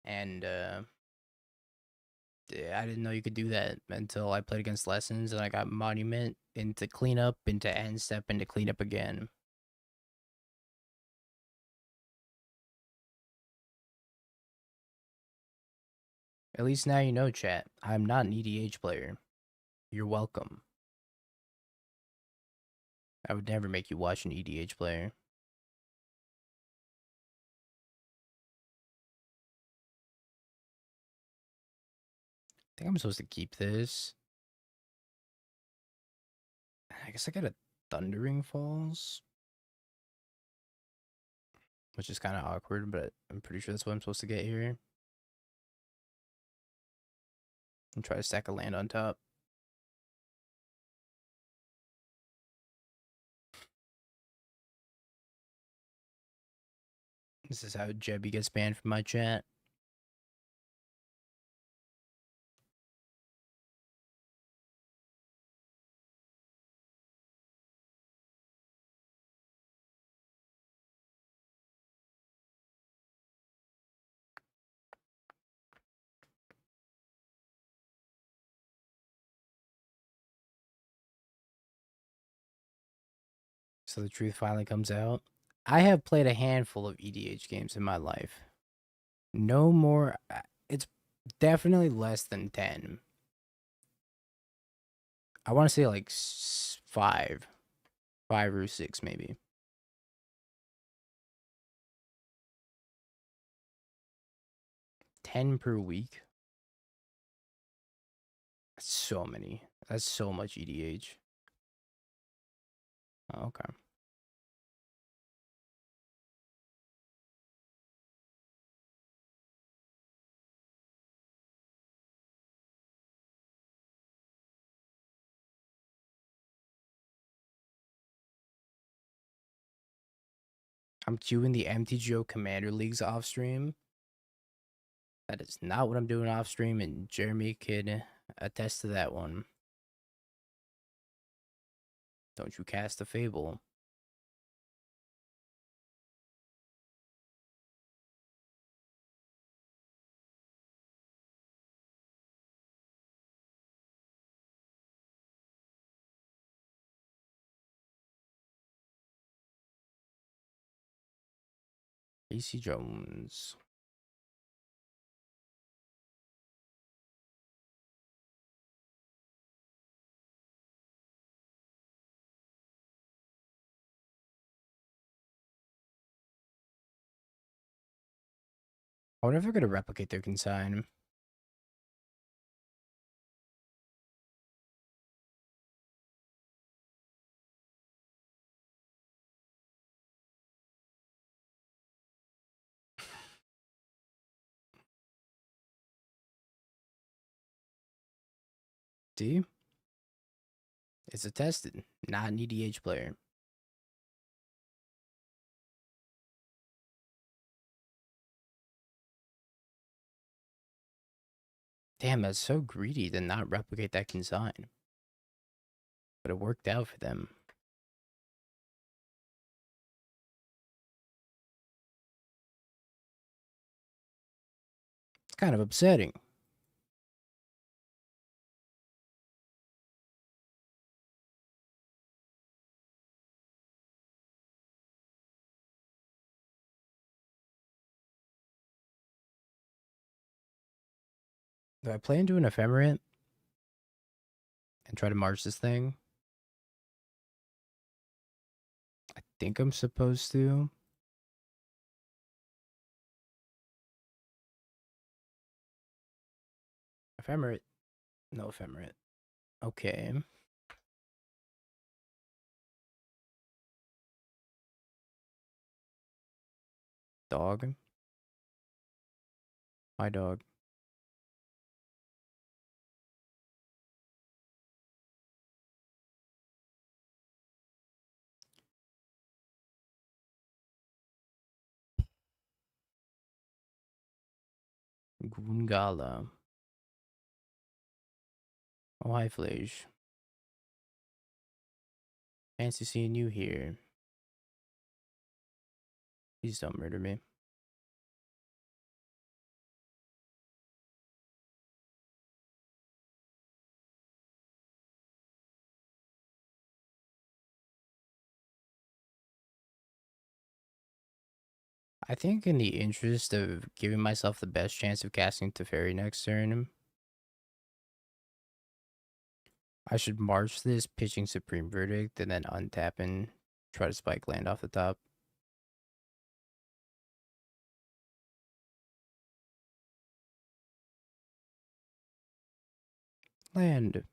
And I didn't know you could do that until I played against Lessons and I got Monument into cleanup, into end step, into cleanup again. At least now you know, chat. I'm not an EDH player. You're welcome. I would never make you watch an EDH player. I think I'm supposed to keep this. I guess I got a Thundering Falls. Which is kind of awkward, but I'm pretty sure that's what I'm supposed to get here. And try to stack a land on top. This is how Jebby gets banned from my chat. So the truth finally comes out. I have played a handful of EDH games in my life. No more. It's definitely less than 10. I want to say like 5. 5 or 6 maybe. 10 per week. That's so many. That's so much EDH. Oh, okay. I'm queuing the MTGO Commander Leagues off stream. That is not what I'm doing off stream, and Jeremy could attest to that one. Don't you cast a fable. AC Jones. I wonder if they're going to replicate their consign. See? It's attested. Not an EDH player. Damn, that's so greedy to not replicate that consign. But it worked out for them. It's kind of upsetting. Do I play into an ephemerate and try to march this thing? I think I'm supposed to. Ephemerate. No ephemerate. Okay. Dog. My dog. Gungala. Oh, hi, Flage. Fancy seeing you here. Please don't murder me. I think in the interest of giving myself the best chance of casting Teferi next turn, I should march this, pitching Supreme Verdict, and then untap and try to spike land off the top. Land.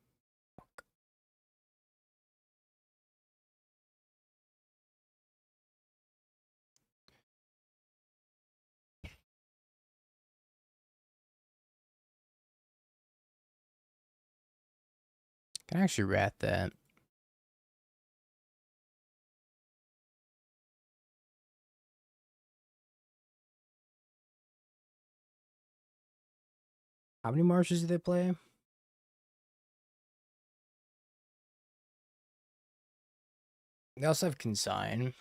Can actually rat that. How many marshes do they play? They also have Consign.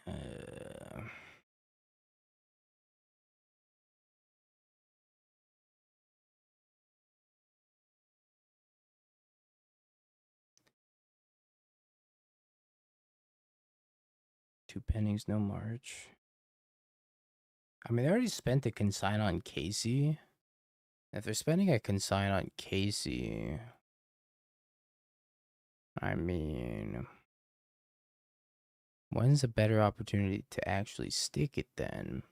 Uh, 2 pennies, no march. I mean, they already spent the consign on Casey. If they're spending a consign on Casey, I mean, when's a better opportunity to actually stick it then?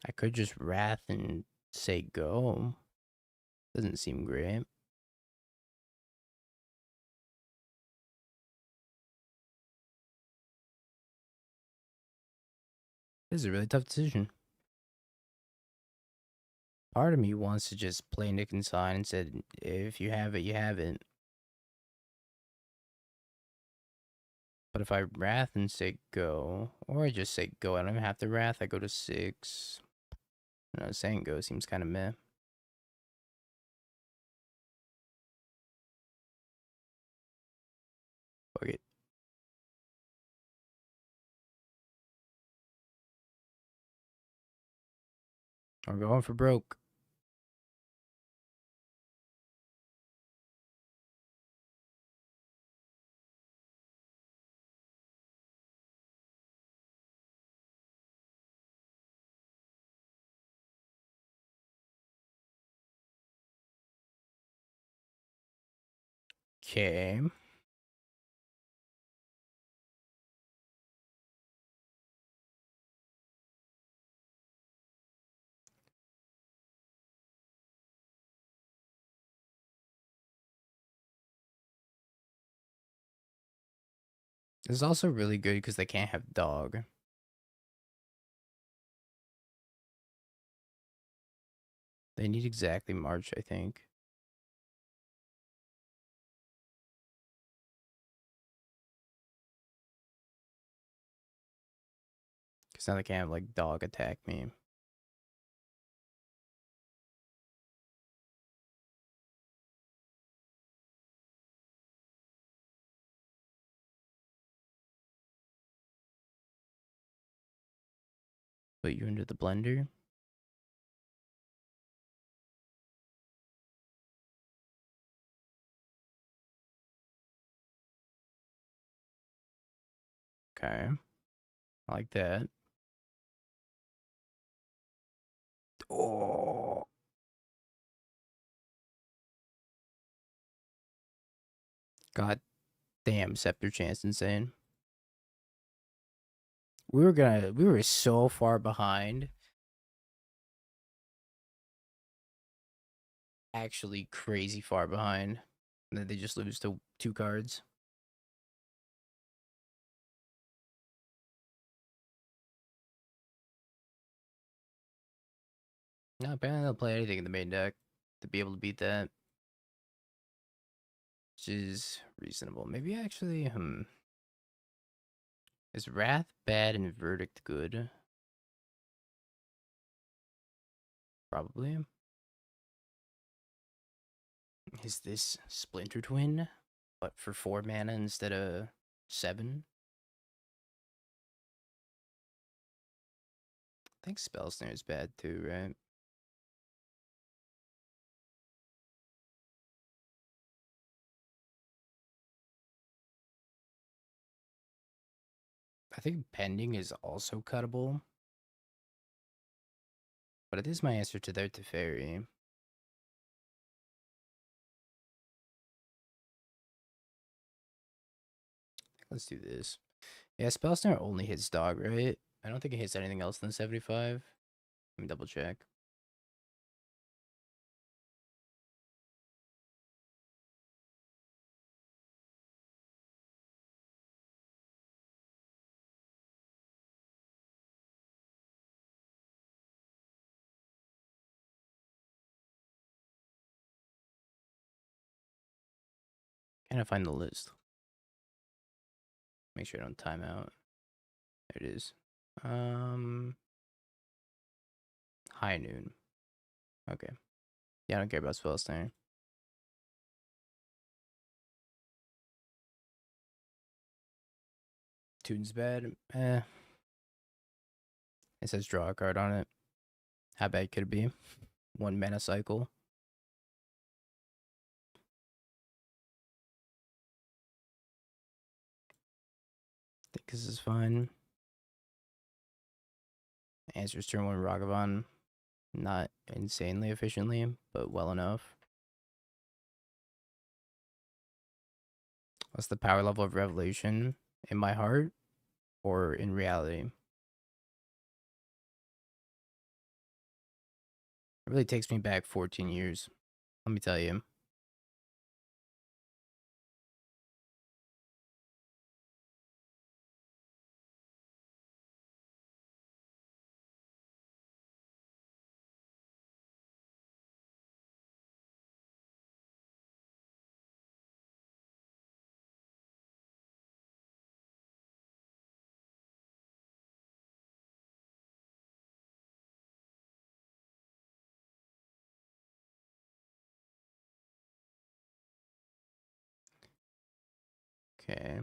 I could just wrath and say go. Doesn't seem great. This is a really tough decision. Part of me wants to just play Nick and Sign and said, if you have it, you have it. But if I wrath and say go, or I just say go, I don't even have to wrath, I go to 6. No, saying go seems kind of meh. Fuck it. We're going for broke. Okay. This is also really good because they can't have dog. They need exactly March, I think. Because now they can't have, like, dog attack me. Put you into the blender. Okay. I like that. Oh. God damn, Scepter Chance insane. We were so far behind. Actually crazy far behind. And then they just lose to 2 cards. No, apparently they'll play anything in the main deck to be able to beat that. Which is reasonable. Maybe actually, is Wrath bad and Verdict good? Probably. Is this Splinter Twin? But for 4 mana instead of 7? I think Spell Snare is bad too, right? I think Pending is also cuttable. But it is my answer to their Teferi. Let's do this. Yeah, Spell Snare only hits dog, right? I don't think it hits anything else than 75. Let me double check. Can I find the list? Make sure I don't time out. There it is. High noon. Okay. Yeah, I don't care about Spell Snare. Tune's bad. It says draw a card on it. How bad could it be? 1 mana cycle. think this is fine. Answers turn 1 Ragavan. Not insanely efficiently, but well enough. What's the power level of Revelation? In my heart or in reality? It really takes me back 14 years. Let me tell you. Okay.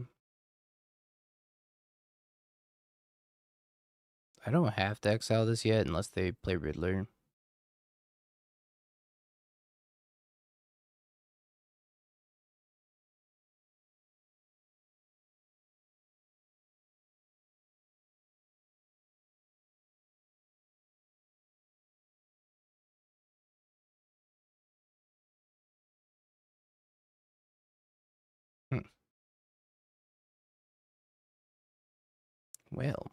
I don't have to exile this yet unless they play Riddler. Hmm. Well,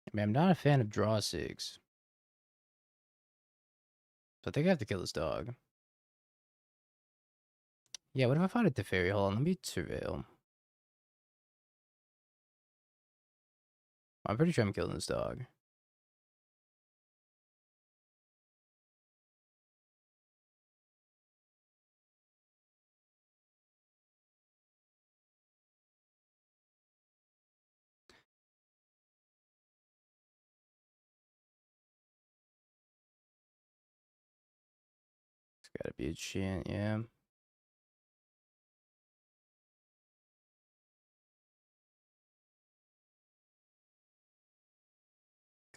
I mean, I'm not a fan of draw 6. So I think I have to kill this dog. Yeah, what if I find a Teferi? Hold on, let me surveil. I'm pretty sure I'm killing this dog. It's gotta be a chant, yeah.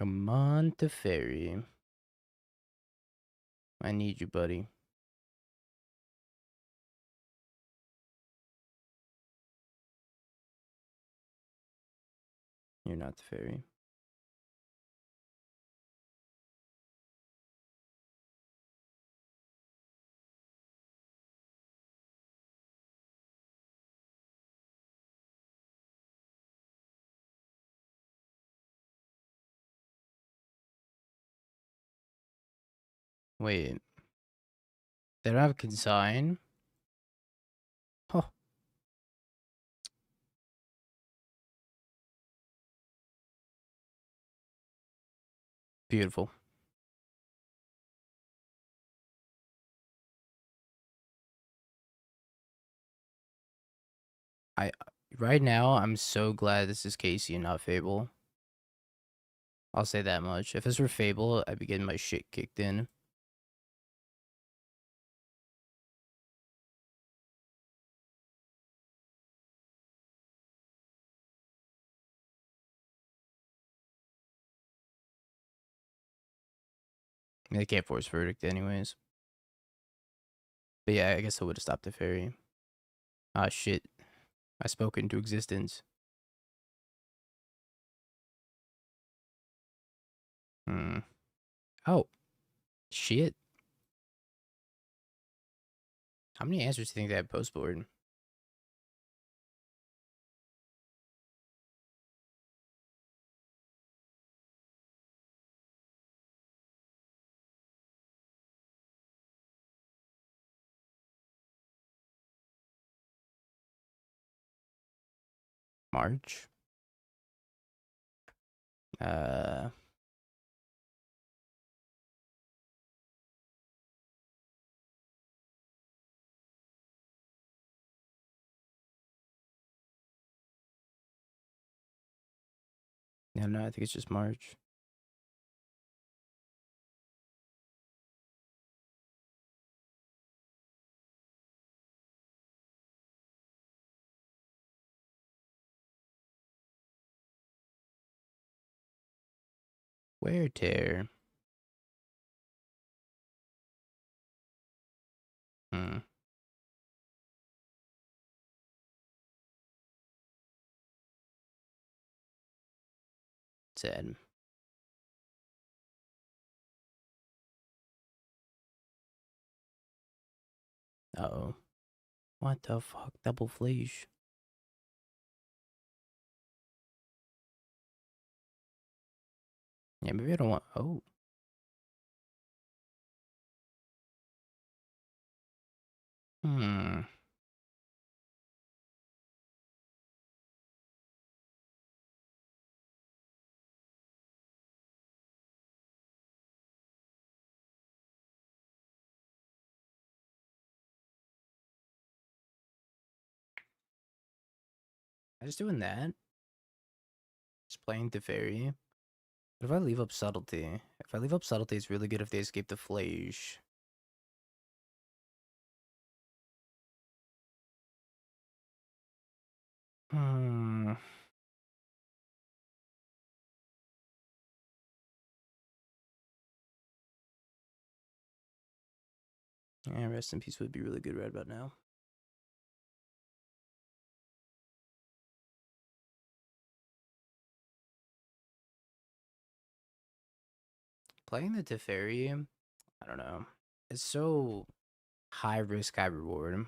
Come on, Teferi. I need you, buddy. You're not Teferi. Wait, they don't have consign? Huh, beautiful. I right now I'm so glad this is Casey and not Fable. I'll say that much. If this were Fable, I'd be getting my shit kicked in. I mean, they can't force verdict anyways. But yeah, I guess I would have stopped the ferry. Ah, shit. I spoke into existence. Hmm. Oh, shit. How many answers do you think they have post board? March? Uh, no, I think it's just March. Wear tear. Hmm. Sad. Uh-oh. What the fuck? Double fleege. Yeah, maybe I don't want. Oh. Hmm. I just doing that. Just playing Teferi. But if I leave up subtlety, it's really good if they escape the flage. Hmm. Yeah, rest in peace would be really good right about now. Playing the Teferi, I don't know. It's so high risk, high reward.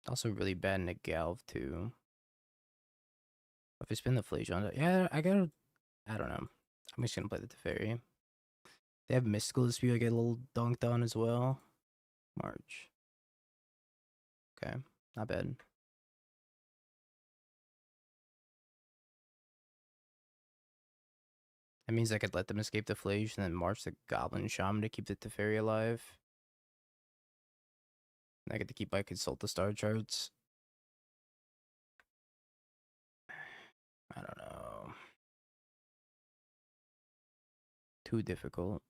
Also really bad in the Galv too. If I spin the Flage on it, yeah, I don't know. I'm just gonna play the Teferi. They have Mystical Dispute, I get a little dunked on as well. March. Okay, not bad. That means I could let them escape the Flage and then march the Goblin Shaman to keep the Teferi alive. And I get to keep my Consult the Star charts. I don't know. Too difficult.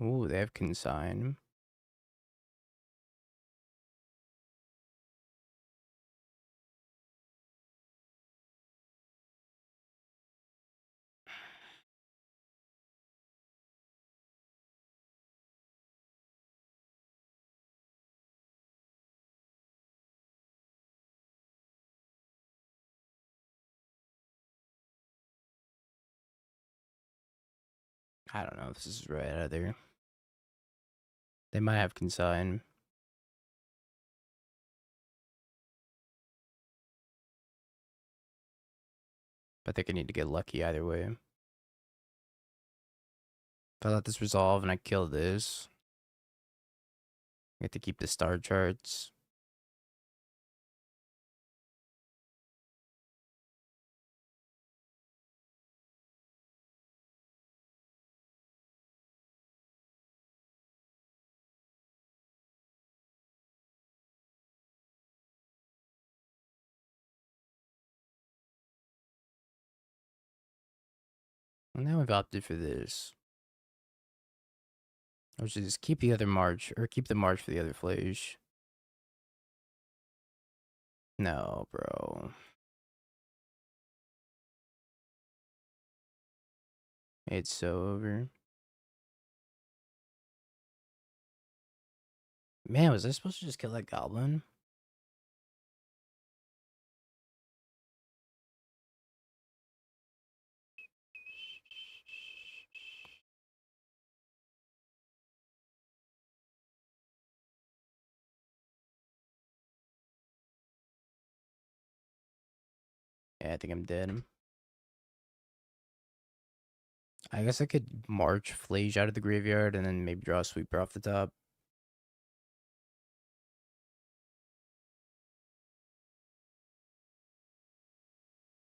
Oh, they have Consign. I don't know if this is right either. They might have Consign. But they could need to get lucky either way. If I let this resolve and I kill this, I get to keep the star charts. And now we've opted for this. Which is keep the other march, or keep the march for the other Flage. No, bro. It's so over. Man, was I supposed to just kill that goblin? Yeah, I think I'm dead. I guess I could march Flage out of the graveyard and then maybe draw a sweeper off the top.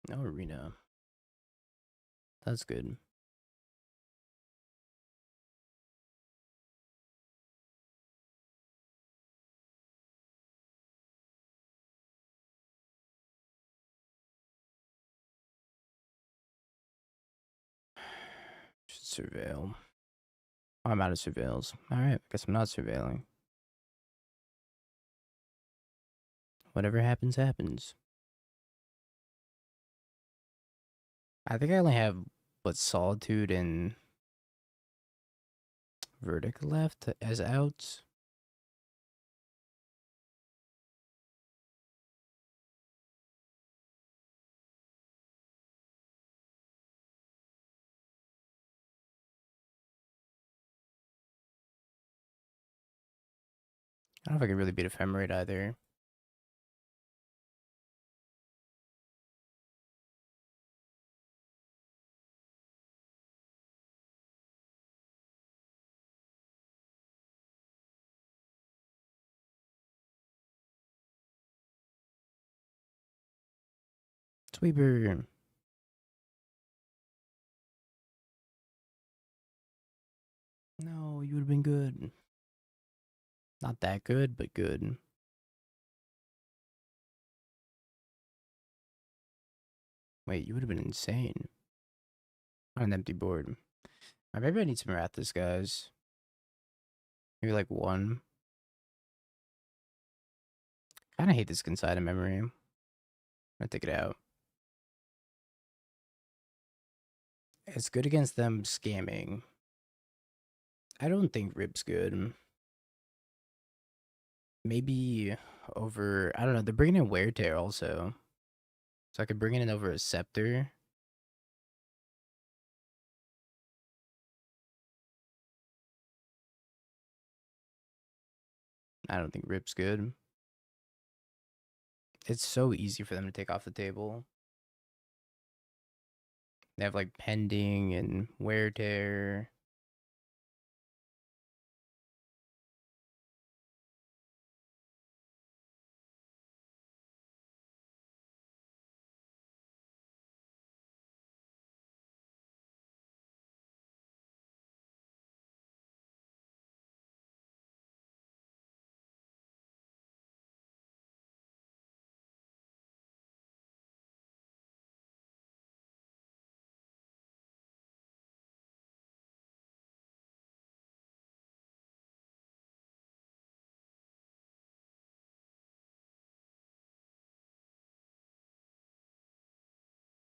No arena. That's good. Surveil. Oh, I'm out of surveils. Alright, guess I'm not surveilling. Whatever happens, happens. I think I only have, what, Solitude and Verdict left as outs. I don't know if I can really beat Ephemerate either. Sweeper. No, you would have been good. Not that good, but good. Wait, you would have been insane. On an empty board. Maybe I need some Rathas, guys. Maybe like one. I kind of hate this Conside of Memory. I'm gonna take it out. It's good against them scamming. I don't think Rib's good. Maybe over, I don't know, they're bringing in Wear Tear also. So I could bring it in over a Scepter. I don't think Rib's good. It's so easy for them to take off the table. They have like Pending and Wear Tear.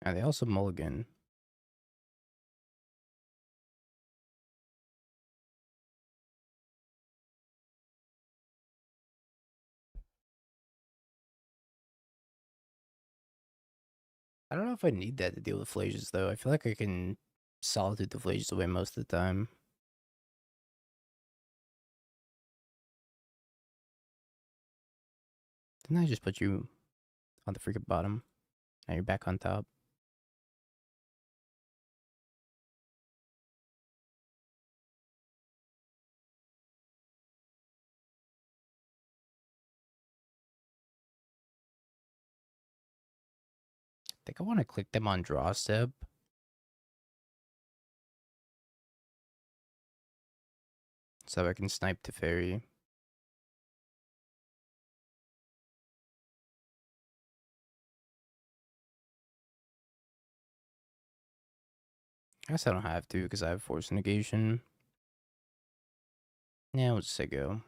And they also mulligan. I don't know if I need that to deal with Flages, though. I feel like I can Solitude the Flages away most of the time. Didn't I just put you on the freaking bottom? Now you're back on top. I think I want to click them on draw step. So I can snipe the fairy. I guess I don't have to because I have force negation. Yeah, let's say go.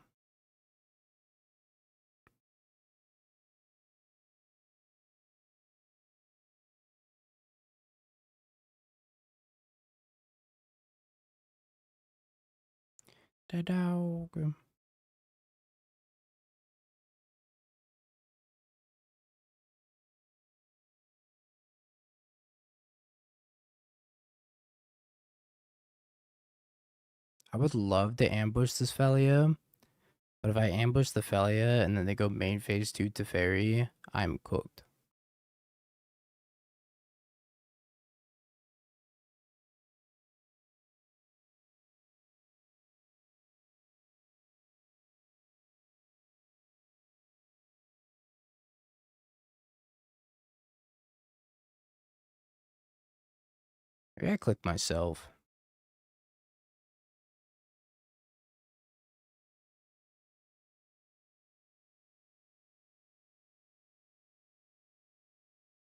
Da-dog. I would love to ambush this Felia, but if I ambush the Felia and then they go main phase 2 to fairy, I'm cooked. Maybe I click myself.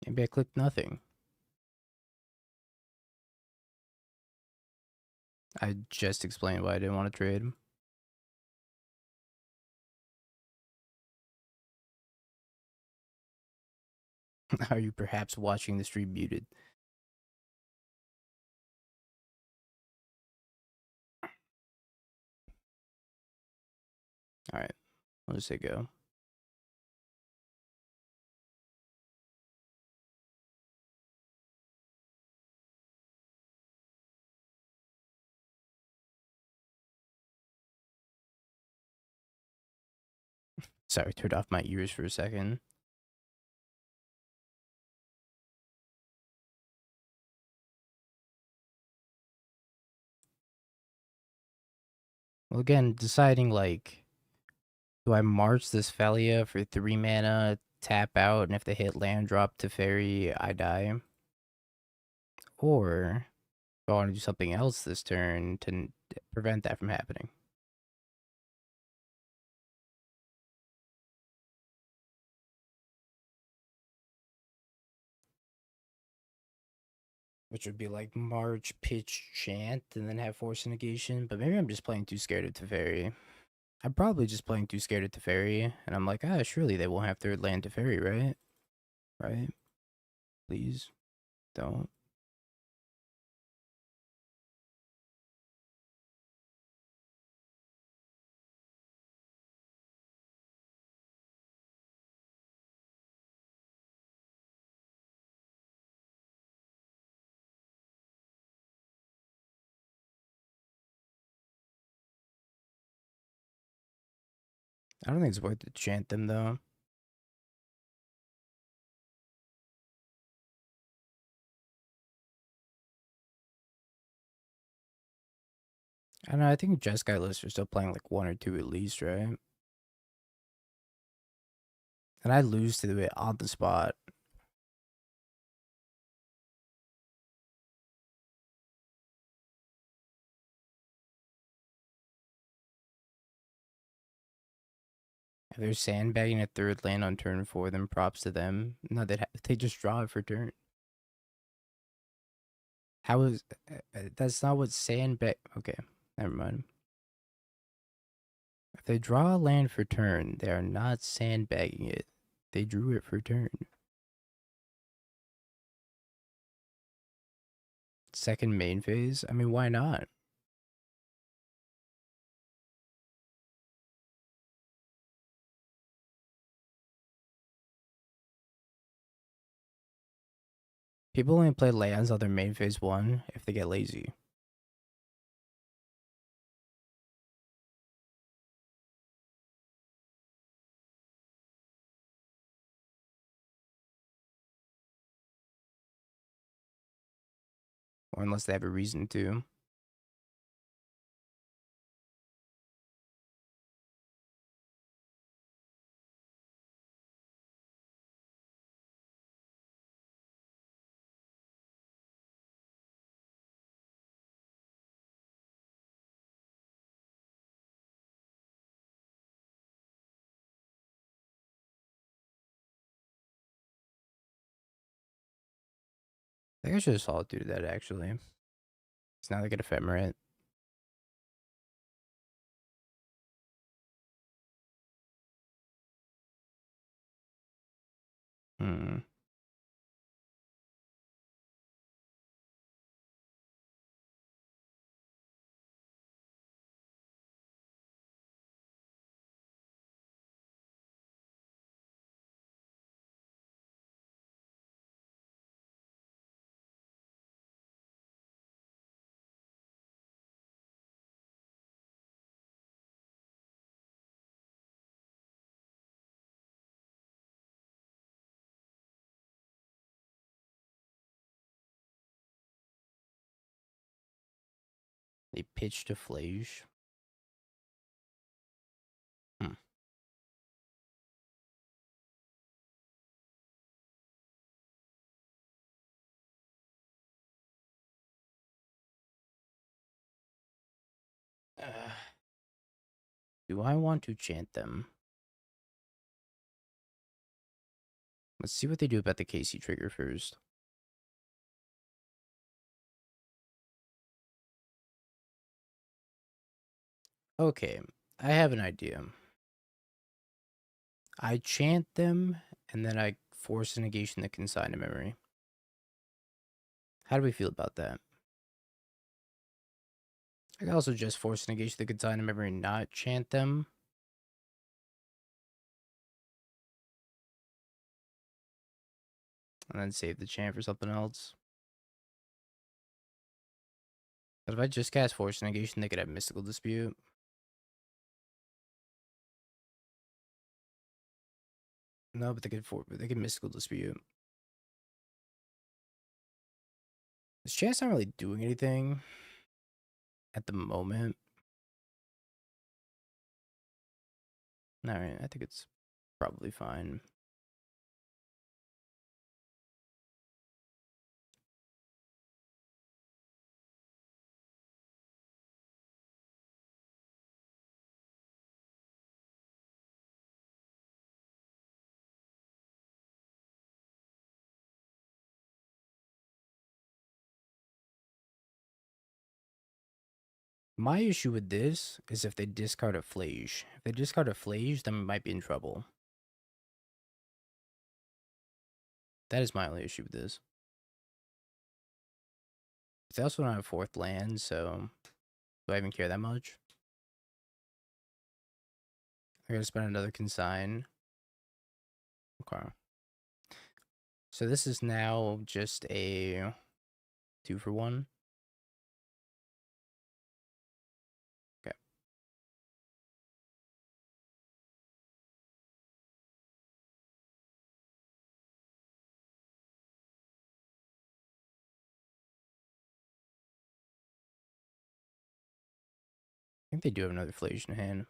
Maybe I click nothing. I just explained why I didn't want to trade. Are you perhaps watching the stream muted? All right, I'll just say go. Sorry, turned off my ears for a second. Well, again, deciding like, do I march this Felia for 3 mana, tap out, and if they hit land drop to fairy, I die? Or do I want to do something else this turn to prevent that from happening? Which would be like March, pitch, chant, and then have force negation. But maybe I'm just playing too scared of Teferi. I'm probably just playing too scared of Teferi. And I'm like, surely they won't have third land Teferi, right? Right? Please don't. I don't think it's worth to chant them, though. I don't know. I think Jeskai lists are still playing like 1 or 2 at least, right? And I lose to it on the spot. If they're sandbagging a third land on turn 4, then props to them. No, they just draw it for turn. How is that's not what sandbag? Okay, never mind. If they draw a land for turn, they are not sandbagging it. They drew it for turn. Second main phase? I mean, why not? People only play lands on their main phase 1 if they get lazy. Or unless they have a reason to. I think I should have solitude that actually. It's now they get ephemerate. Hmm. They pitch to Flage. Hmm. Do I want to chant them? Let's see what they do about the Casey trigger first. Okay, I have an idea. I chant them, and then I force a negation to consign to memory. How do we feel about that? I can also just force a negation to consign to memory and not chant them. And then save the chant for something else. But if I just cast force negation, they could have mystical dispute. No, but they could mystical dispute. This chant's not really doing anything at the moment. Alright, I think it's probably fine. My issue with this is if they discard a Flage. If they discard a Flage, then we might be in trouble. That is my only issue with this. But they also don't have 4th land, so do I even care that much? I gotta spend another consign. Okay. So this is now just a 2-for-1. Okay. I think they do have another Flage in hand.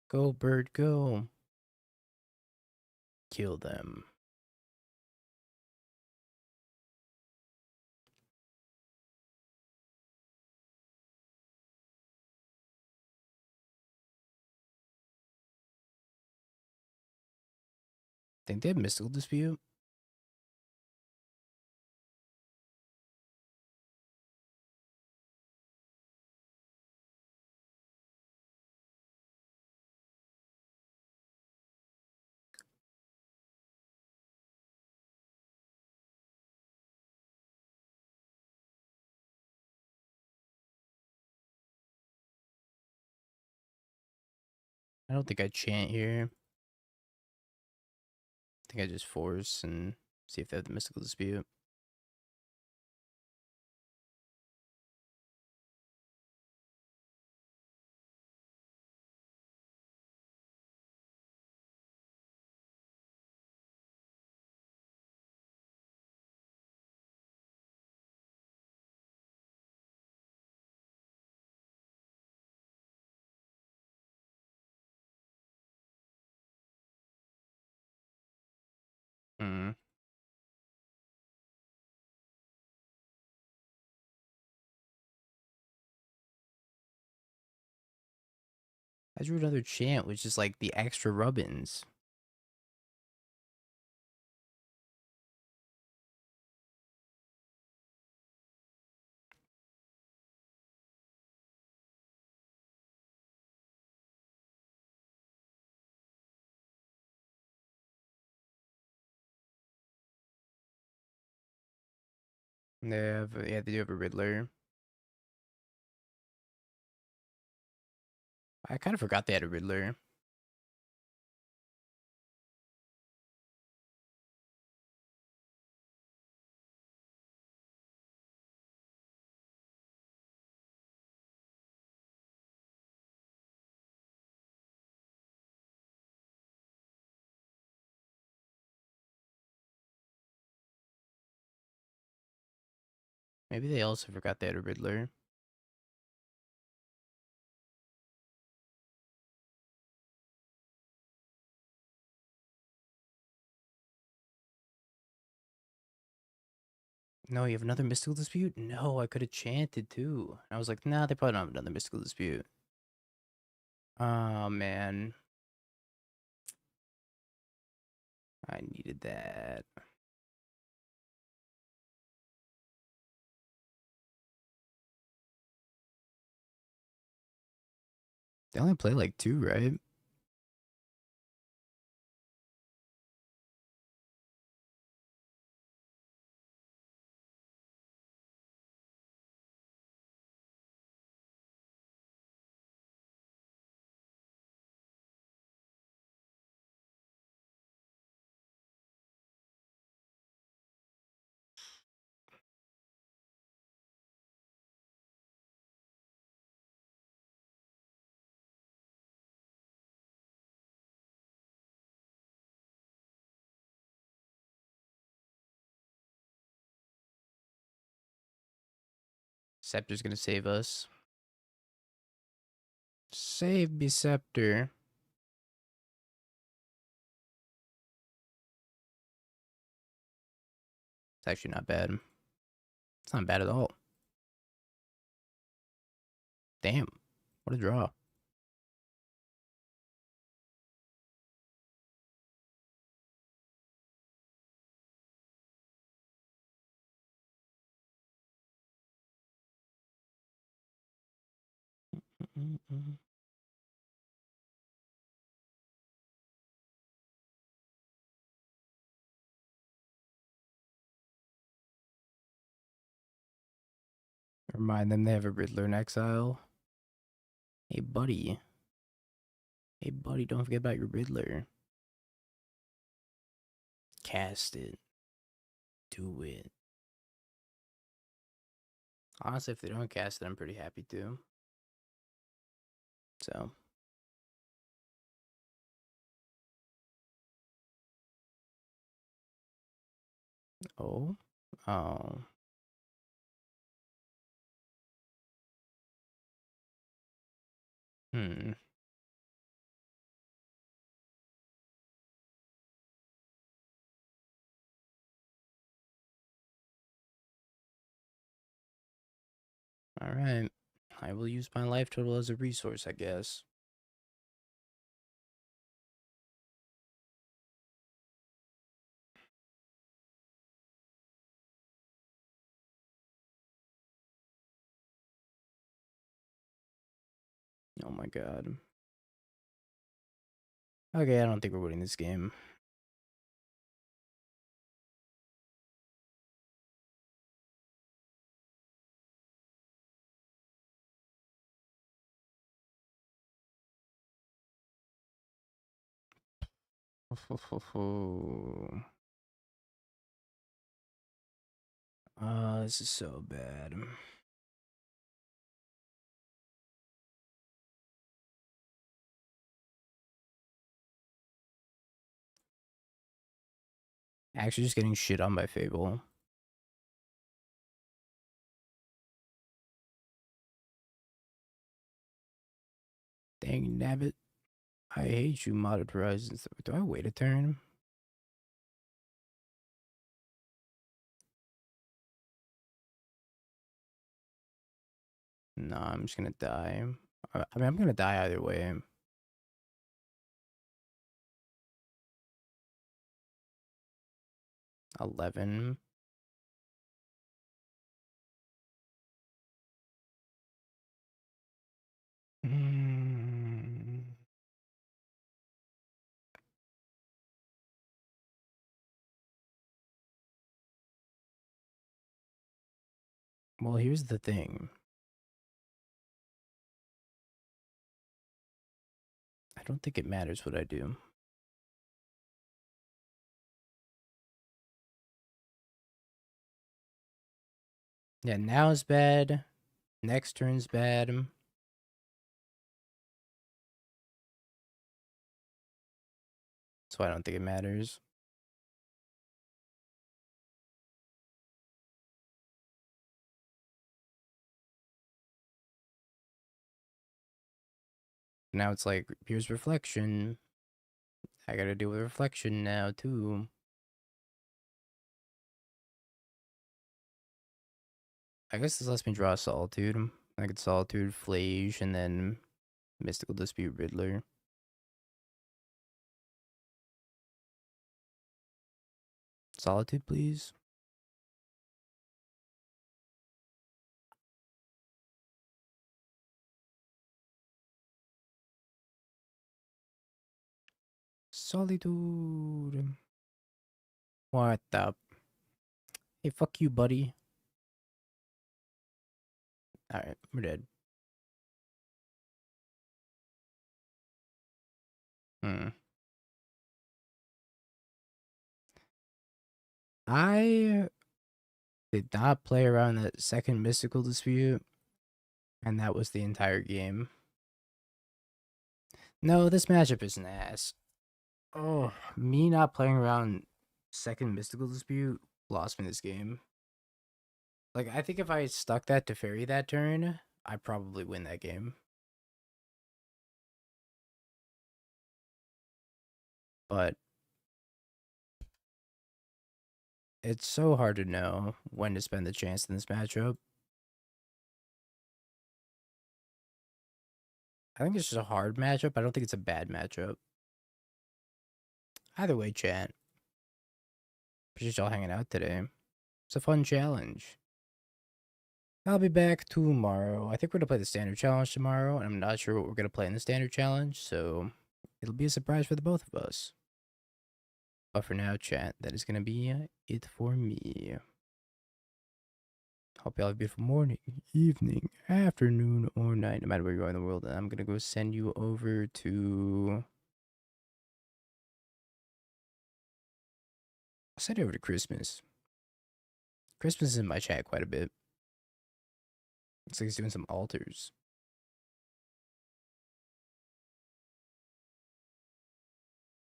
Go, bird, go. Kill them. Think they have mystical dispute? I don't think I chant here. I think I just force and see if they have the mystical dispute. Hmm. I drew another chant, which is like the extra rubbins. Yeah, they do have a Riddler. I kind of forgot they had a Riddler. Maybe they also forgot they had a Riddler. No, you have another mystical dispute? No, I could have chanted too. I was like, nah, they probably don't have another mystical dispute. Oh, man. I needed that. They only play like 2, right? Scepter's gonna save us. Save me, Scepter. It's actually not bad. It's not bad at all. Damn. What a draw. Remind them they have a Riddler in exile. Hey, buddy. Hey, buddy, don't forget about your Riddler. Cast it. Do it. Honestly, if they don't cast it, I'm pretty happy too. So. Oh. Oh. Hmm. Alright. I will use my life total as a resource, I guess. Oh my god. Okay, I don't think we're winning this game. This is so bad. Actually, just getting shit on by Fable. Dang nabbit. I hate you, modded horizons. Do I wait a turn? Nah, I'm just gonna die. I mean, I'm gonna die either way. 11. Mm. Well, here's the thing. I don't think it matters what I do. Yeah, now is bad. Next turn's bad. So I don't think it matters. Now it's like, here's reflection. I gotta deal with reflection now, too. I guess this lets me draw Solitude. I could Solitude, Flage, and then Mystical Dispute, Riddler. Solitude, please. Solitude. What the? Hey, fuck you, buddy. Alright, we're dead. Hmm. I did not play around that second Mystical Dispute, and that was the entire game. No, this matchup is an ass. Oh, me not playing around second Mystical Dispute lost me this game. Like, I think if I stuck that to Fairy that turn, I probably win that game. But it's so hard to know when to spend the chance in this matchup. I think it's just a hard matchup. I don't think it's a bad matchup. Either way, chat. Appreciate y'all hanging out today. It's a fun challenge. I'll be back tomorrow. I think we're going to play the standard challenge tomorrow, and I'm not sure what we're going to play in the standard challenge, so it'll be a surprise for the both of us. But for now, chat, that is going to be it for me. Hope y'all have a beautiful morning, evening, afternoon, or night, no matter where you are in the world. And I'm going to go send you over to... I'll send you over to Christmas. Christmas is in my chat quite a bit. Looks like he's doing some altars.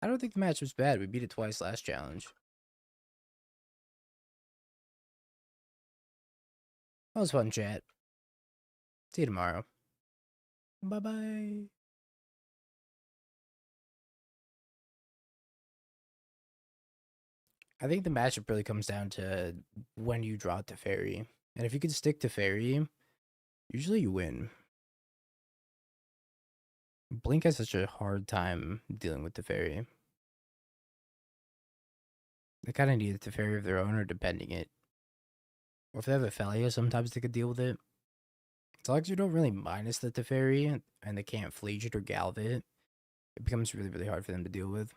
I don't think the match was bad. We beat it twice last challenge. That was fun, chat. See you tomorrow. Bye-bye. I think the matchup really comes down to when you draw to Fairy. And if you can stick to Fairy, usually you win. Blink has such a hard time dealing with the Fairy. They kind of need a Teferi of their own or depending it. Or if they have a Felia, sometimes they could deal with it. As long as you don't really minus the Teferi and they can't Fleege it or Galve it, it becomes really, really hard for them to deal with.